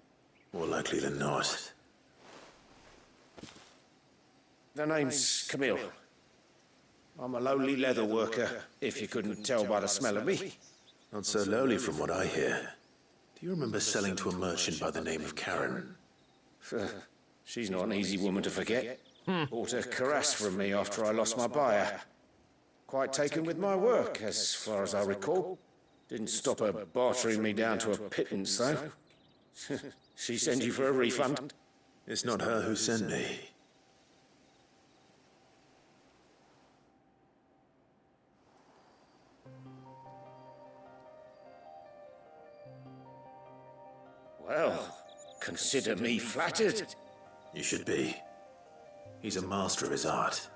S4: More likely than not.
S11: The name's Camille. I'm a lowly leather worker, if you couldn't tell by the smell of me.
S4: Not so lowly from what I hear. Do you remember selling to a merchant by the name of Karen?
S11: She's not an easy woman to forget. Bought a cuirass from me after I lost my buyer. Quite taken with my work, as far as I recall. Didn't stop her bartering me down to a pittance, though. She sent you for a refund?
S4: It's not her who sent me.
S11: Well, consider me flattered.
S4: You should be. He's a master of his art,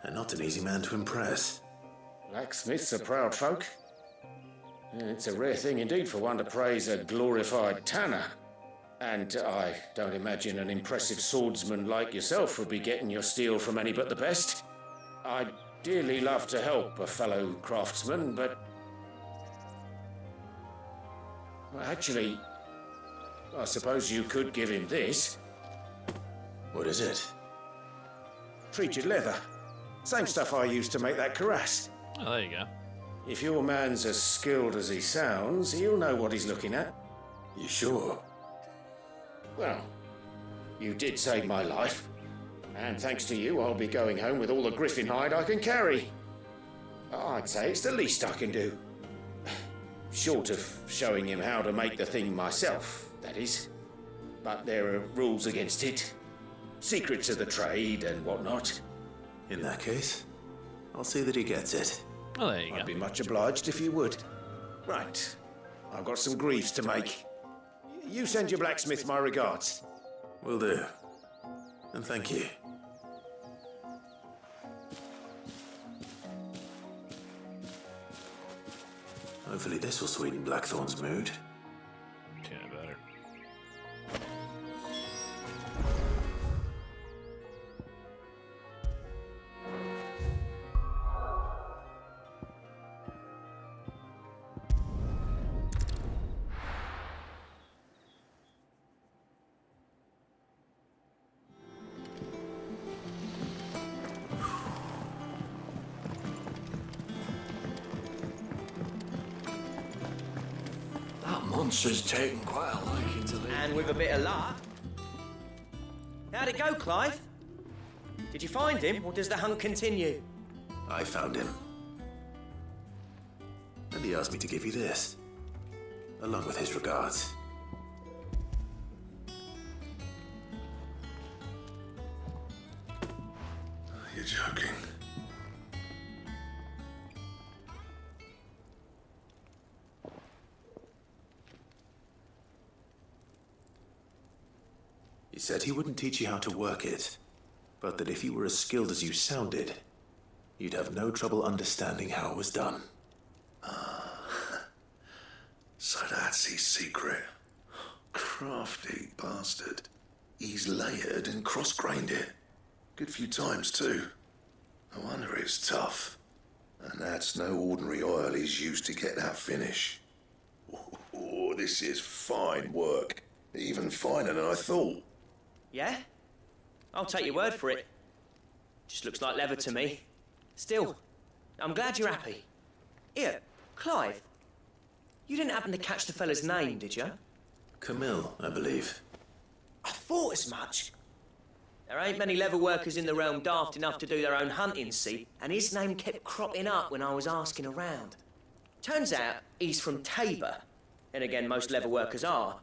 S4: and not an easy man to impress.
S11: Blacksmiths are proud folk. It's a rare thing indeed for one to praise a glorified tanner. And I don't imagine an impressive swordsman like yourself would be getting your steel from any but the best. I'd dearly love to help a fellow craftsman, but... well, actually, I suppose you could give him this.
S4: What is it?
S11: Treated leather. Same stuff I used to make that cuirass.
S2: Oh, there you go.
S11: If your man's as skilled as he sounds, he'll know what he's looking at.
S4: You sure?
S11: Well, you did save my life. And thanks to you, I'll be going home with all the griffin hide I can carry. I'd say it's the least I can do. Short of showing him how to make the thing myself, that is. But there are rules against it. Secrets of the trade and whatnot.
S4: In that case, I'll see that he gets it.
S2: Oh, there you go.
S11: I'd be much obliged if you would. Right. I've got some greaves to make. You send your blacksmith my regards.
S4: Will do. And thank you. Hopefully this will sweeten Blackthorn's mood.
S2: Yeah, better.
S20: Monster's taken quite a liking to live.
S1: And with a bit of luck. How'd it go, Clive? Did you find him, or does the hunt continue?
S4: I found him. And he asked me to give you this, along with his regards.
S7: You're joking.
S4: He said he wouldn't teach you how to work it, but that if you were as skilled as you sounded, you'd have no trouble understanding how it was done.
S7: So that's his secret. Crafty bastard. He's layered and cross-grained it. Good few times, too. No wonder it's tough. And that's no ordinary oil he's used to get that finish. Oh, this is fine work. Even finer than I thought.
S1: Yeah? I'll take your word for it. Just looks like leather to me. Still, I'm glad you're happy. Here, Clive. You didn't happen to catch the fella's name, did you?
S4: Camille, I believe.
S1: I thought as much. There ain't many leather workers in the realm daft enough to do their own hunting, see? And his name kept cropping up when I was asking around. Turns out he's from Tabor. And again, most leather workers are.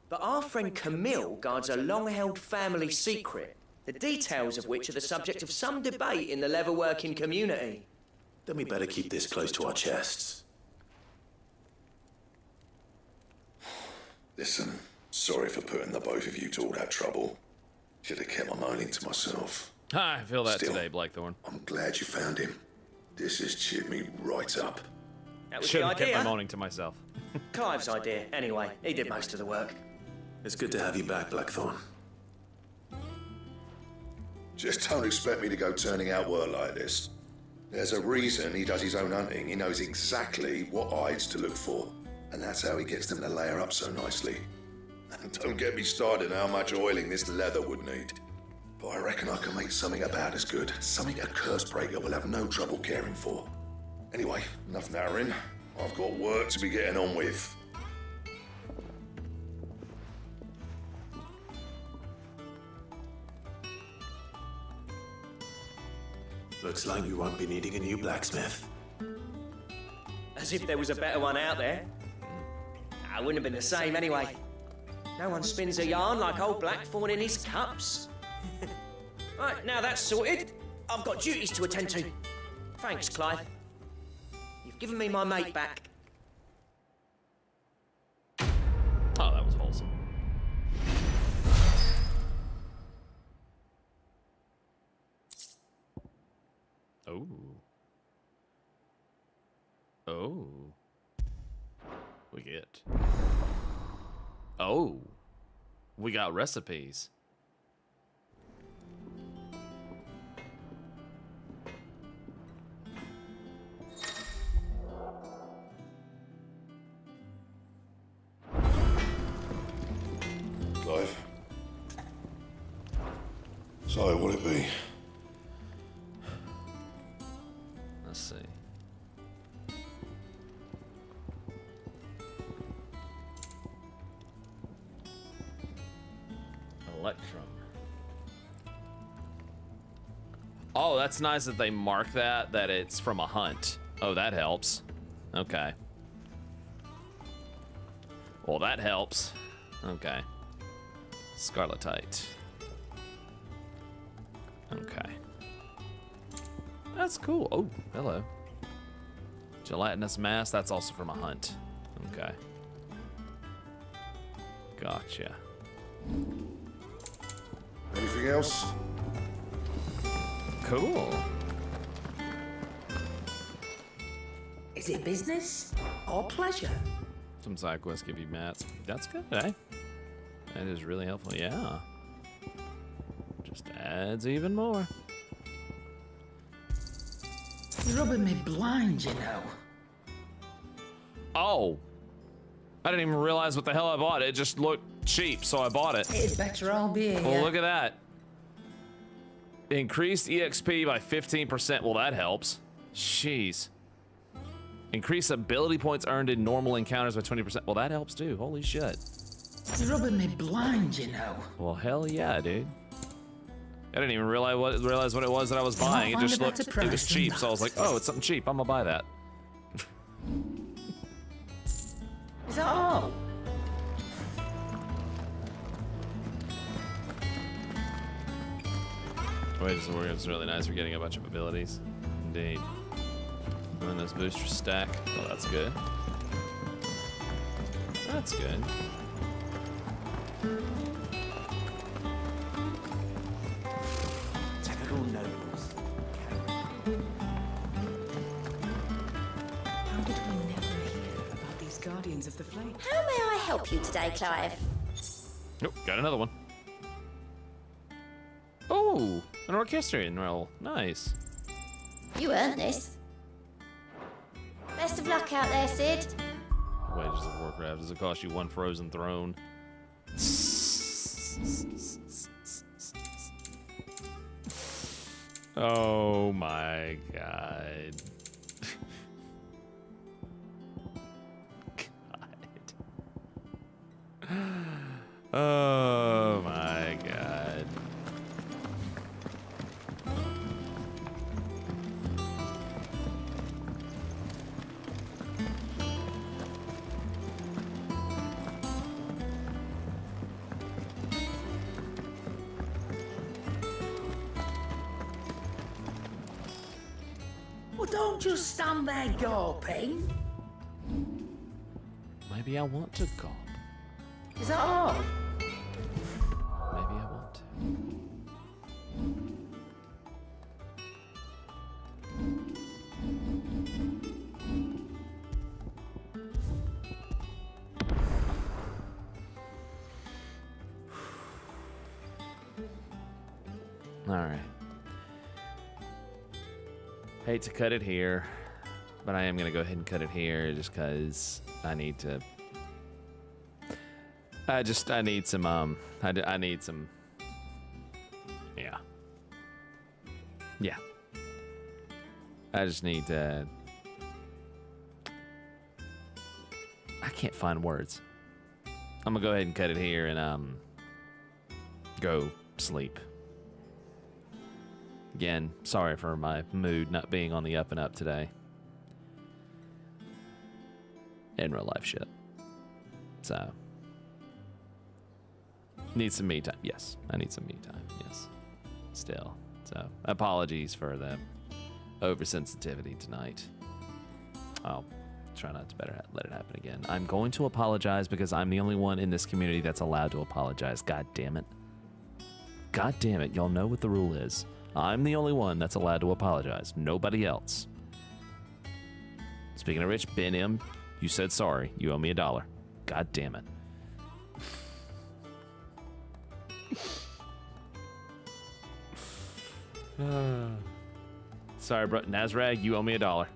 S1: But our friend Camille guards a long-held family secret, the details of which are the subject of some debate in the leather-working community.
S4: Then we better keep this close to our chests.
S7: Listen, sorry for putting the both of you to all that trouble. Should have kept my moaning to myself.
S2: I feel that
S7: Still,
S2: today, Blackthorn.
S7: I'm glad you found him. This has cheered me right up.
S1: That was
S2: Should
S1: the
S2: have kept
S1: idea.
S2: my moaning to myself.
S1: Clive's idea, anyway. He did most of the work.
S4: It's good to have you back, Blackthorn.
S7: Just don't expect me to go turning out work like this. There's a reason he does his own hunting. He knows exactly what hides to look for. And that's how he gets them to layer up so nicely. And don't get me started on how much oiling this leather would need. But I reckon I can make something about as good. Something a curse breaker will have no trouble caring for. Anyway, enough narrowing. I've got work to be getting on with.
S4: Looks like we won't be needing a new blacksmith.
S1: As if there was a better one out there. I wouldn't have been the same anyway. No one spins a yarn like old Blackthorn in his cups. Right, now that's sorted, I've got duties to attend to. Thanks, Clive. You've given me my mate back.
S2: Oh, that was wholesome. Oh. Oh. We get. Oh. We got recipes.
S7: Clive. So, what'll it be?
S2: Let's see. Electrum. Oh, that's nice that they mark that it's from a hunt. Oh, that helps. Okay. Well, that helps. Okay. Scarletite. Okay. That's cool. Oh, hello. Gelatinous mass, that's also from a hunt. Okay. Gotcha.
S7: Anything else?
S2: Cool.
S21: Is it business or pleasure?
S2: Some side quests give you mats. That's good, eh? That is really helpful, yeah. Just adds even more.
S21: You're rubbing me blind, you know.
S2: Oh. I didn't even realize what the hell I bought. It just looked cheap, so I bought it.
S21: It'd better all be here.
S2: Well, look at that. Increased EXP by 15%. Well, that helps. Jeez. Increase ability points earned in normal encounters by 20%. Well, that helps too. Holy shit.
S21: You're rubbing me blind, you know.
S2: Well, hell yeah, dude. I didn't even realize what it was that I was buying. It just looked, it was cheap, so I was like, oh, it's something cheap. I'm gonna buy that.
S21: Is that all?
S2: Wait, this is really nice for getting a bunch of abilities. Indeed. When those boosters stack. Oh, that's good. That's good.
S1: Typical nobles.
S19: How did we never hear about these guardians of the flame?
S9: How may I help you today, Clive?
S2: Nope, got another one. Oh, an orchestrion roll. Nice.
S9: You earned this. Best of luck out there, Sid.
S2: Wages of Warcraft. Does it cost you one frozen throne? Oh my god. God. Oh my god.
S21: Well, don't just stand there gawping.
S2: Maybe I want to gulp.
S21: Is that all?
S2: Maybe I want to. All right. Hate to cut it here, but I am going to go ahead and cut it here just because I need to. I need some, I need some. Yeah. Yeah. I just need to. I can't find words. I'm going to go ahead and cut it here and, go sleep. Again, sorry for my mood not being on the up and up today. In real life shit. So. Need some me time. Yes, I need some me time. Yes. Still. So, apologies for the oversensitivity tonight. I'll try not to let it happen again. I'm going to apologize because I'm the only one in this community that's allowed to apologize. God damn it. God damn it. Y'all know what the rule is. I'm the only one that's allowed to apologize. Nobody else. Speaking of which, Ben M., you said sorry. You owe me $1. God damn it. Sorry, bro. Nazrag, you owe me $1.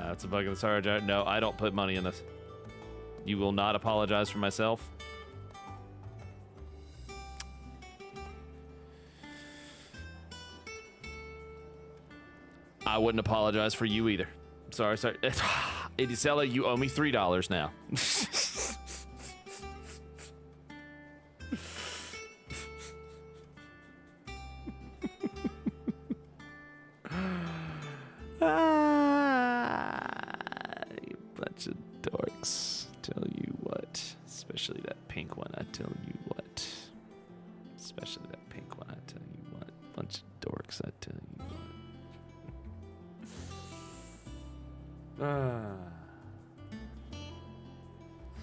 S2: That's a bug in the Sarge. No, I don't put money in this. You will not apologize for myself. I wouldn't apologize for you either. Sorry. Idisella, you owe me $3 now. You bunch of dorks. Tell you what. Especially that pink one, I tell you what. Especially that pink one, I tell you what. Bunch of dorks, I tell you what.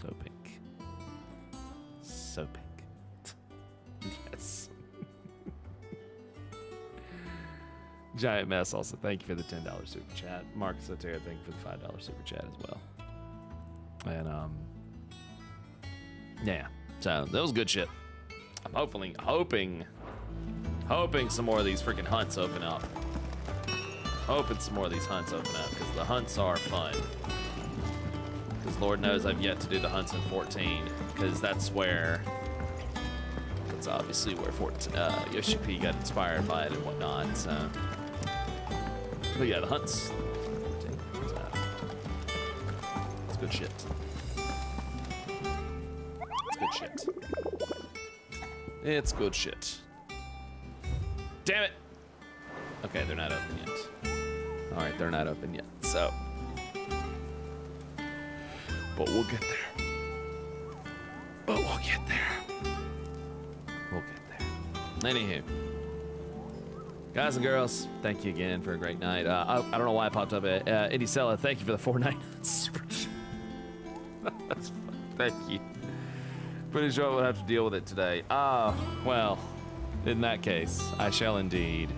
S2: So pink. So pink. Yes. Giant Mess also, thank you for the $10 super chat. Marcus Otero, thank you for the $5 super chat as well. And yeah, so that was good shit. I'm hoping some more of these freaking hunts open up. Hoping some more of these hunts open up because the hunts are fun. Because Lord knows I've yet to do the hunts in 14 because that's obviously where Yoshi P got inspired by it and whatnot. So, but yeah, the hunts. It's good shit. It's good shit. It's good shit. Damn it! Okay, they're not open yet. Alright, they're not open yet, so. But we'll get there. We'll get there. Anywho. Guys and girls, thank you again for a great night. I don't know why I popped up. Idisella, thank you for the 499 super chat. That's fun. Thank you. Pretty sure we'll have to deal with it today. Well, in that case, I shall indeed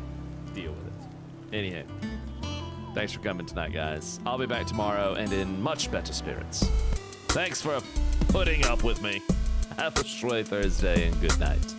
S2: deal with it. Anyhow, thanks for coming tonight, guys. I'll be back tomorrow and in much better spirits. Thanks for putting up with me. Have a sway Thursday and good night.